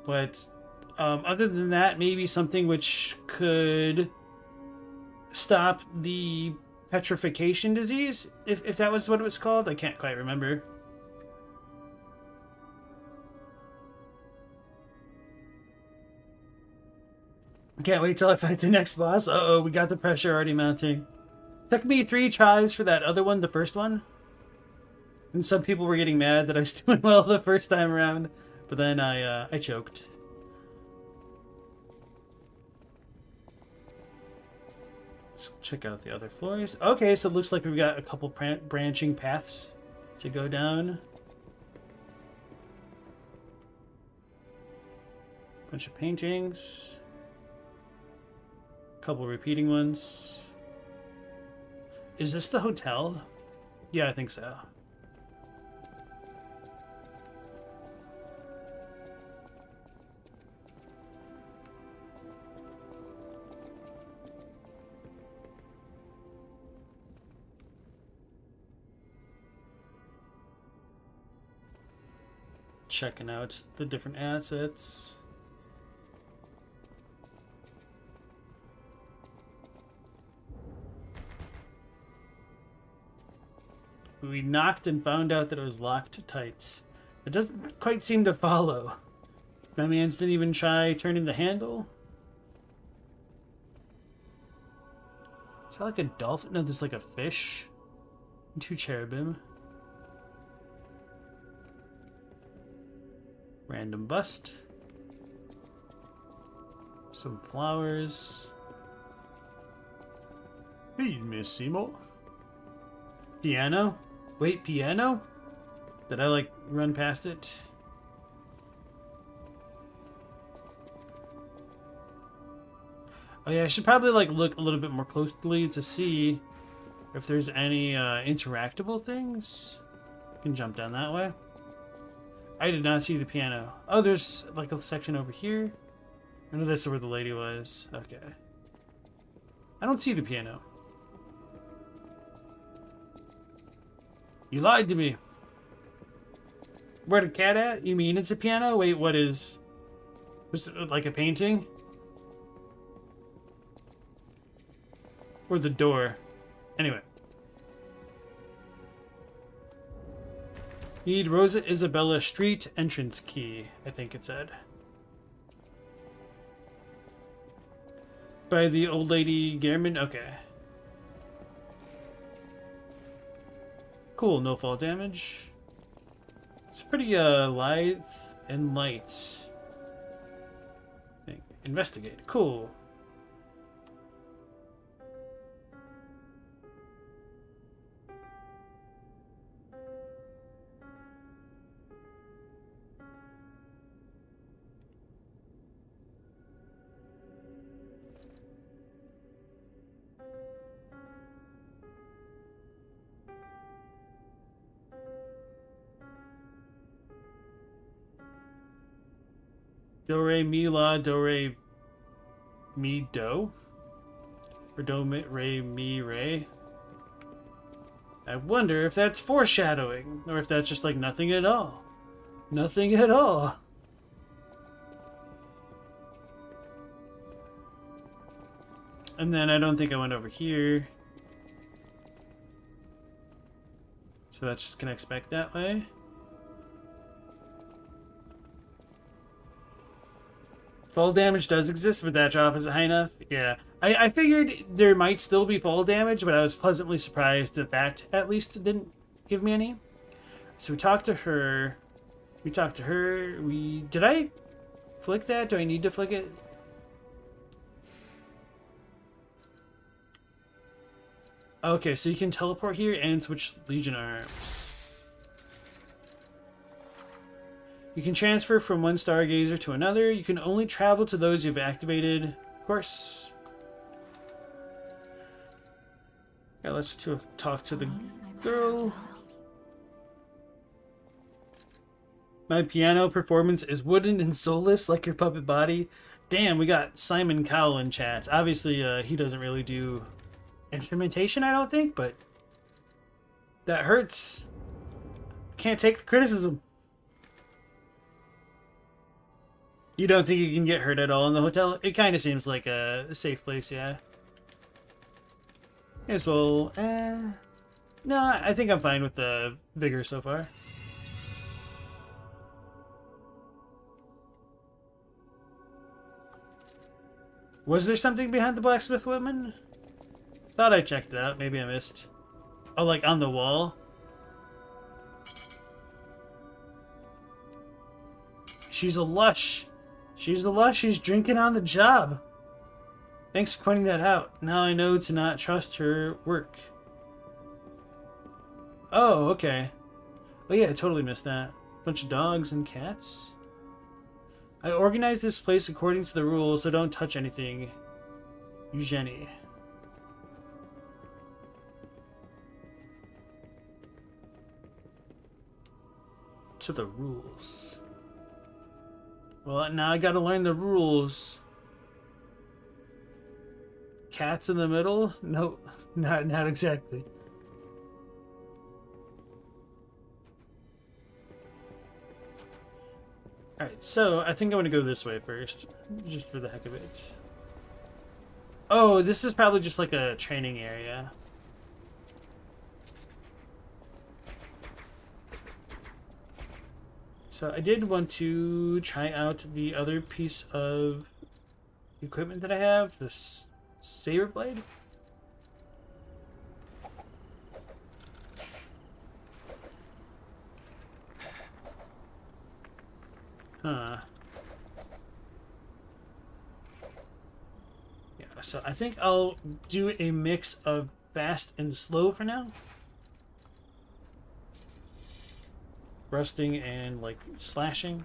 But other than that, maybe something which could stop the petrification disease, if that was what it was called. I can't quite remember. Can't wait till I fight the next boss. Uh-oh, we got the pressure already mounting. Took me 3 tries for that other one, the first one. And some people were getting mad that I was doing well the first time around. But then I choked. Let's check out the other floors. Okay, so it looks like we've got a couple branching paths to go down. Bunch of paintings. Couple repeating ones. Is this the hotel? Yeah, I think so. Checking out the different assets. We knocked and found out that it was locked tight. It doesn't quite seem to follow. My mans didn't even try turning the handle. Is that like a dolphin? No, there's like a fish. And 2 cherubim. Random bust. Some flowers. Hey, Miss Seymour. Piano? Wait, piano? Did I like run past it? Oh yeah, I should probably like look a little bit more closely to see if there's any interactable things. I can jump down that way. I did not see the piano. Oh, there's like a section over here. I know that's where the lady was. Okay. I don't see the piano. You lied to me. Where the cat at? You mean it's a piano? Wait, what is... Was it like a painting? Or the door? Anyway. Need Rosa Isabella Street entrance key, I think it said. By the old lady Gehrman? Okay. Cool, no fall damage. It's pretty lithe and light thing. Investigate. Cool. Do re mi la, do re mi do, or do re mi re. I wonder if that's foreshadowing, or if that's just like nothing at all. Nothing at all. And then I don't think I went over here. So that's just connects back that way. Fall damage does exist, but that drop isn't high enough. Yeah. I figured there might still be fall damage, but I was pleasantly surprised that that at least didn't give me any. So we talked to her. Did I flick that? Do I need to flick it? Okay, so you can teleport here and switch Legion arms. You can transfer from one Stargazer to another. You can only travel to those you've activated. Of course. Yeah, let's talk to the girl. My piano performance is wooden and soulless like your puppet body. Damn, we got Simon Cowell in chat. Obviously, he doesn't really do instrumentation, I don't think, but that hurts. Can't take the criticism. You don't think you can get hurt at all in the hotel? It kind of seems like a safe place, yeah. As well, no, I think I'm fine with the vigor so far. Was there something behind the blacksmith woman? Thought I checked it out. Maybe I missed. Oh, like on the wall? She's a lush. She's a lush. She's drinking on the job. Thanks for pointing that out. Now I know to not trust her work. Oh, okay. Oh yeah, I totally missed that. Bunch of dogs and cats. I organized this place according to the rules, so don't touch anything. Eugenie. To the rules. Well, now I gotta learn the rules. Cats in the middle? No, not exactly. Alright, so I think I'm gonna go this way first. Just for the heck of it. Oh, this is probably just like a training area. So I did want to try out the other piece of equipment that I have, this saber blade. Huh. Yeah, so I think I'll do a mix of fast and slow for now. Rusting and, like, slashing.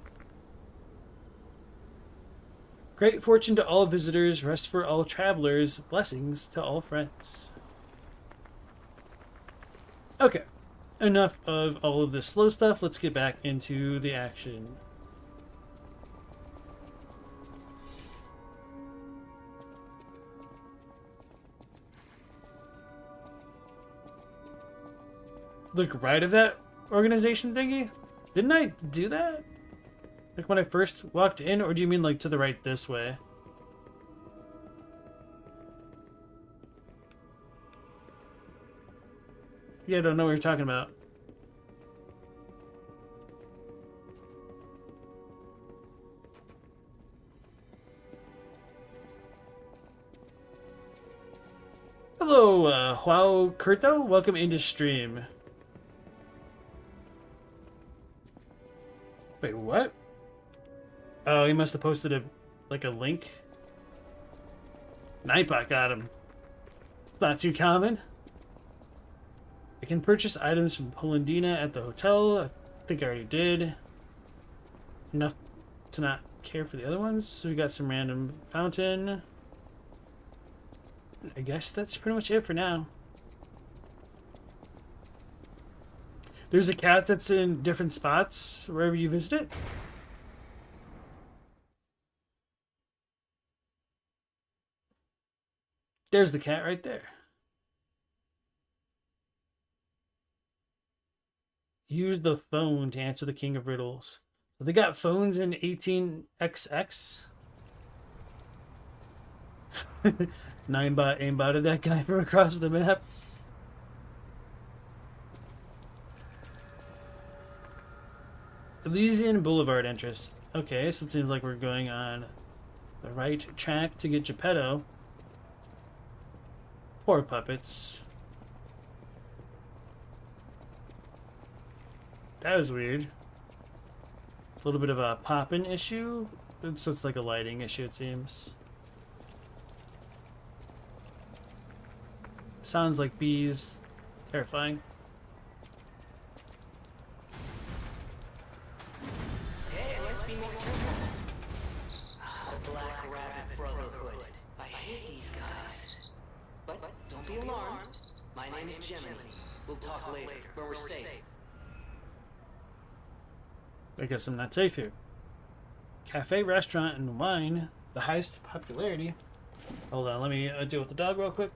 Great fortune to all visitors, rest for all travelers, blessings to all friends. Okay, enough of all of this slow stuff. Let's get back into the action. Look right of that organization thingy? Didn't I do that? Like when I first walked in, or do you mean like to the right this way? Yeah, I don't know what you're talking about. Hello, Huao Kurto. Welcome into stream. Wait, what? Oh, he must have posted a link. Nightbot got him. It's not too common. I can purchase items from Polendina at the hotel. I think I already did. Enough to not care for the other ones. So we got some random fountain. I guess that's pretty much it for now. There's a cat that's in different spots wherever you visit it. There's the cat right there. Use the phone to answer the King of Riddles. So they got phones in 18XX. Ninebot aimbotted that guy from across the map. Elysion Boulevard entrance. Okay, so it seems like we're going on the right track to get Geppetto. Poor puppets. That was weird. A little bit of a pop-in issue. So it's like a lighting issue, it seems. Sounds like bees. Terrifying. Hey, let's be more careful. The Black Rabbit Brotherhood. I hate these guys. But don't be alarmed. My name is Gemini. We'll talk later, when we're safe. I guess I'm not safe here. Cafe, restaurant, and wine. The highest popularity. Hold on, let me deal with the dog real quick.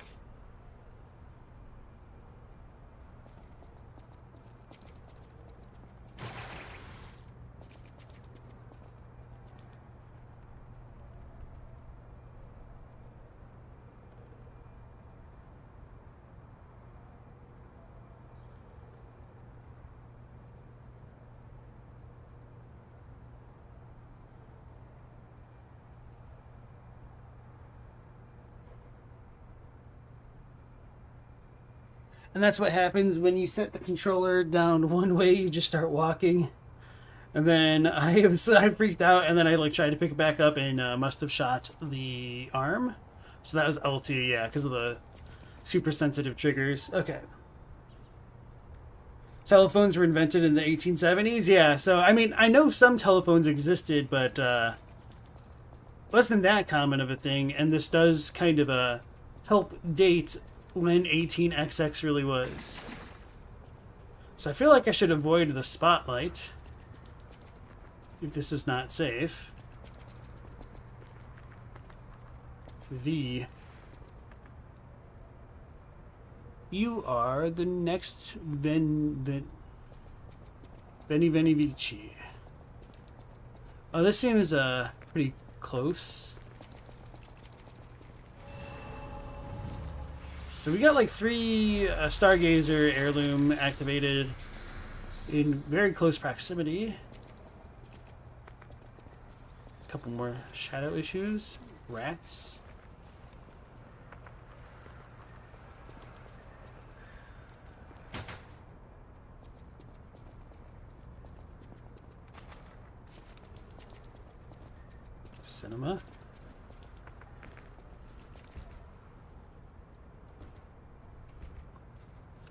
And that's what happens when you set the controller down one way, you just start walking. And then I freaked out, and then I like tried to pick it back up and must have shot the arm. So that was L2, yeah, because of the super sensitive triggers. Okay. Telephones were invented in the 1870s? Yeah, so I mean, I know some telephones existed, but wasn't that common of a thing, and this does kind of help date when 18XX really was. So I feel like I should avoid the spotlight if this is not safe. V. You are the next Veni Vici. Oh, this seems pretty close. So we got like 3 Stargazer heirloom activated in very close proximity. A couple more shadow issues. Rats. Cinema.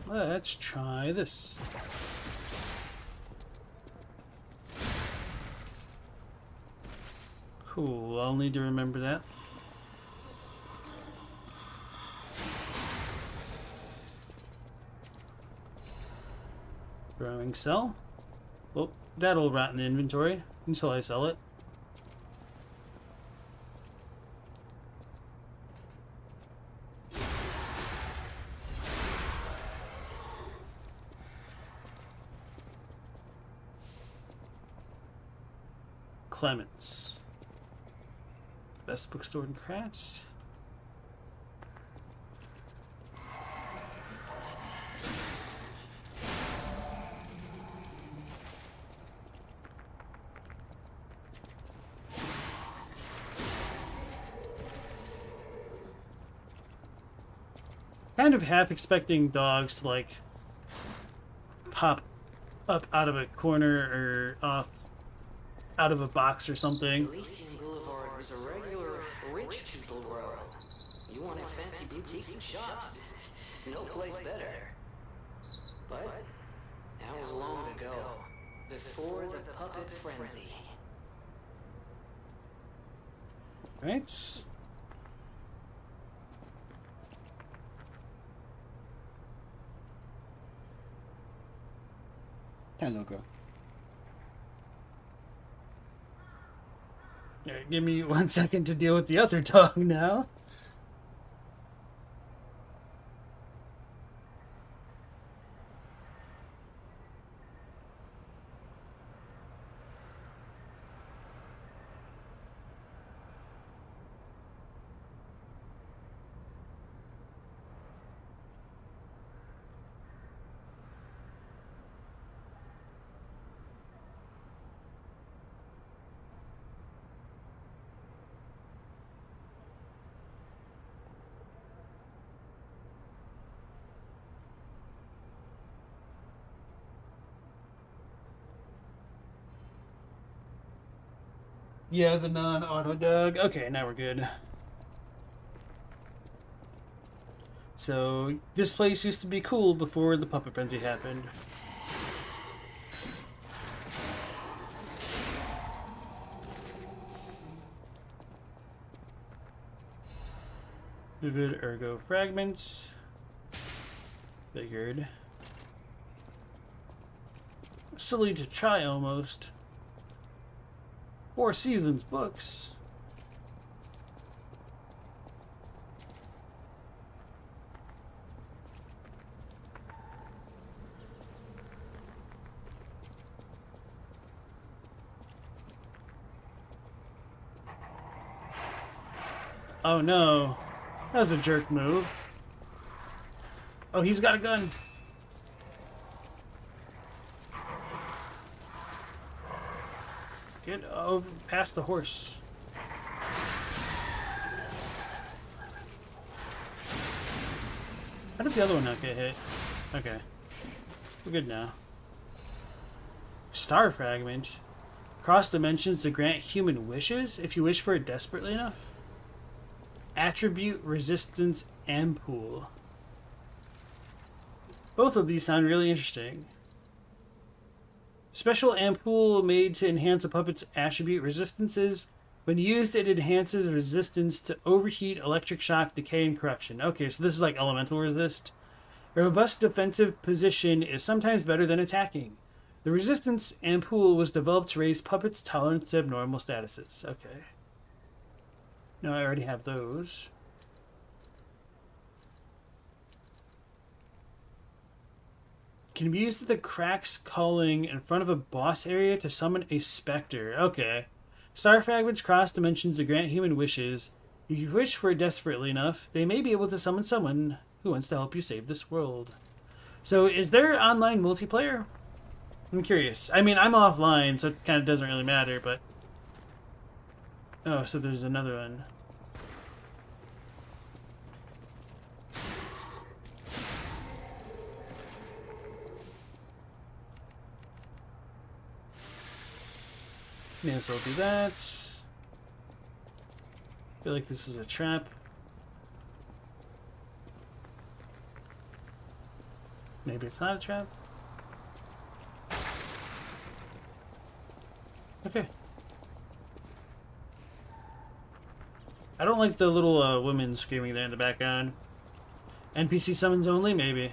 Let's try this. Cool, I'll need to remember that. Throwing cell. Well, that'll rot in the inventory until I sell it. Clements. Best bookstore in Krat. Kind of half expecting dogs to like pop up out of a corner or out of a box or something. Elysion Boulevard was a regular rich people row. You wanted fancy boutiques and shops. No place better. But that was long ago, before the puppet frenzy. Right. Hello, girl. Alright, give me 1 second to deal with the other dog now. Yeah, the non-auto dog. Okay, now we're good. So, this place used to be cool before the puppet frenzy happened. Vivid ergo fragments. Figured. Silly to try almost. 4 Seasons books. Oh no. That was a jerk move. Oh, he's got a gun. Get past the horse. How did the other one not get hit? Okay. We're good now. Star fragment. Cross dimensions to grant human wishes if you wish for it desperately enough. Attribute resistance ampoule. Both of these sound really interesting. Special ampoule made to enhance a puppet's attribute resistances. When used, it enhances resistance to overheat, electric shock, decay, and corruption. Okay, so this is like elemental resist. A robust defensive position is sometimes better than attacking. The resistance ampoule was developed to raise puppets' tolerance to abnormal statuses. Okay. No, I already have those. Can be used at the cracks calling in front of a boss area to summon a specter. Okay. Star fragments cross dimensions to grant human wishes. If you wish for it desperately enough, they may be able to summon someone who wants to help you save this world. So, is there online multiplayer? I'm curious. I mean, I'm offline, so it kind of doesn't really matter, but... Oh, so there's another one. Yeah, so I'll do that. feel like this is a trap. Maybe it's not a trap. Okay. I don't like the little women screaming there in the background. NPC summons only? Maybe.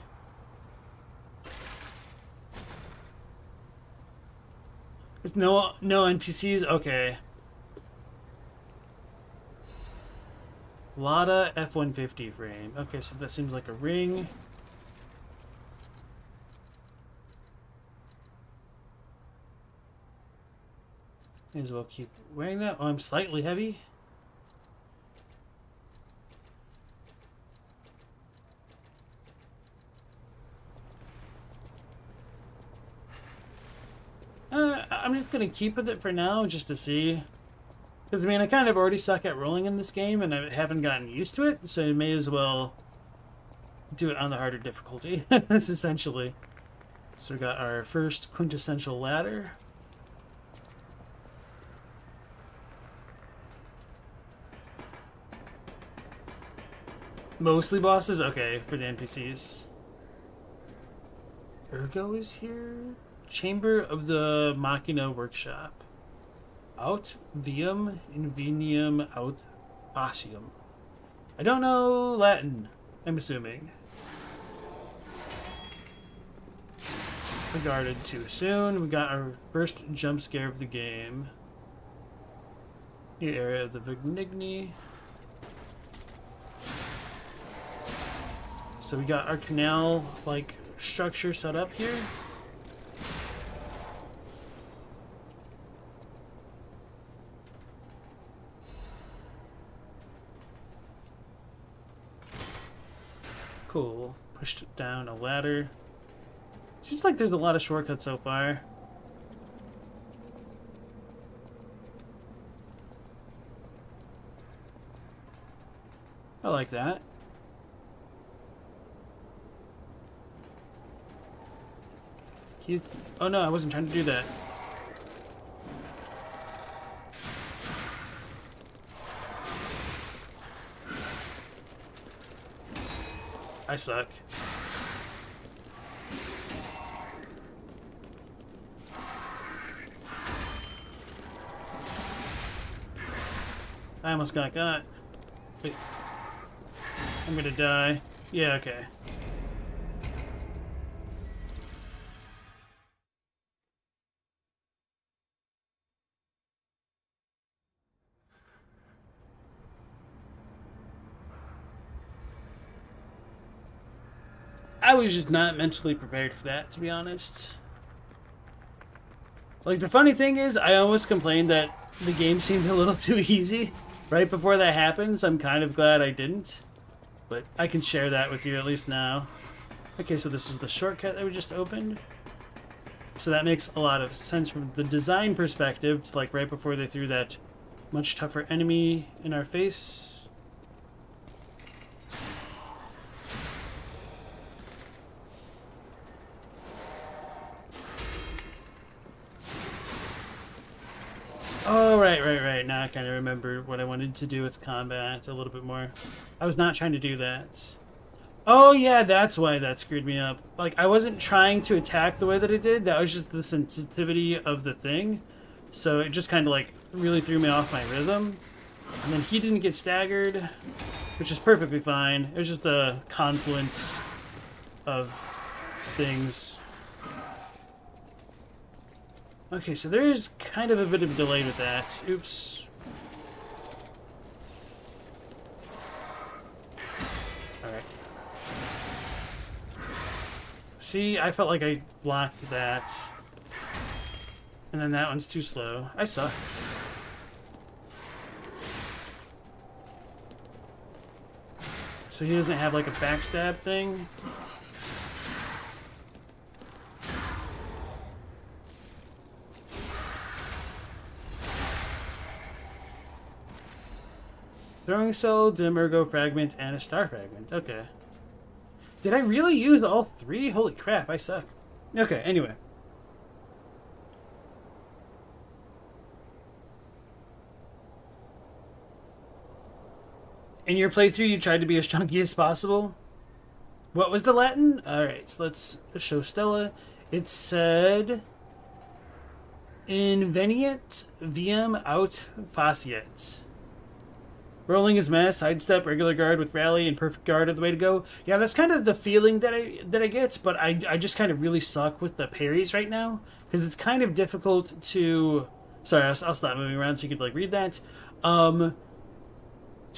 It's no NPCs? Okay. Lada F-150 frame. Okay, so that seems like a ring. May as well keep wearing that. Oh, I'm slightly heavy. I'm just gonna keep with it for now, just to see. Because, I mean, I kind of already suck at rolling in this game, and I haven't gotten used to it, so I may as well do it on the harder difficulty, essentially. So we got our first quintessential ladder. Mostly bosses? Okay, for the NPCs. Ergo is here? Chamber of the Machina Workshop. Aut vium invenium aut facium. I don't know Latin, I'm assuming. Regarded too soon. We got our first jump scare of the game. New area of the Vigigni. So we got our canal-like structure set up here. Cool. Pushed down a ladder. Seems like there's a lot of shortcuts so far. I like that. Oh no, I wasn't trying to do that. I suck. I almost got. Wait. I'm gonna die. Yeah, okay. I was just not mentally prepared for that, to be honest. Like, the funny thing is, I almost complained that the game seemed a little too easy right before that happened, so I'm kind of glad I didn't. But I can share that with you at least now. Okay, so this is the shortcut that we just opened. So that makes a lot of sense from the design perspective, to, like, right before they threw that much tougher enemy in our face. Oh, right. Now I kind of remember what I wanted to do with combat a little bit more. I was not trying to do that. Oh, yeah, that's why that screwed me up. Like, I wasn't trying to attack the way that it did. That was just the sensitivity of the thing. So it just kind of, like, really threw me off my rhythm. And then he didn't get staggered, which is perfectly fine. It was just a confluence of things. Okay, so there is kind of a bit of a delay with that. Oops. Alright. See, I felt like I blocked that. And then that one's too slow. I suck. So he doesn't have like a backstab thing? Throwing cell, dim ergo fragment, and a star fragment. Okay. Did I really use all three? Holy crap, I suck. Okay, anyway. In your playthrough, you tried to be as chunky as possible. What was the Latin? Alright, so let's show Stella. It said... Inveniet viam aut faciet. Rolling is mass, sidestep, regular guard with rally, and perfect guard are the way to go. Yeah, that's kind of the feeling that I get, but I just kind of really suck with the parries right now. Because it's kind of difficult to... Sorry, I'll stop moving around so you could like read that. To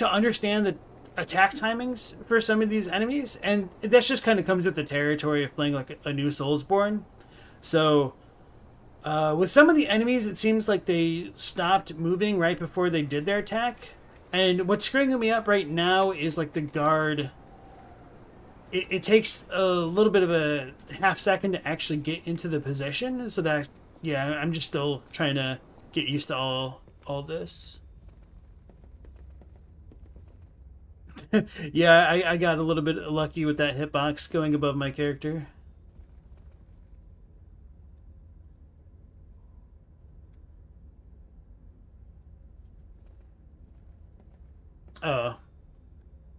understand the attack timings for some of these enemies, and that just kind of comes with the territory of playing like a new Soulsborne. So... with some of the enemies, it seems like they stopped moving right before they did their attack. And what's screwing me up right now is like the guard. It takes a little bit of a half second to actually get into the position. So that, yeah, I'm just still trying to get used to all this. Yeah, I got a little bit lucky with that hitbox going above my character. Oh.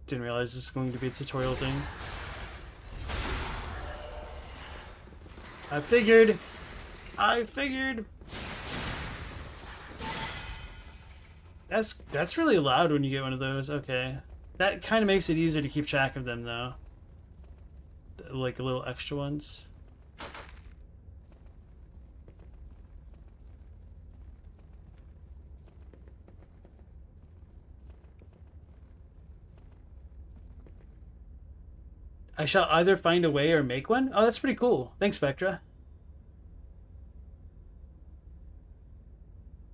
Didn't realize this is going to be a tutorial thing. I figured. That's really loud when you get one of those. Okay. That kind of makes it easier to keep track of them, though. Like little extra ones. I shall either find a way or make one. Oh, that's pretty cool. Thanks, Spectra.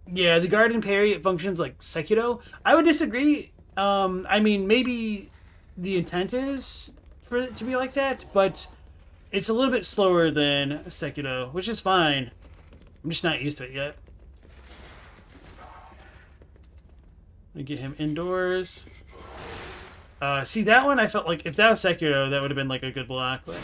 Yeah, the guard and parry, it functions like Sekiro. I would disagree. I mean, maybe the intent is for it to be like that, but it's a little bit slower than Sekiro, which is fine. I'm just not used to it yet. Let me get him indoors. See, that one I felt like if that was Sekiro, that would have been like a good block. But...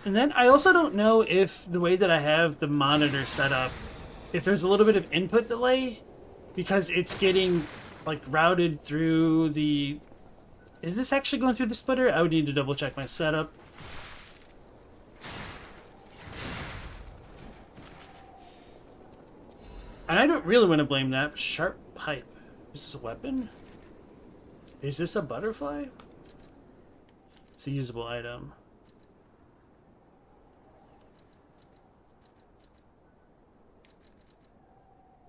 And then I also don't know if the way that I have the monitor set up, if there's a little bit of input delay, because it's getting like routed through the... Is this actually going through the splitter? I would need to double check my setup. And I don't really want to blame that. Sharp pipe. Is this a weapon? Is this a butterfly? It's a usable item.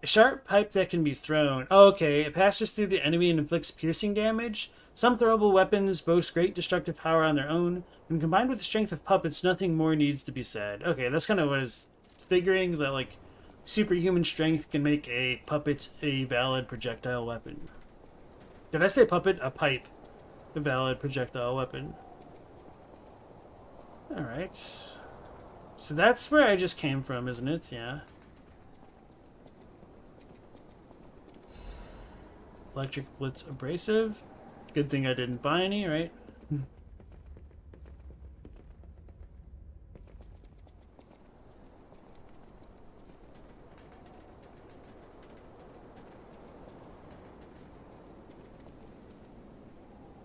A sharp pipe that can be thrown. Okay, it passes through the enemy and inflicts piercing damage. Some throwable weapons boast great destructive power on their own. When combined with the strength of puppets, nothing more needs to be said. Okay, that's kind of what I was figuring, that like superhuman strength can make a puppet a valid projectile weapon. Did I say puppet? A pipe. A valid projectile weapon. Alright. So that's where I just came from, isn't it? Yeah. Electric Blitz Abrasive. Good thing I didn't buy any, right?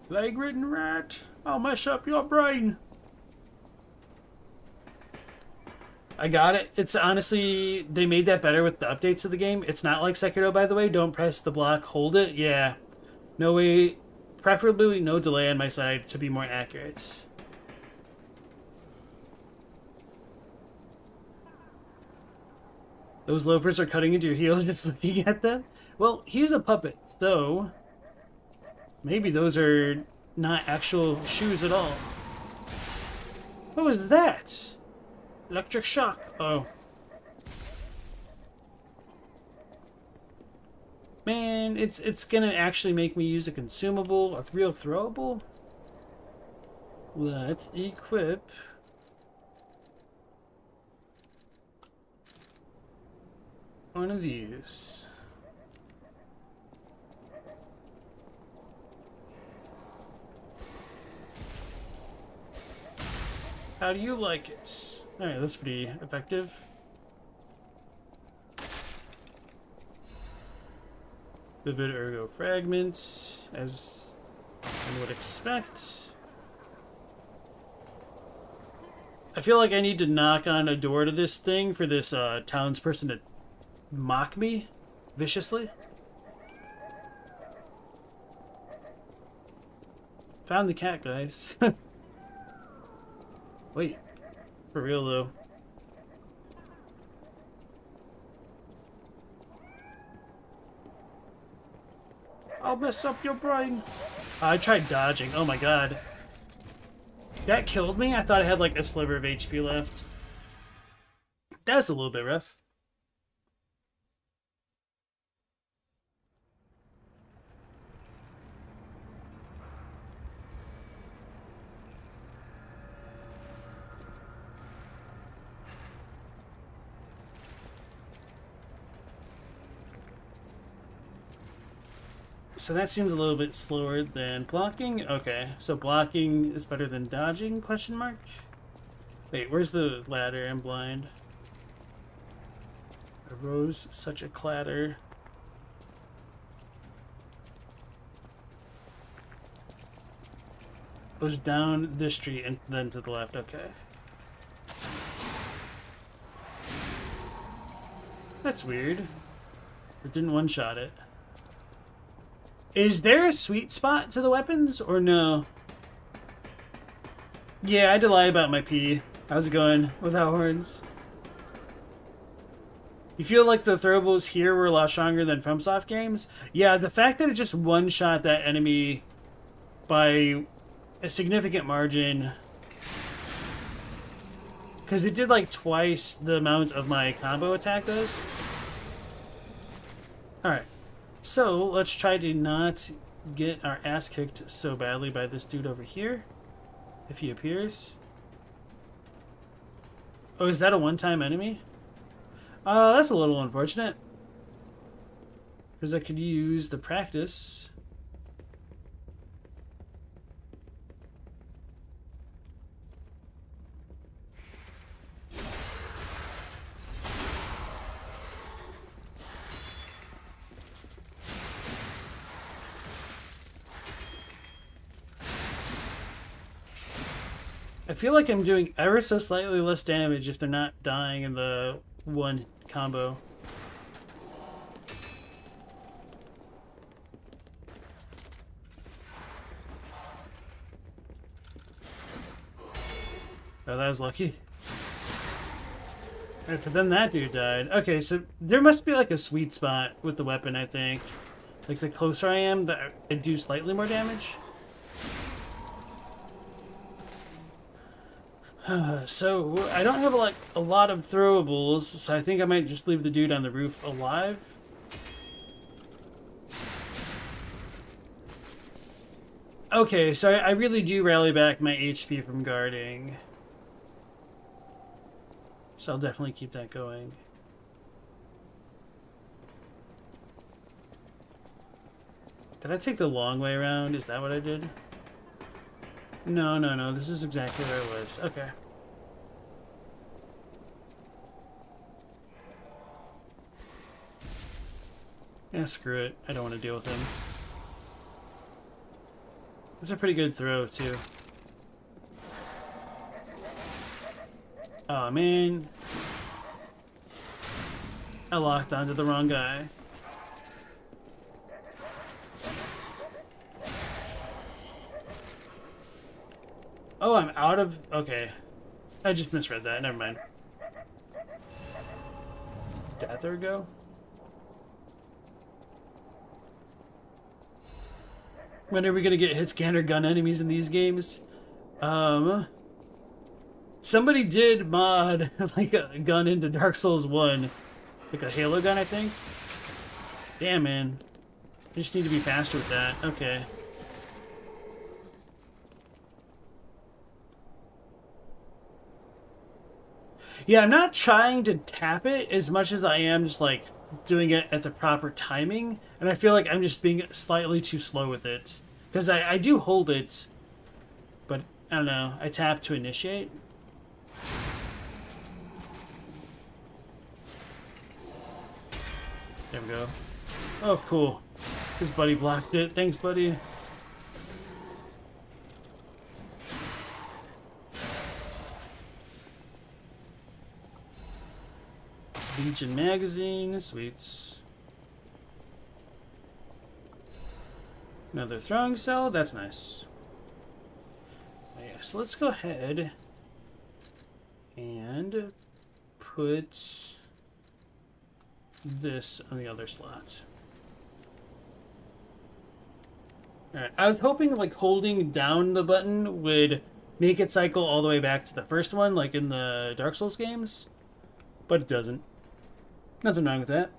Leg-ridden rat, I'll mess up your brain. I got it. It's honestly, they made that better with the updates of the game. It's not like Sekiro, by the way. Don't press the block, hold it. Yeah. No way. Preferably no delay on my side to be more accurate. Those loafers are cutting into your heels just looking at them? Well, he's a puppet, so... Maybe those are not actual shoes at all. What was that? Electric shock. Oh. Man, it's gonna actually make me use a consumable, a real throwable. Let's equip. One of these. How do you like it? Alright, that's pretty effective. Vivid ergo fragment, as one would expect. I feel like I need to knock on a door to this thing for this townsperson to mock me viciously. Found the cat, guys. Wait, for real though. I'll mess up your brain. I tried dodging. Oh my god. That killed me? I thought I had like a sliver of HP left. That's a little bit rough. So that seems a little bit slower than blocking. Okay, so blocking is better than dodging, question mark? Wait, where's the ladder? I'm blind. Arose such a clatter. Goes down this street and then to the left, okay. That's weird. It didn't one-shot it. Is there a sweet spot to the weapons, or no? Yeah, I had to lie about my pee. How's it going without horns? You feel like the throwables here were a lot stronger than FromSoft games? Yeah, the fact that it just one-shot that enemy by a significant margin, because it did like twice the amount of my combo attack does. Alright. So, let's try to not get our ass kicked so badly by this dude over here, if he appears. Oh, is that a one-time enemy? That's a little unfortunate. Because I could use the practice. I feel like I'm doing ever so slightly less damage if they're not dying in the one combo. Oh, that was lucky. Alright, but then that dude died. Okay, so there must be like a sweet spot with the weapon, I think. Like the closer I am, I do slightly more damage. So, I don't have a lot of throwables, so I think I might just leave the dude on the roof alive. Okay, so I really do rally back my HP from guarding. So I'll definitely keep that going. Did I take the long way around? Is that what I did? No, no, no. This is exactly where I was. Okay. Yeah, screw it. I don't want to deal with him. That's a pretty good throw, too. Oh man. I locked onto the wrong guy. Oh, I'm out of... Okay. I just misread that. Never mind. Death ergo? When are we gonna get hit scanner gun enemies in these games? Somebody did mod like a gun into Dark Souls 1. Like a Halo gun, I think. Damn, man. I just need to be faster with that. Okay. Yeah, I'm not trying to tap it as much as I am just like doing it at the proper timing. And I feel like I'm just being slightly too slow with it. Because I do hold it, but I don't know. I tap to initiate. There we go. Oh, cool. His buddy blocked it. Thanks, buddy. Legion magazine, sweets. Another throwing cell, that's nice. Yeah, so let's go ahead and put this on the other slot. Alright, I was hoping like holding down the button would make it cycle all the way back to the first one, like in the Dark Souls games, but it doesn't. Nothing wrong with that.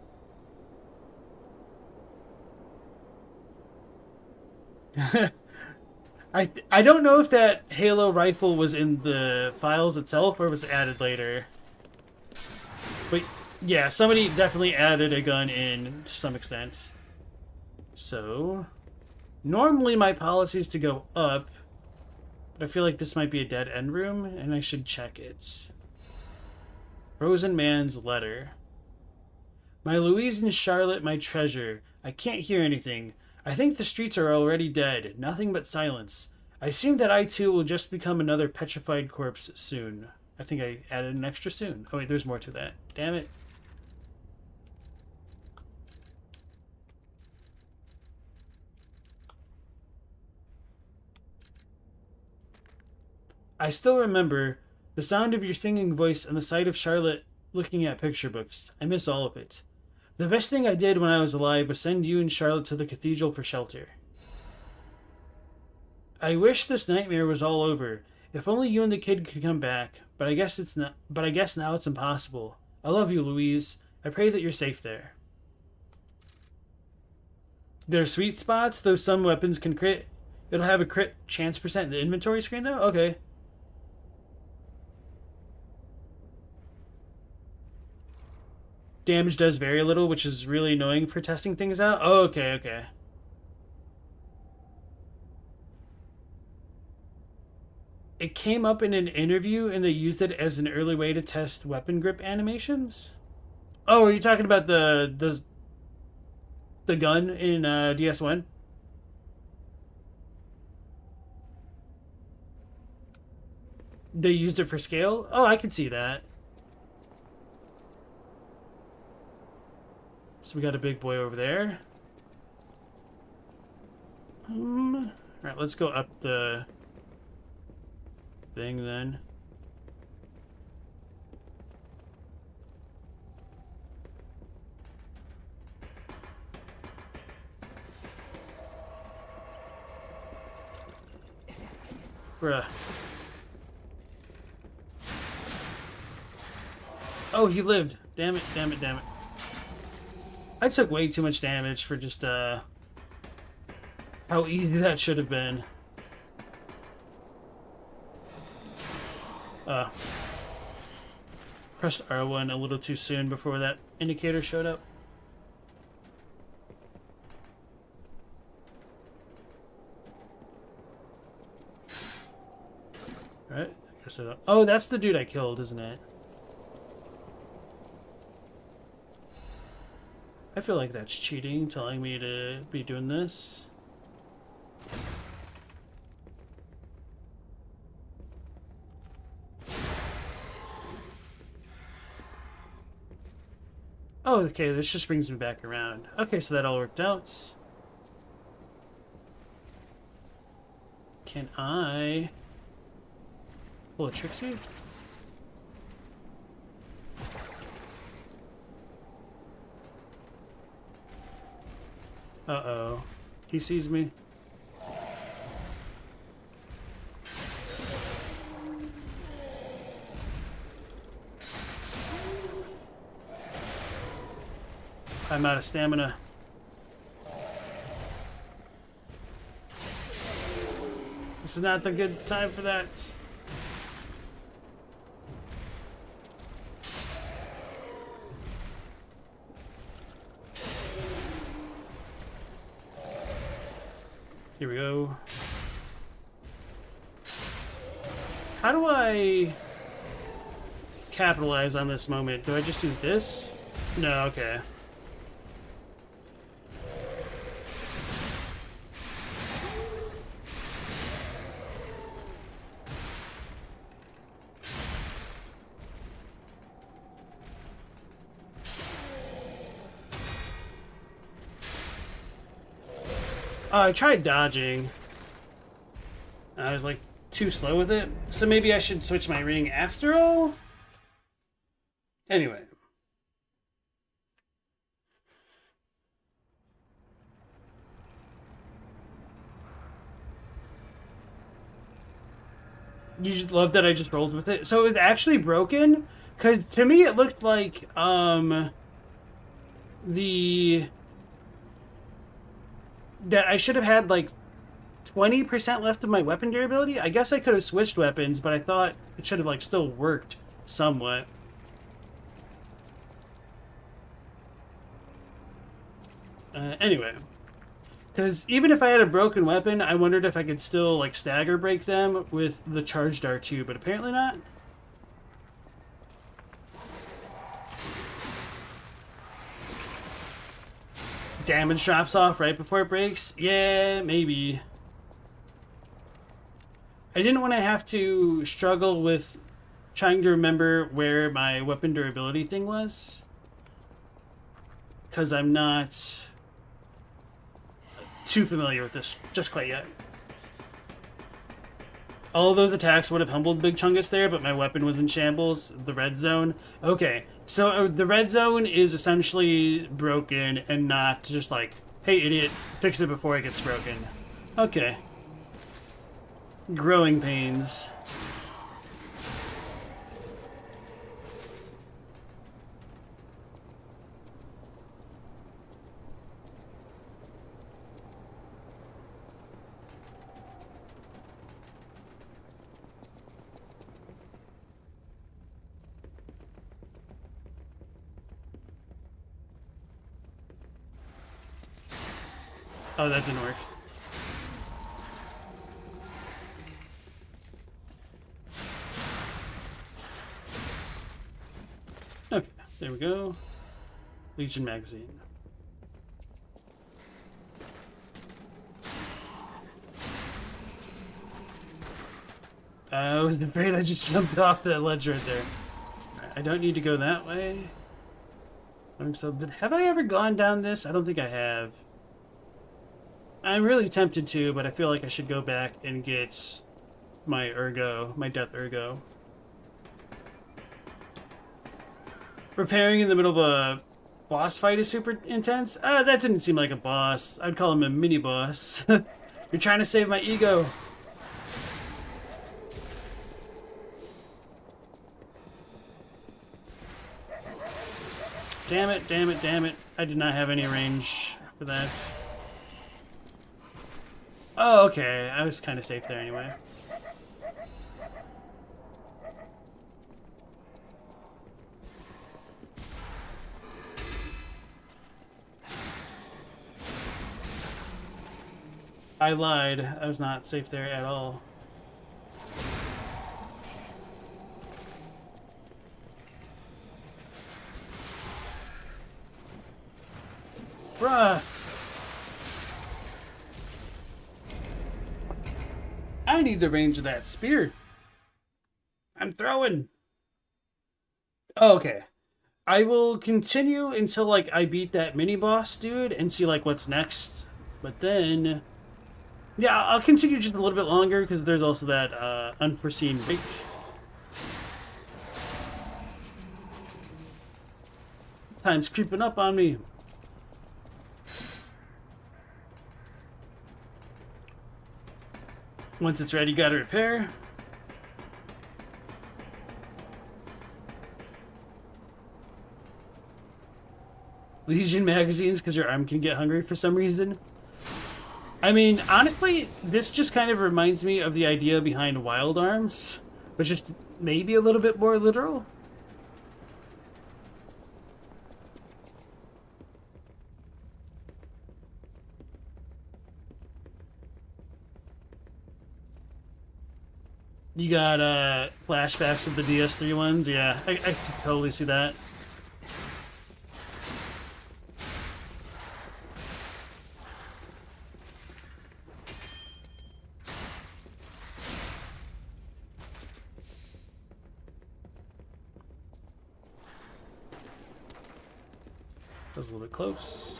I don't know if that Halo rifle was in the files itself or was added later. But yeah, somebody definitely added a gun in to some extent. So normally my policy is to go up, but I feel like this might be a dead end room and I should check it. Frozen Man's Letter. My Louise and Charlotte, my treasure. I can't hear anything. I think the streets are already dead. Nothing but silence. I assume that I too will just become another petrified corpse soon. I think I added an extra soon. Oh wait, there's more to that. Damn it. I still remember the sound of your singing voice and the sight of Charlotte looking at picture books. I miss all of it. The best thing I did when I was alive was send you and Charlotte to the cathedral for shelter. I wish this nightmare was all over. If only you and the kid could come back, but I guess it's not. But I guess now it's impossible. I love you, Louise. I pray that you're safe there. There are sweet spots, though some weapons can crit. It'll have a crit chance percent in the inventory screen, though? Okay. Damage does very little, which is really annoying for testing things out. Oh, okay, okay. It came up in an interview, and they used it as an early way to test weapon grip animations. Oh, are you talking about the gun in DS1? They used it for scale? Oh, I can see that. So we got a big boy over there. Alright, let's go up the thing then. Bruh. Oh, he lived. Damn it, damn it, damn it. I took way too much damage for just, how easy that should have been. Pressed R1 a little too soon before that indicator showed up. Alright, I guess I don't... Oh, that's the dude I killed, isn't it? I feel like that's cheating, telling me to be doing this. Oh, okay, this just brings me back around. Okay, so that all worked out. Can I pull a Trixie? Uh-oh. He sees me. I'm out of stamina. This is not the good time for that. Here we go. How do I capitalize on this moment? Do I just do this? No, okay. I tried dodging. I was like too slow with it. So maybe I should switch my ring after all? Anyway. You just love that I just rolled with it. So it was actually broken? Because to me it looked like that I should have had like 20% left of my weapon durability. I guess I could have switched weapons, but I thought it should have like still worked somewhat. Anyway, because even if I had a broken weapon, I wondered if I could still like stagger break them with the charged R2, but apparently not. Damage drops off right before it breaks? Yeah, maybe. I didn't want to have to struggle with trying to remember where my weapon durability thing was. Because I'm not too familiar with this just quite yet. All of those attacks would have humbled Big Chungus there, but my weapon was in shambles. The red zone. Okay, so the red zone is essentially broken and not just like, hey idiot, fix it before it gets broken. Okay. Growing pains. Oh, that didn't work. Okay, there we go. Elysion magazine. I was afraid I just jumped off that ledge right there. I don't need to go that way. So, have I ever gone down this? I don't think I have. I'm really tempted to, but I feel like I should go back and get my ergo, my death ergo. Repairing in the middle of a boss fight is super intense? That didn't seem like a boss. I'd call him a mini-boss. You're trying to save my ego. Damn it, damn it, damn it. I did not have any range for that. Oh, okay. I was kind of safe there anyway. I lied. I was not safe there at all. Bruh! I need the range of that spear. I'm throwing. Oh, okay. I will continue until like I beat that mini boss dude and see like what's next. But then, yeah, I'll continue just a little bit longer because there's also that unforeseen break. Time's creeping up on me. Once it's ready, gotta repair. Elysion magazines because your arm can get hungry for some reason. I mean, honestly, this just kind of reminds me of the idea behind Wild Arms, but just maybe a little bit more literal. You got flashbacks of the DS3 ones? Yeah, I can totally see that. That was a little bit close.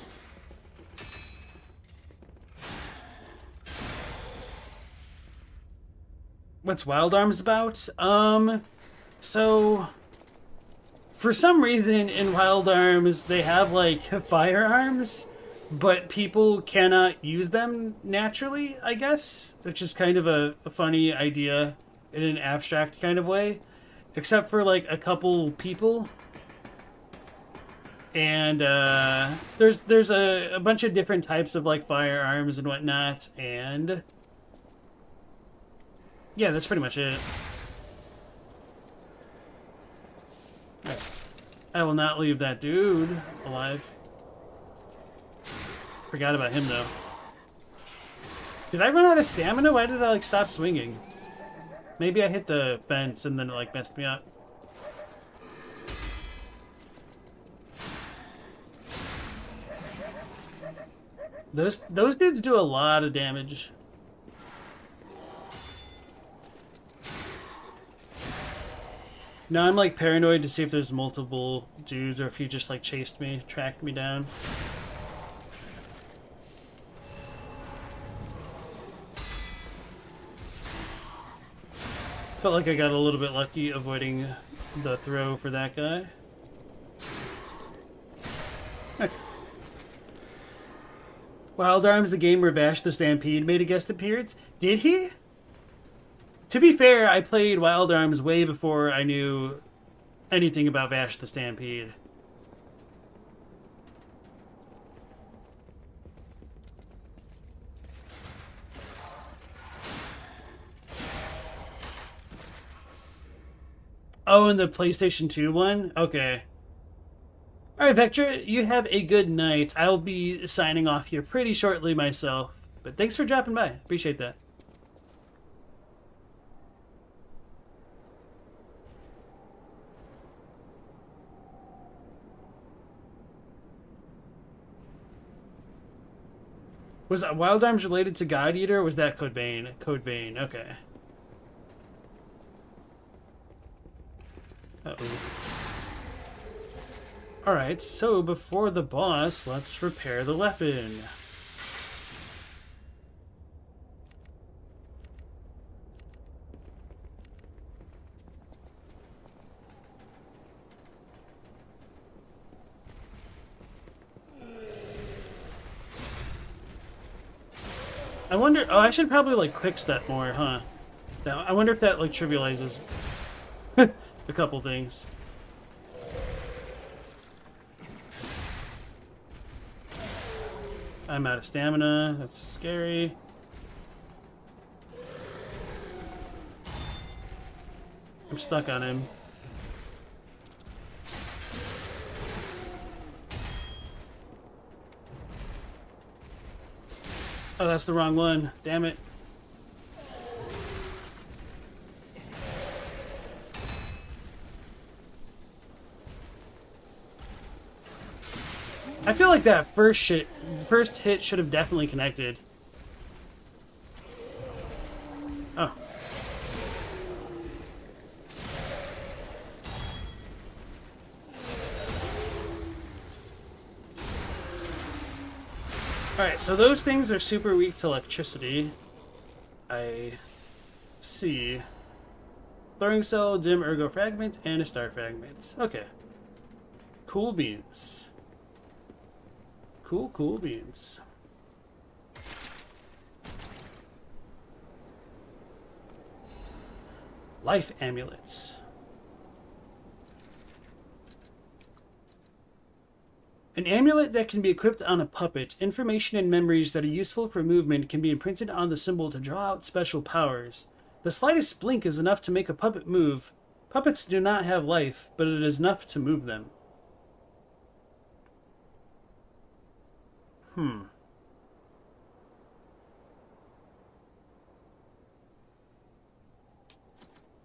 What's Wild Arms about? So for some reason in Wild Arms they have like firearms, but people cannot use them naturally, I guess, which is kind of a funny idea in an abstract kind of way, except for like a couple people. And there's a bunch of different types of like firearms and whatnot, and yeah, that's pretty much it. I will not leave that dude alive. Forgot about him though. Did I run out of stamina? Why did I like stop swinging? Maybe I hit the fence and then it like messed me up. Those dudes do a lot of damage. Now I'm like paranoid to see if there's multiple dudes or if he just like chased me, tracked me down. Felt like I got a little bit lucky avoiding the throw for that guy. Wild Arms, the game where Vash the Stampede made a guest appearance? Did he? To be fair, I played Wild Arms way before I knew anything about Vash the Stampede. Oh, and the PlayStation 2 one? Okay. Alright, Vector, you have a good night. I'll be signing off here pretty shortly myself. But thanks for dropping by. Appreciate that. Was that Wild Arms related to God Eater, or was that Code Vein? Code Vein, okay. Uh-oh. Alright, so before the boss, let's repair the weapon. I wonder, oh, I should probably like quick step more, huh? Now, I wonder if that like trivializes a couple things. I'm out of stamina. That's scary. I'm stuck on him. Oh, that's the wrong one. Damn it. I feel like that first hit should have definitely connected. Oh. Alright, so those things are super weak to electricity. I see. Throwing cell, dim ergo fragment, and a star fragment. Okay. Cool beans. Cool beans. Life amulets. An amulet that can be equipped on a puppet. Information and memories that are useful for movement can be imprinted on the symbol to draw out special powers. The slightest blink is enough to make a puppet move. Puppets do not have life, but it is enough to move them.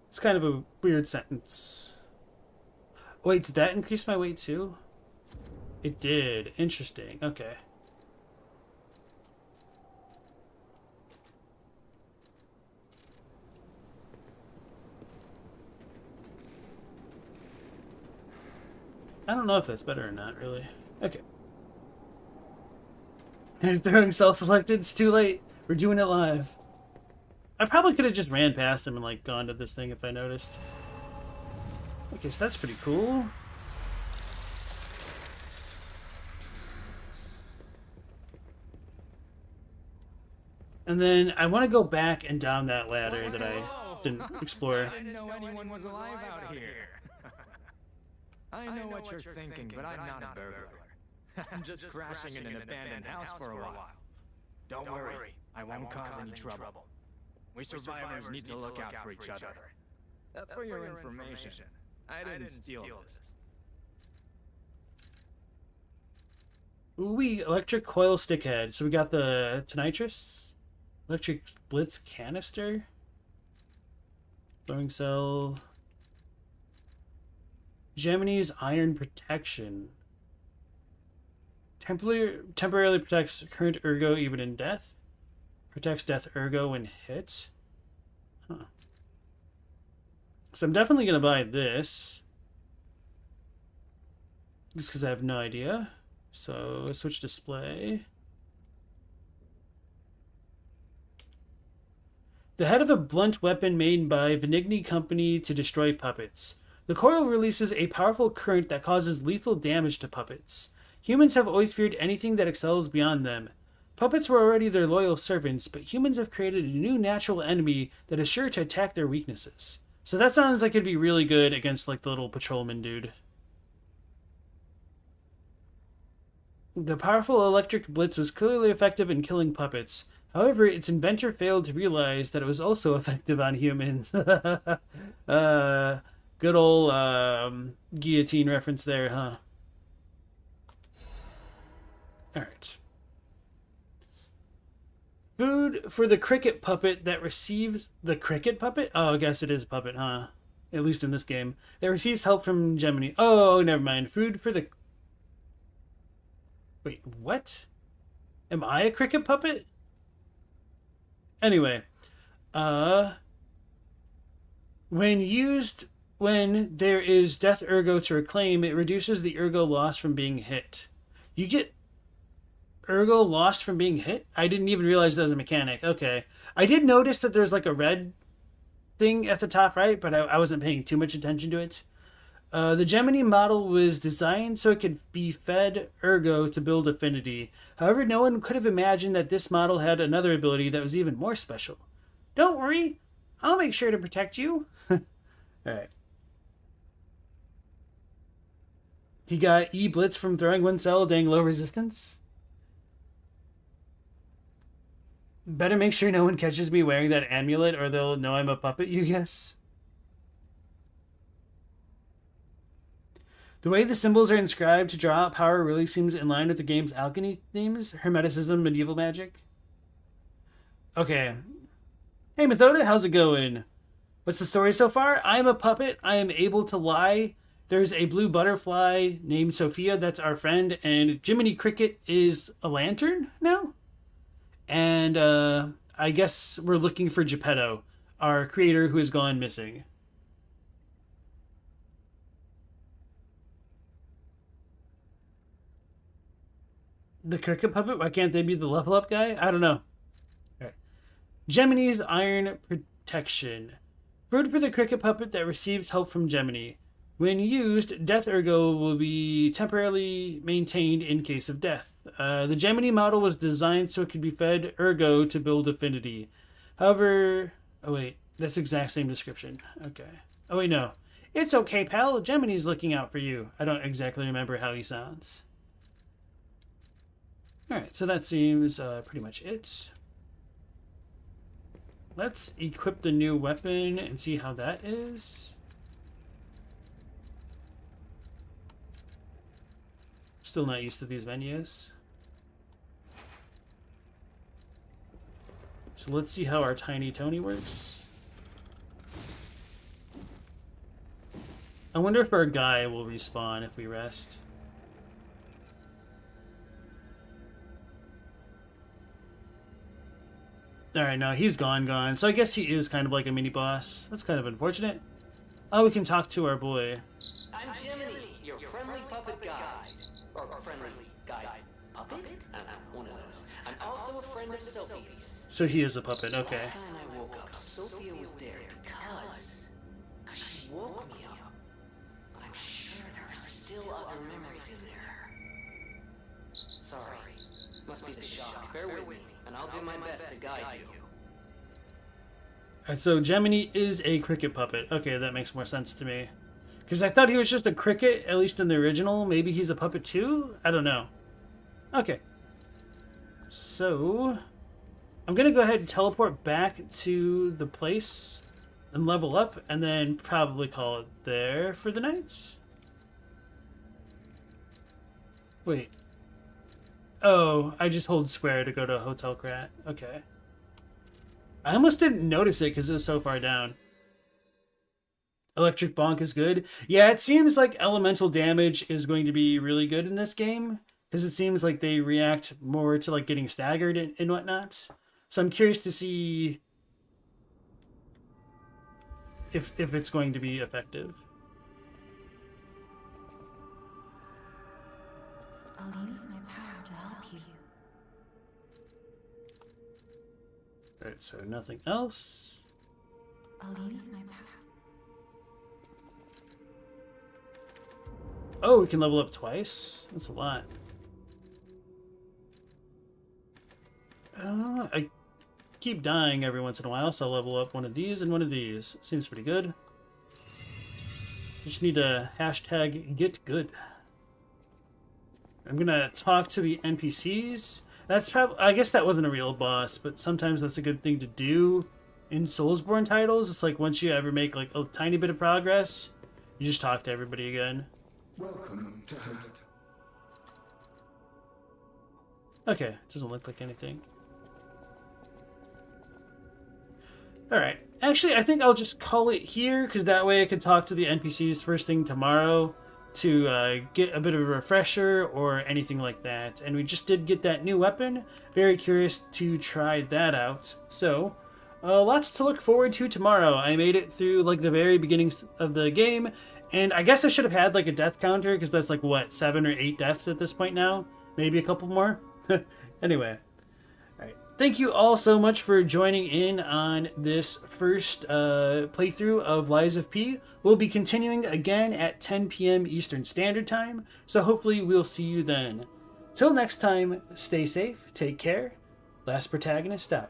It's kind of a weird sentence. Wait, did that increase my weight too? It did. Interesting. Okay. I don't know if that's better or not, really. Okay. Throwing cell selected. It's too late. We're doing it live. I probably could have just ran past him and like gone to this thing if I noticed. Okay, so that's pretty cool. And then I want to go back and down that ladder that I didn't explore. I didn't know anyone was alive out here. I know what you're thinking, but I'm not a burglar. I'm just crashing in an abandoned house for a while. Don't worry, I won't cause any trouble. We survivors need to look out for each other. For your information, I didn't steal this. Ooh, electric coil stickhead. So we got the tonitrus. Electric blitz canister. Throwing cell. Gemini's iron protection. Temporarily protects current ergo even in death. Protects death ergo when hit. Huh. So I'm definitely going to buy this. Just because I have no idea. So switch display. The head of a blunt weapon made by Venigni Company to destroy puppets. The coil releases a powerful current that causes lethal damage to puppets. Humans have always feared anything that excels beyond them. Puppets were already their loyal servants, but humans have created a new natural enemy that is sure to attack their weaknesses. So that sounds like it'd be really good against like the little patrolman dude. The powerful electric blitz was clearly effective in killing puppets. However, its inventor failed to realize that it was also effective on humans. Good old guillotine reference there, huh? Alright. Food for the cricket puppet that receives... The cricket puppet? Oh, I guess it is a puppet, huh? At least in this game. That receives help from Gemini. Oh, never mind. Food for the... Wait, what? Am I a cricket puppet? Anyway, when there is death ergo to reclaim, it reduces the ergo loss from being hit. You get ergo lost from being hit? I didn't even realize that was a mechanic. Okay. I did notice that there's like a red thing at the top right, but I wasn't paying too much attention to it. The Gemini model was designed so it could be fed ergo to build affinity. However, no one could have imagined that this model had another ability that was even more special. Don't worry, I'll make sure to protect you. Alright. He got E-Blitz from throwing one cell, dang low resistance. Better make sure no one catches me wearing that amulet or they'll know I'm a puppet, you guess. The way the symbols are inscribed to draw out power really seems in line with the game's alchemy themes, Hermeticism, medieval magic. Okay. Hey, Methoda, how's it going? What's the story so far? I'm a puppet. I am able to lie. There's a blue butterfly named Sophia that's our friend, and Jiminy Cricket is a lantern now? And I guess we're looking for Geppetto, our creator who has gone missing. The cricket puppet? Why can't they be the level up guy? I don't know. Alright. Gemini's iron protection. Food for the cricket puppet that receives help from Gemini. When used, death ergo will be temporarily maintained in case of death. The Gemini model was designed so it could be fed ergo to build affinity. However... Oh wait, that's the exact same description. Okay. Oh wait, no. It's okay, pal. Gemini's looking out for you. I don't exactly remember how he sounds. Alright, so that seems pretty much it. Let's equip the new weapon and see how that is. Still not used to these menus. So let's see how our Tiny Tony works. I wonder if our guy will respawn if we rest. Alright, no, he's gone. So I guess he is kind of like a mini-boss. That's kind of unfortunate. Oh, we can talk to our boy. I'm Jiminy, your friendly puppet guide. Or friendly guide puppet? I don't know, one of those. I'm also a friend of Sophie's. So he is a puppet, okay. Last time I woke up, Sophia was there because she woke me up. But I'm sure there are still other memories in there. Sorry. Must be the shock. Bear with me, and I'll do my best to guide you. So Gemini is a cricket puppet. Okay, that makes more sense to me. Because I thought he was just a cricket, at least in the original. Maybe he's a puppet too? I don't know. Okay. So, I'm going to go ahead and teleport back to the place and level up, and then probably call it there for the night. Wait. Oh, I just hold square to go to Hotel Krat. Okay. I almost didn't notice it because it was so far down. Electric Bonk is good. Yeah, it seems like elemental damage is going to be really good in this game, because it seems like they react more to like getting staggered and whatnot. So I'm curious to see if it's going to be effective. I'll use my power to help you. Alright, so nothing else. I'll use my power. Oh, we can level up twice? That's a lot. I keep dying every once in a while, so I'll level up one of these and one of these. Seems pretty good. Just need to hashtag get good. I'm gonna talk to the NPCs. That's probably, I guess that wasn't a real boss, but sometimes that's a good thing to do in Soulsborne titles. It's like once you ever make like a tiny bit of progress, you just talk to everybody again. Welcome to Okay, doesn't look like anything. Alright, actually I think I'll just call it here, because that way I can talk to the NPCs first thing tomorrow to get a bit of a refresher or anything like that. And we just did get that new weapon. Very curious to try that out. So, lots to look forward to tomorrow. I made it through like the very beginnings of the game, and I guess I should have had like a death counter, because that's like what, 7 or 8 deaths at this point now? Maybe a couple more? Anyway. Alright. Thank you all so much for joining in on this first playthrough of Lies of P. We'll be continuing again at 10 p.m. Eastern Standard Time, so hopefully we'll see you then. Till next time, stay safe, take care. Last Protagonist out.